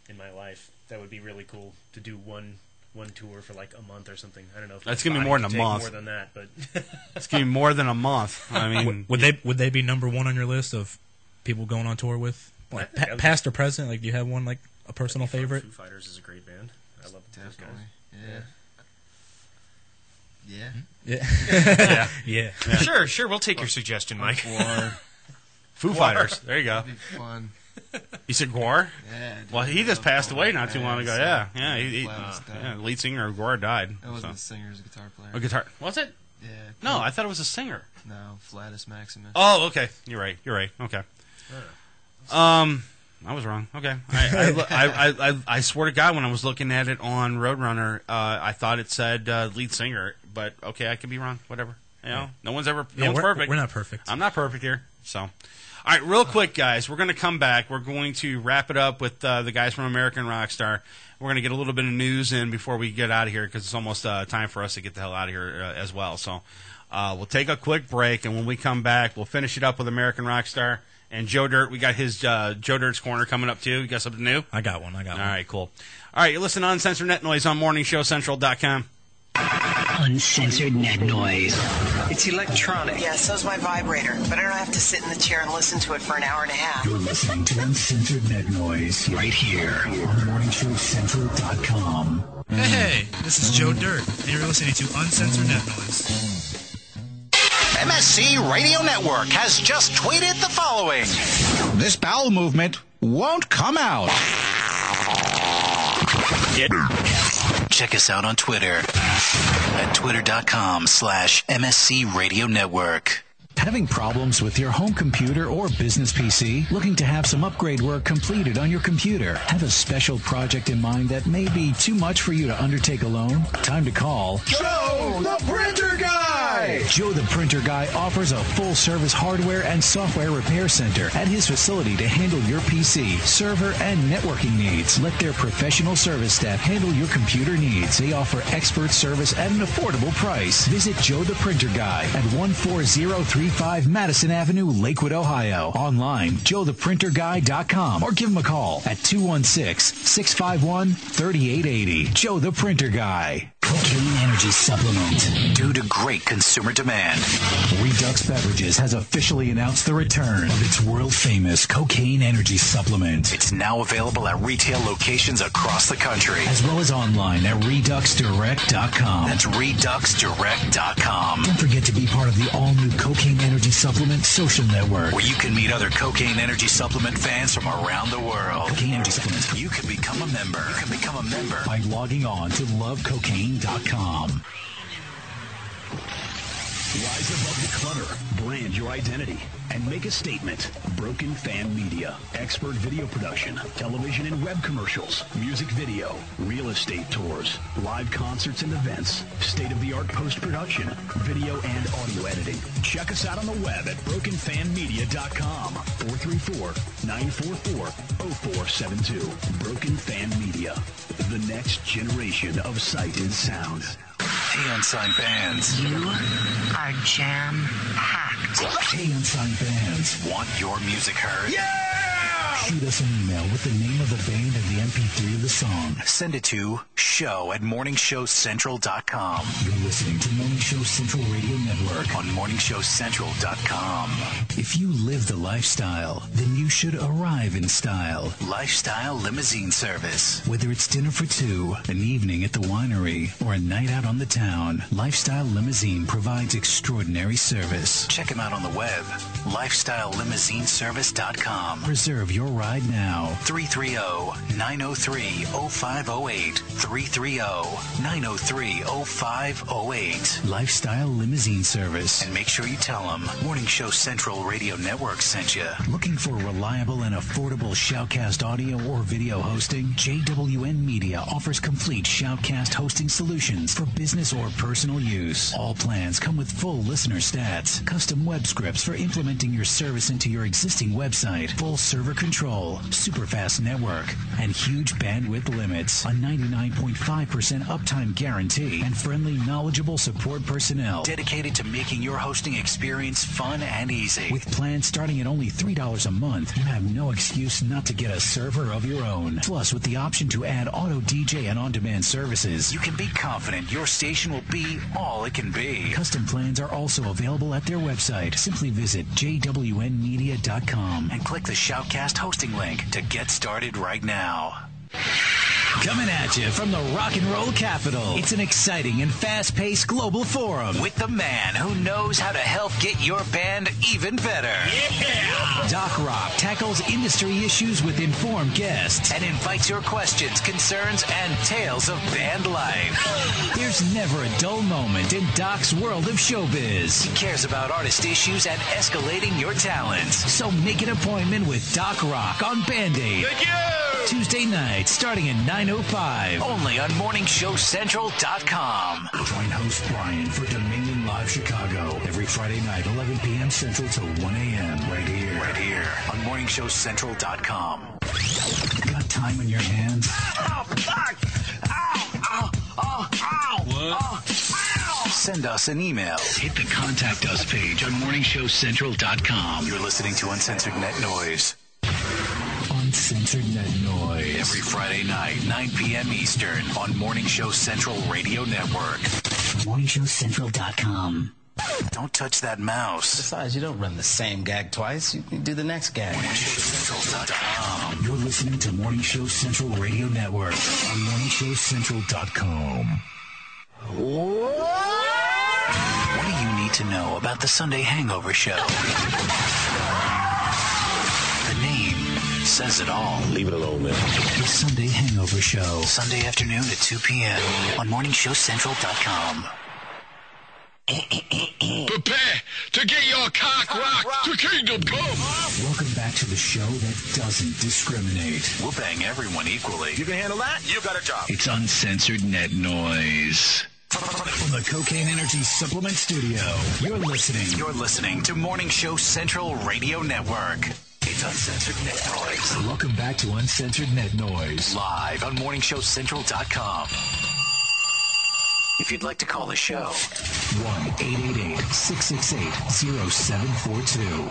in my life. That would be really cool to do one tour for like a month or something. I don't know if that's gonna be more than a month. More than that, but it's gonna be more than a month. I mean, would they be number one on your list of people going on tour with, like past or present? Like, do you have one, like a personal favorite? Foo Fighters is a great band. I love those guys. Yeah. Sure. We'll take your suggestion, Mike. Foo Fighters. There you go. That'd be fun. You said Gore? Yeah. Well, he just passed away not too long ago. Yeah. Lead singer of Gore died. That wasn't a singer, it was a guitar player. A guitar? Was it? Yeah. No, I thought it was a singer. No, Flatus Maximus. Oh, okay. You're right. Okay. I was wrong. Okay. I swear to God, when I was looking at it on Roadrunner, I thought it said lead singer, but okay, I could be wrong. Whatever. You know, no one's perfect. We're not perfect. I'm not perfect here. So, all right, real quick, guys. We're going to come back. We're going to wrap it up with the guys from American Rockstar. We're going to get a little bit of news in before we get out of here because it's almost time for us to get the hell out of here as well. So, we'll take a quick break, and when we come back, we'll finish it up with American Rockstar. And Joe Dirt, we got his Joe Dirt's Corner coming up, too. You got something new? I got one. All right, cool. All right, you listen to Uncensored Net Noise on MorningShowCentral.com. Uncensored Net Noise. It's electronic. Yeah, so's my vibrator. But I don't have to sit in the chair and listen to it for an hour and a half. You're listening to Uncensored Net Noise right here on MorningShowCentral.com. Hey, this is Joe Dirt, and you're listening to Uncensored Net Noise. MSC Radio Network has just tweeted the following. This bowel movement won't come out. Check us out on Twitter at twitter.com/MSC Radio Network. Having problems with your home computer or business PC? Looking to have some upgrade work completed on your computer? Have a special project in mind that may be too much for you to undertake alone? Time to call Joe the Printer Guy! Joe the Printer Guy offers a full-service hardware and software repair center at his facility to handle your PC, server, and networking needs. Let their professional service staff handle your computer needs. They offer expert service at an affordable price. Visit Joe the Printer Guy at 14035 Madison Avenue, Lakewood, Ohio. Online, joetheprinterguy.com, or give him a call at 216-651-3880. Joe the Printer Guy. Cocaine Energy Supplement. Due to great consumer demand, Redux Beverages has officially announced the return of its world-famous Cocaine Energy Supplement. It's now available at retail locations across the country, as well as online at ReduxDirect.com. That's ReduxDirect.com. Don't forget to be part of the all-new Cocaine Energy Supplement social network, where you can meet other Cocaine Energy Supplement fans from around the world. Cocaine Energy Supplement. You can become a member. By logging on to lovecocaine.com. Rise above the clutter, brand your identity, and make a statement. Broken Fan Media. Expert video production, television and web commercials, music video, real estate tours, live concerts and events, state-of-the-art post-production, video and audio editing. Check us out on the web at brokenfanmedia.com. 434-944-0472. Broken Fan Media. The next generation of sight and sound. Hey, Unsigned Fans. You are jam-packed. Hey, Unsigned Fans. Want your music heard? Yeah! Shoot us an email with the name of the band and the MP3 of the song. Send it to show@morningshowcentral.com. You're listening to Morning Show Central Radio Network on morningshowcentral.com. If you live the lifestyle, then you should arrive in style. Lifestyle Limousine Service. Whether it's dinner for two, an evening at the winery, or a night out on the town, Lifestyle Limousine provides extraordinary service. Check them out on the web, lifestylelimousineservice.com. Reserve your ride now. 330-903-0508. 330-903-0508. Lifestyle Limousine Service. And make sure you tell them Morning Show Central Radio Network sent you. Looking for reliable and affordable Shoutcast audio or video hosting? JWN Media offers complete Shoutcast hosting solutions for business or personal use. All plans come with full listener stats, custom web scripts for implementing your service into your existing website, full server control, super fast network, and huge bandwidth limits, a 99.5% uptime guarantee, and friendly, knowledgeable support personnel dedicated to making your hosting experience fun and easy. With plans starting at only $3 a month, you have no excuse not to get a server of your own. Plus, with the option to add auto DJ and on-demand services, you can be confident your station will be all it can be. Custom plans are also available at their website. Simply visit jwnmedia.com and click the Shoutcast hosting link to get started right now. Coming at you from the rock and roll capital, it's an exciting and fast-paced global forum with the man who knows how to help get your band even better. Yeah! Doc Rock tackles industry issues with informed guests and invites your questions, concerns, and tales of band life. There's never a dull moment in Doc's world of showbiz. He cares about artist issues and escalating your talents. So make an appointment with Doc Rock on Band-Aid. Thank you! Tuesday night, starting at 9:05. Only on MorningShowCentral.com. Join host Brian for Dominion Live Chicago every Friday night, 11 p.m. Central to 1 a.m. Right here on MorningShowCentral.com. Got time on your hands? Oh, fuck! Ow! Ow! Oh, ow! What? Oh, ow! Send us an email. Hit the Contact Us page on MorningShowCentral.com. You're listening to Uncensored Net Noise. Uncensored Net Noise. Every Friday night, 9 p.m. Eastern on Morning Show Central Radio Network. MorningShowCentral.com. Don't touch that mouse. Besides, you don't run the same gag twice. You do the next gag. MorningShowCentral.com. You're listening to Morning Show Central Radio Network on MorningShowCentral.com. What do you need to know about the Sunday Hangover Show? The name says it all. Leave it alone, man. The Sunday Hangover Show. Sunday afternoon at 2 p.m. on MorningShowCentral.com. Prepare to get your cock rocked to kingdom come. Welcome back to the show that doesn't discriminate. We'll bang everyone equally. You can handle that? You got a job. It's Uncensored Net Noise. From the Cocaine Energy Supplement Studio, you're listening to Morning Show Central Radio Network. It's Uncensored Net Noise. Welcome back to Uncensored Net Noise. Live on MorningShowCentral.com. If you'd like to call the show, 1-888-668-0742.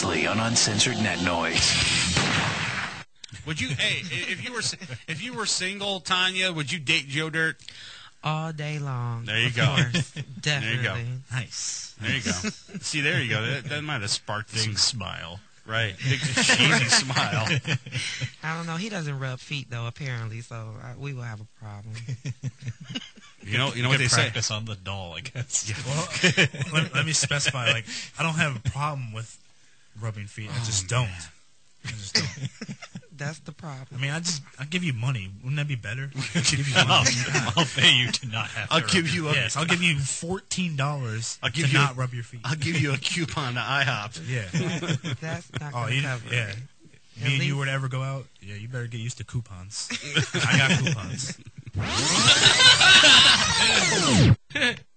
anonymously on Uncensored Net Noise. Would you? Hey, if you were single, Tanya, would you date Joe Dirt? All day long. There you of go. Course. Definitely. There you go. Nice. There you go. See, there you go. That might have sparked Big some smile. Right. Big cheesy smile. I don't know. He doesn't rub feet though, apparently, so we will have a problem. You know what they say. Practice on the doll, I guess. Yeah. Well, let me specify. Like, I don't have a problem with rubbing feet. I just don't. That's the problem. I mean, I'll give you money. Wouldn't that be better? I'll give you money. I'll pay you to not have. I'll give you I'll give you $14. I'll give to you not rub your feet. I'll give you a coupon to IHOP. Yeah. That's not going to cover yeah. it. Me and you were to ever go out. Yeah, you better get used to coupons. I got coupons.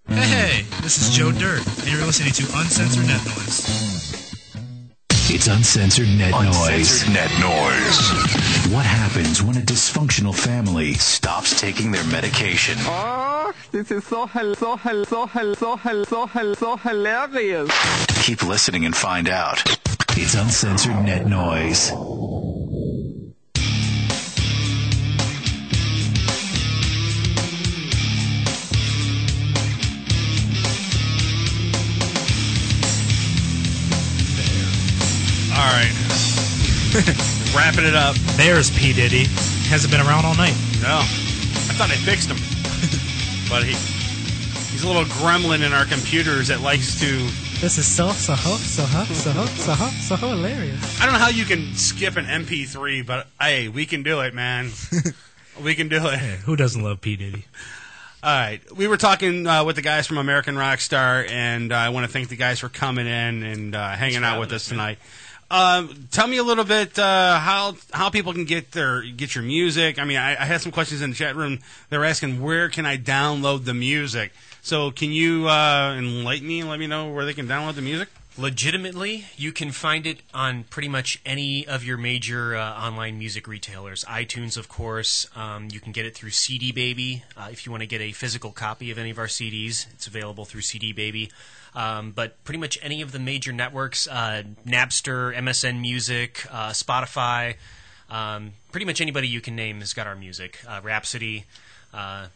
Hey, this is Joe Dirt, and you're listening to Uncensored Net Noise. It's Uncensored Net Noise. Uncensored Net Noise. What happens when a dysfunctional family stops taking their medication? Oh, this is so hilarious. Keep listening and find out. It's Uncensored Net Noise. All right. Wrapping it up. There's P. Diddy. Hasn't been around all night. No. I thought I fixed him. But he's a little gremlin in our computers that likes to... This is so hilarious. I don't know how you can skip an MP3, but hey, we can do it, man. We can do it. Hey, who doesn't love P. Diddy? All right. We were talking with the guys from American Rockstar, and I want to thank the guys for coming in and hanging out with us tonight. Tell me a little bit how people can get your music. I mean, I had some questions in the chat room. They were asking, where can I download the music? So can you enlighten me and let me know where they can download the music? Legitimately, you can find it on pretty much any of your major online music retailers. iTunes, of course. You can get it through CD Baby. If you want to get a physical copy of any of our CDs, it's available through CD Baby. But pretty much any of the major networks, Napster, MSN Music, Spotify, pretty much anybody you can name has got our music. Rhapsody,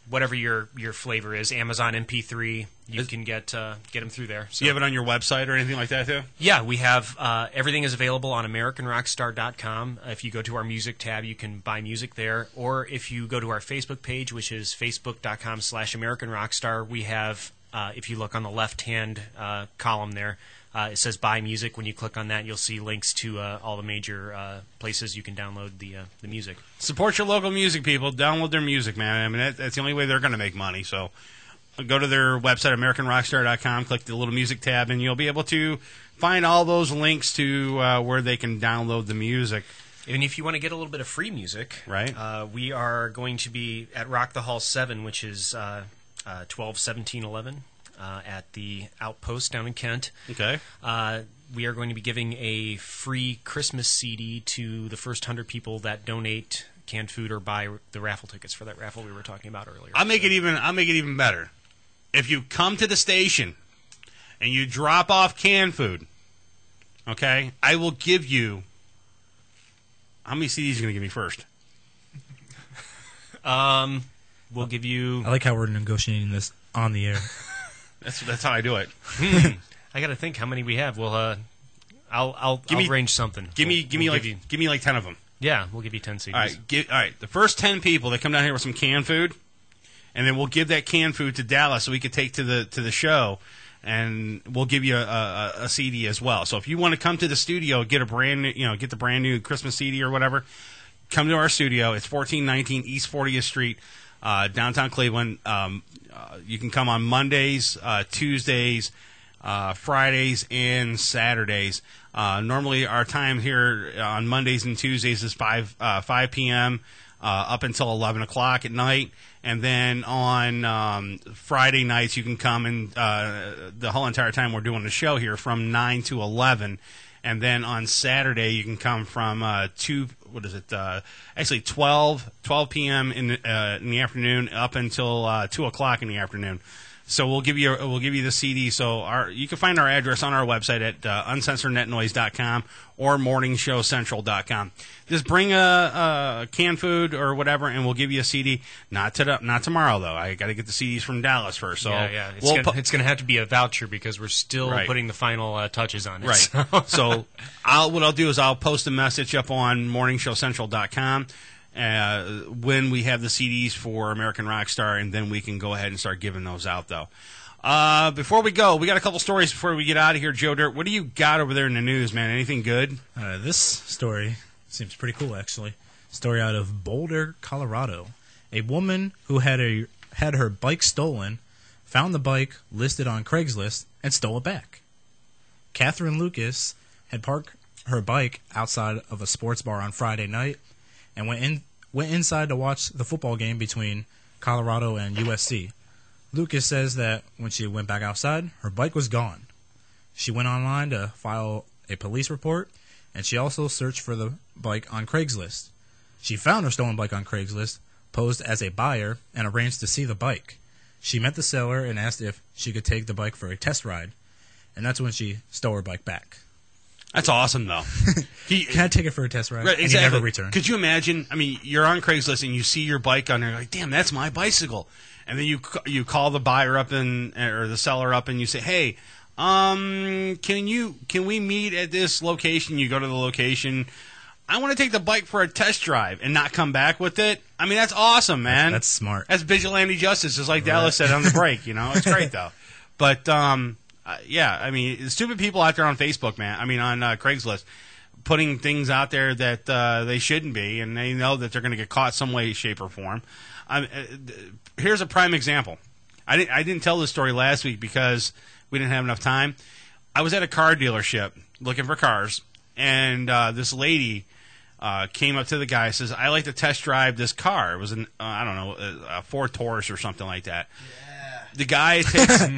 whatever your flavor is, Amazon MP3, you can get them through there. So. Do you have it on your website or anything like that too? Yeah, we have everything is available on AmericanRockstar.com. If you go to our music tab, you can buy music there. Or if you go to our Facebook page, which is facebook.com/AmericanRockstar, we have... if you look on the left-hand column there, it says Buy Music. When you click on that, you'll see links to all the major places you can download the music. Support your local music, people. Download their music, man. I mean, that's the only way they're going to make money. So go to their website, AmericanRockstar.com, click the little music tab, and you'll be able to find all those links to where they can download the music. And if you want to get a little bit of free music, right? We are going to be at Rock the Hall 7, which is... 12/17/11 at the Outpost down in Kent. Okay. We are going to be giving a free Christmas CD to the first 100 people that donate canned food or buy the raffle tickets for that raffle we were talking about earlier. I'll make it even better. If you come to the station and you drop off canned food, okay, I will give you... How many CDs are you going to give me first? We'll give you... I like how we're negotiating this on the air. That's how I do it. I got to think how many we have. Well, I'll arrange something. Give me like 10 of them. Yeah, we'll give you 10 CDs. All right. The first 10 people that come down here with some canned food, and then we'll give that canned food to Dallas so we can take to the show, and we'll give you a CD as well. So if you want to come to the studio, get the brand new Christmas CD or whatever, come to our studio. It's 1419 East 40th Street. Downtown Cleveland. You can come on Mondays, Tuesdays, Fridays, and Saturdays. Normally, our time here on Mondays and Tuesdays is 5 p.m. Up until 11 o'clock at night. And then on Friday nights, you can come and the whole entire time we're doing the show here from 9 to 11. And then on Saturday, you can come from 12 p.m. in the afternoon up until 2 o'clock in the afternoon. So we'll give you the CD. So you can find our address on our website at uncensorednetnoise.com or morningshowcentral.com. Just bring a canned food or whatever, and we'll give you a CD. Not tomorrow though. I got to get the CDs from Dallas first. So yeah. It's going to have to be a voucher because we're still putting the final touches on it. Right. So what I'll do is I'll post a message up on morningshowcentral.com. When we have the CDs for American Rockstar, and then we can go ahead and start giving those out, though. Before we go, we got a couple stories before we get out of here, Joe Dirt. What do you got over there in the news, man? Anything good? This story seems pretty cool, actually. Story out of Boulder, Colorado. A woman who had her bike stolen found the bike listed on Craigslist and stole it back. Catherine Lucas had parked her bike outside of a sports bar on Friday night and went inside to watch the football game between Colorado and USC. Lucas says that when she went back outside, her bike was gone. She went online to file a police report, and she also searched for the bike on Craigslist. She found her stolen bike on Craigslist, posed as a buyer, and arranged to see the bike. She met the seller and asked if she could take the bike for a test ride, and that's when she stole her bike back. That's awesome, though. Can I take it for a test ride? Right, and exactly. you never return. Could you imagine? I mean, you're on Craigslist and you see your bike on there, like, damn, that's my bicycle. And then you call the buyer up or the seller up and you say, hey, can we meet at this location? You go to the location. I want to take the bike for a test drive and not come back with it. I mean, that's awesome, man. That's smart. That's vigilante justice, just like Dallas said on the break. You know, it's great though. But yeah, I mean, stupid people out there on Facebook, man. I mean, on Craigslist, putting things out there that they shouldn't be, and they know that they're going to get caught some way, shape, or form. Here's a prime example. I didn't tell this story last week because we didn't have enough time. I was at a car dealership looking for cars, and this lady came up to the guy and says, "I'd like to test drive this car." It was a Ford Taurus or something like that. The guy takes,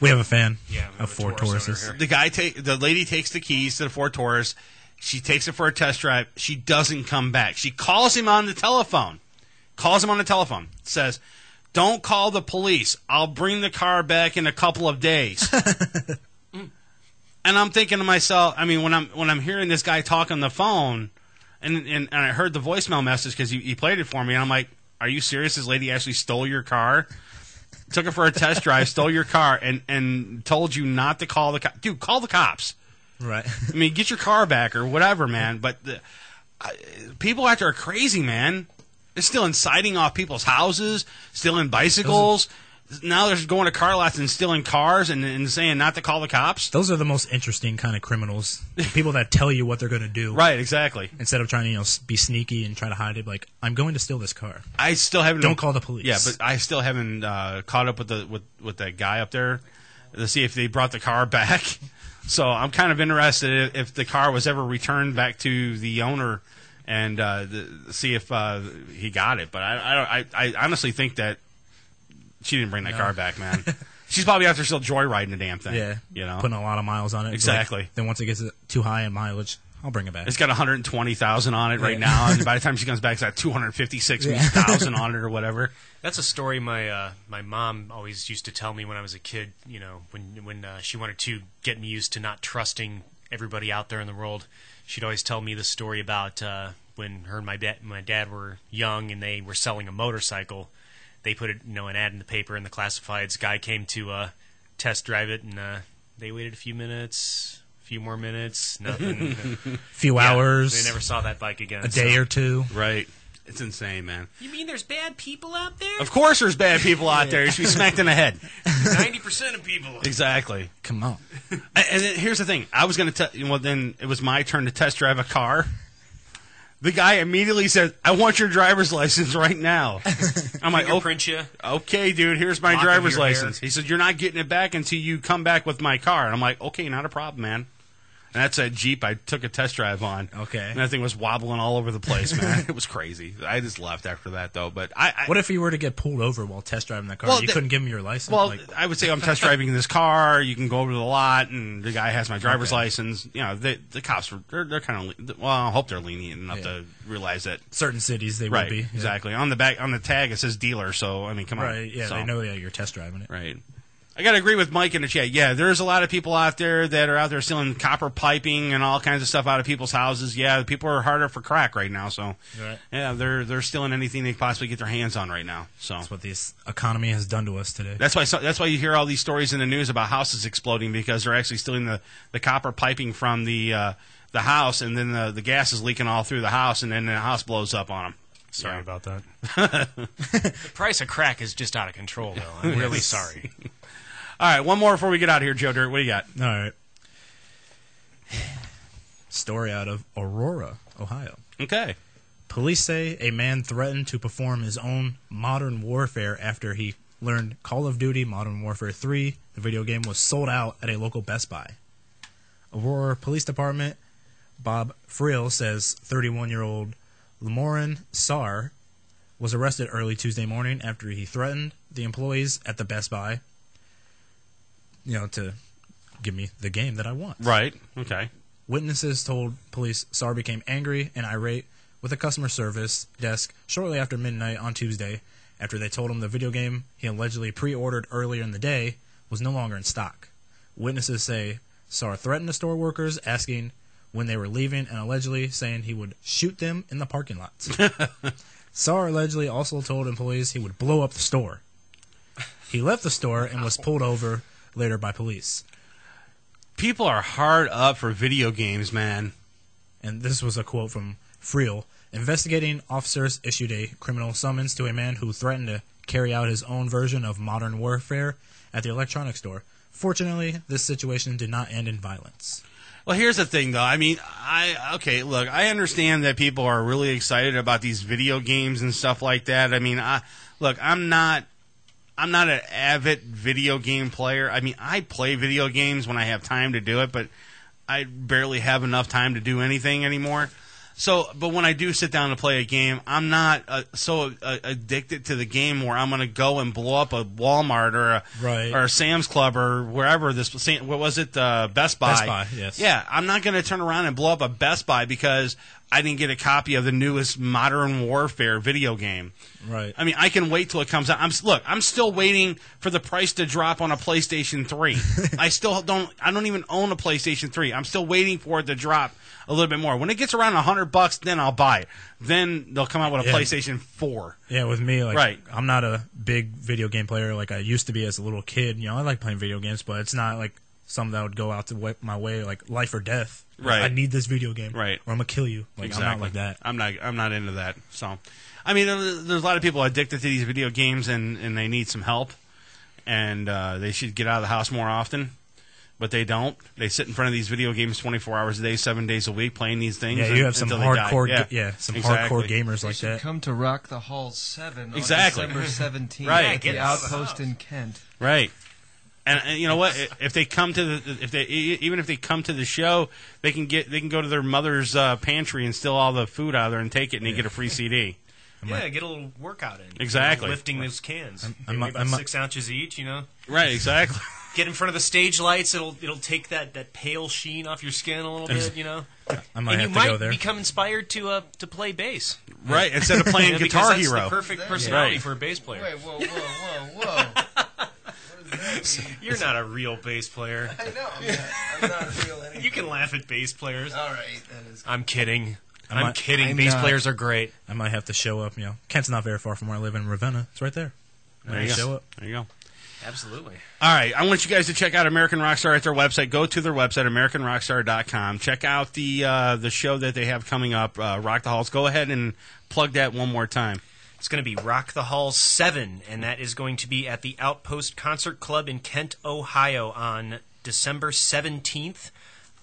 we have a fan of Ford Tauruses. The lady takes the keys to the Ford Taurus. She takes it for a test drive. She doesn't come back. She calls him on the telephone. Says, "Don't call the police. I'll bring the car back in a couple of days." And I'm thinking to myself, I mean, when I'm hearing this guy talk on the phone, and I heard the voicemail message because he played it for me, and I'm like, are you serious? This lady actually stole your car? Took it for a test drive, stole your car, and told you not to call the cops. Dude, call the cops. Right. I mean, get your car back or whatever, man. But people out there are crazy, man. They're still inciting off people's houses, stealing bicycles. Now they're going to car lots and stealing cars and saying not to call the cops. Those are the most interesting kind of criminals. The people that tell you what they're going to do. Right, exactly. Instead of trying to be sneaky and try to hide it, like, I'm going to steal this car. I still haven't. Don't call the police. Yeah, but I still haven't caught up with that guy up there to see if they brought the car back. So I'm kind of interested if the car was ever returned back to the owner and see if he got it. But I honestly think that she didn't bring that car back, man. She's probably out there still joyriding the damn thing. Yeah, you know, putting a lot of miles on it. Exactly. Like, then once it gets too high in mileage, I'll bring it back. It's got 120,000 on it right now, and by the time she comes back, it's got 256,000 on it or whatever. That's a story my mom always used to tell me when I was a kid. You know, when she wanted to get me used to not trusting everybody out there in the world, she'd always tell me the story about when her and my dad were young and they were selling a motorcycle. They put an ad in the paper in the classifieds. Guy came to test drive it, and they waited a few more minutes, nothing. Few hours. They never saw that bike again. A day or two. Right. It's insane, man. You mean there's bad people out there? Of course there's bad people out there. You should be smacked in the head. 90% of people. Exactly. Come on. And then here's the thing. I was going to tell. Well, then it was my turn to test drive a car. The guy immediately said, "I want your driver's license right now." I'm like, okay, dude, here's my driver's license. He said, "You're not getting it back until you come back with my car." And I'm like, okay, not a problem, man. And that's that Jeep I took a test drive on. Okay. And that thing was wobbling all over the place, man. It was crazy. I just left after that, though. But what if you were to get pulled over while test driving that car? Well, you couldn't give him your license? Well, I would say I'm test driving this car. You can go over to the lot, and the guy has my driver's license. You know, the cops, they're kind of, well, I hope they're lenient enough to realize that. Certain cities they would be. Exactly. On the back, on the tag, it says dealer, so, I mean, come on. Right, yeah, they know that you're test driving it. Right. I got to agree with Mike in the chat. Yeah, there's a lot of people out there that are out there stealing copper piping and all kinds of stuff out of people's houses. Yeah, people are harder for crack right now. So, Right. yeah, they're stealing anything they can possibly get their hands on right now. So That's what this economy has done to us today. that's why you hear all these stories in the news about houses exploding, because they're actually stealing the copper piping from the house, and then the gas is leaking all through the house, and then the house blows up on them. Sorry about that. The price of crack is just out of control, though. I'm really sorry. All right, one more before we get out of here, Joe Dirt. What do you got? All right. Story out of Aurora, Ohio. Okay. Police say a man threatened to perform his own Modern Warfare after he learned Call of Duty Modern Warfare 3, the video game, was sold out at a local Best Buy. Aurora Police Department Bob Friel says 31-year-old Lamorin Sarr was arrested early Tuesday morning after he threatened the employees at the Best Buy, to give me the game that I want. Right. Okay. Witnesses told police Sarr became angry and irate with a customer service desk shortly after midnight on Tuesday after they told him the video game he allegedly pre-ordered earlier in the day was no longer in stock. Witnesses say Sarr threatened the store workers, asking when they were leaving and allegedly saying he would shoot them in the parking lots. Sarr allegedly also told employees he would blow up the store. He left the store and was pulled over later by police. People are hard up for video games, man. And this was a quote from Friel. Investigating officers issued a criminal summons to a man who threatened to carry out his own version of Modern Warfare at the electronics store. Fortunately, this situation did not end in violence. Well, here's the thing, though. I mean, look, I understand that people are really excited about these video games and stuff like that. I mean, I'm not an avid video game player. I mean, I play video games when I have time to do it, but I barely have enough time to do anything anymore. So, but when I do sit down to play a game, I'm not so addicted to the game where I'm going to go and blow up a Walmart or a Sam's Club or wherever this. What was it? Best Buy. Best Buy, yes. Yeah, I'm not going to turn around and blow up a Best Buy because I didn't get a copy of the newest Modern Warfare video game. Right. I mean, I can wait till it comes out. I'm still waiting for the price to drop on a PlayStation 3. I don't even own a PlayStation 3. I'm still waiting for it to drop a little bit more. When it gets around $100, then I'll buy it. Then they'll come out with a PlayStation 4. Yeah, with me, right. I'm not a big video game player like I used to be as a little kid. I like playing video games, but it's not like something that would go out to my way, like life or death. Right. I need this video game. Right. Or I'm gonna kill you. Exactly. I'm not like that. I'm not into that. So, I mean, there's a lot of people addicted to these video games, and they need some help, and they should get out of the house more often. But they don't. They sit in front of these video games 24 hours a day, 7 days a week, playing these things. Yeah, you have some hardcore, exactly. hardcore gamers like that. Come to Rock the Hall 7 on Exactly. December 17th Right. at the Outpost in Kent. Right. And you know what? If they come to even if they come to the show, they can go to their mother's pantry and steal all the food out of there and take it, and they get a free CD. Yeah, get a little workout in. Exactly. Lifting those cans. Maybe about 6 ounces each, Right, exactly. Get in front of the stage lights. It'll take that pale sheen off your skin a little bit, I might and have you to go might there. become inspired to play bass. Right, instead of playing Guitar that's Hero. The perfect personality Right. for a bass player. Wait, whoa. You're not a real bass player. I know. I'm not a real anything. You can laugh at bass players. All right, that is. I'm kidding. I'm kidding. Bass players are great. I might have to show up. Kent's not very far from where I live in Ravenna. It's right there. There you go. Show up. There you go. Absolutely. All right, I want you guys to check out American Rockstar at their website. Go to their website, AmericanRockstar.com. Check out the show that they have coming up, Rock the Halls. Go ahead and plug that one more time. It's going to be Rock the Halls 7, and that is going to be at the Outpost Concert Club in Kent, Ohio on December 17th.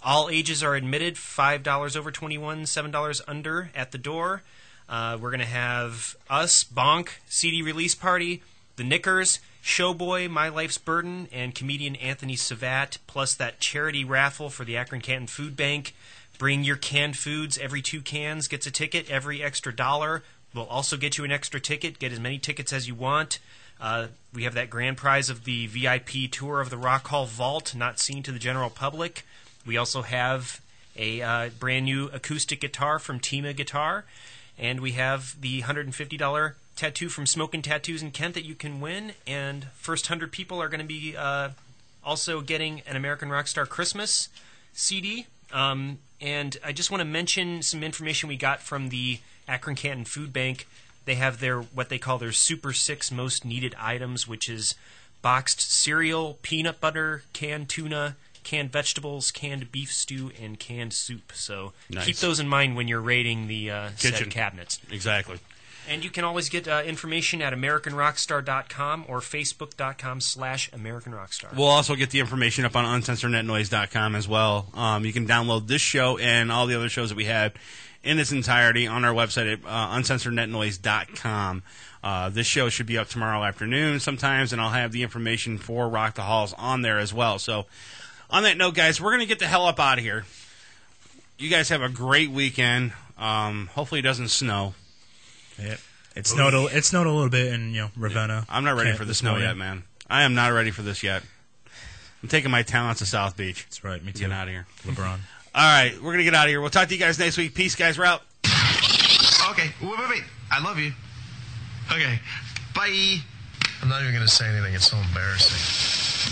All ages are admitted, $5 over 21, $7 under at the door. We're going to have us, Bonk, CD Release Party, The Knickers, Showboy, My Life's Burden, and comedian Anthony Savat, plus that charity raffle for the Akron Canton Food Bank. Bring your canned foods. Every 2 cans gets a ticket. Every extra $1 will also get you an extra ticket. Get as many tickets as you want. We have that grand prize of the VIP tour of the Rock Hall Vault, not seen to the general public. We also have a brand new acoustic guitar from Tima Guitar. And we have the $150 tattoo from Smokin' Tattoos in Kent that you can win, and first 100 people are going to be also getting an American Rockstar Christmas CD. And I just want to mention some information we got from the Akron Canton Food Bank. They have their what they call their Super 6 most needed items, which is boxed cereal, peanut butter, canned tuna, canned vegetables, canned beef stew, and canned soup. So keep those in mind when you're raiding the said cabinets. Exactly. And you can always get information at AmericanRockstar.com or Facebook.com/AmericanRockstar. We'll also get the information up on UncensoredNetNoise.com as well. You can download this show and all the other shows that we have in its entirety on our website at UncensoredNetNoise.com. This show should be up tomorrow afternoon sometimes, and I'll have the information for Rock the Halls on there as well. So on that note, guys, we're going to get the hell up out of here. You guys have a great weekend. Hopefully it doesn't snow. Yeah, it snowed a little bit in Ravenna. Yeah. I'm not ready for the snow yet, man. I am not ready for this yet. I'm taking my talents to South Beach. That's right, me too. Getting out of here. LeBron. All right, we're going to get out of here. We'll talk to you guys next week. Peace, guys. We're out. Okay, wait. I love you. Okay, bye. I'm not even going to say anything. It's so embarrassing.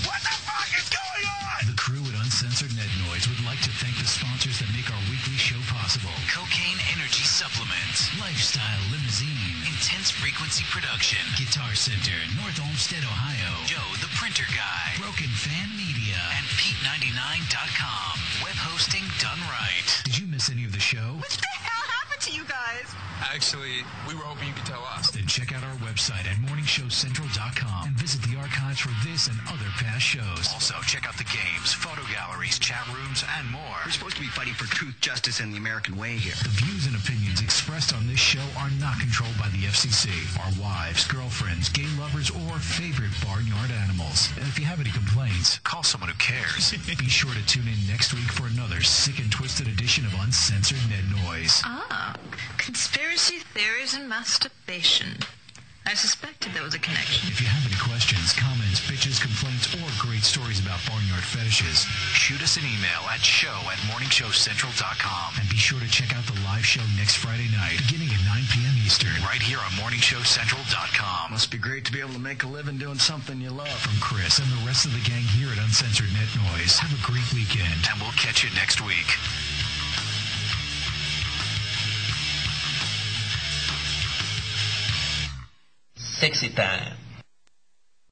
What the fuck is going on? The crew at Uncensored Net Noise would like to thank the sponsors that make our weekly show possible. Cocaine Energy Supplements, Lifestyle Limousine, Intense Frequency Production, Guitar Center, North Olmsted, Ohio, Joe the Printer Guy, Broken Fan Media, and Pete99.com. Web hosting done right. Did you miss any of the show? What the hell happened to you guys? Actually, we were hoping you could tell us. Then check out our website at morningshowcentral.com and visit the archives for this and other past shows. Also, check out the games, photo galleries, chat rooms, and more. We're supposed to be fighting for truth, justice, and the American way here. The views and opinions expressed on this show are not controlled by the FCC, our wives, girlfriends, gay lovers, or favorite barnyard animals. And if you have any complaints, call someone who cares. Be sure to tune in next week for another sick and twisted edition of Uncensored Net Noise. Ah, conspiracy theories and masturbation. I suspected there was a connection. If you have any questions, comments, bitches, complaints, or great stories about barnyard fetishes, shoot us an email at show@morningshowcentral.com. And be sure to check out the live show next Friday night, beginning at 9 p.m. Eastern, right here on morningshowcentral.com. Must be great to be able to make a living doing something you love. From Chris and the rest of the gang here at Uncensored Net Noise, have a great weekend, and we'll catch you next week. Sexy time.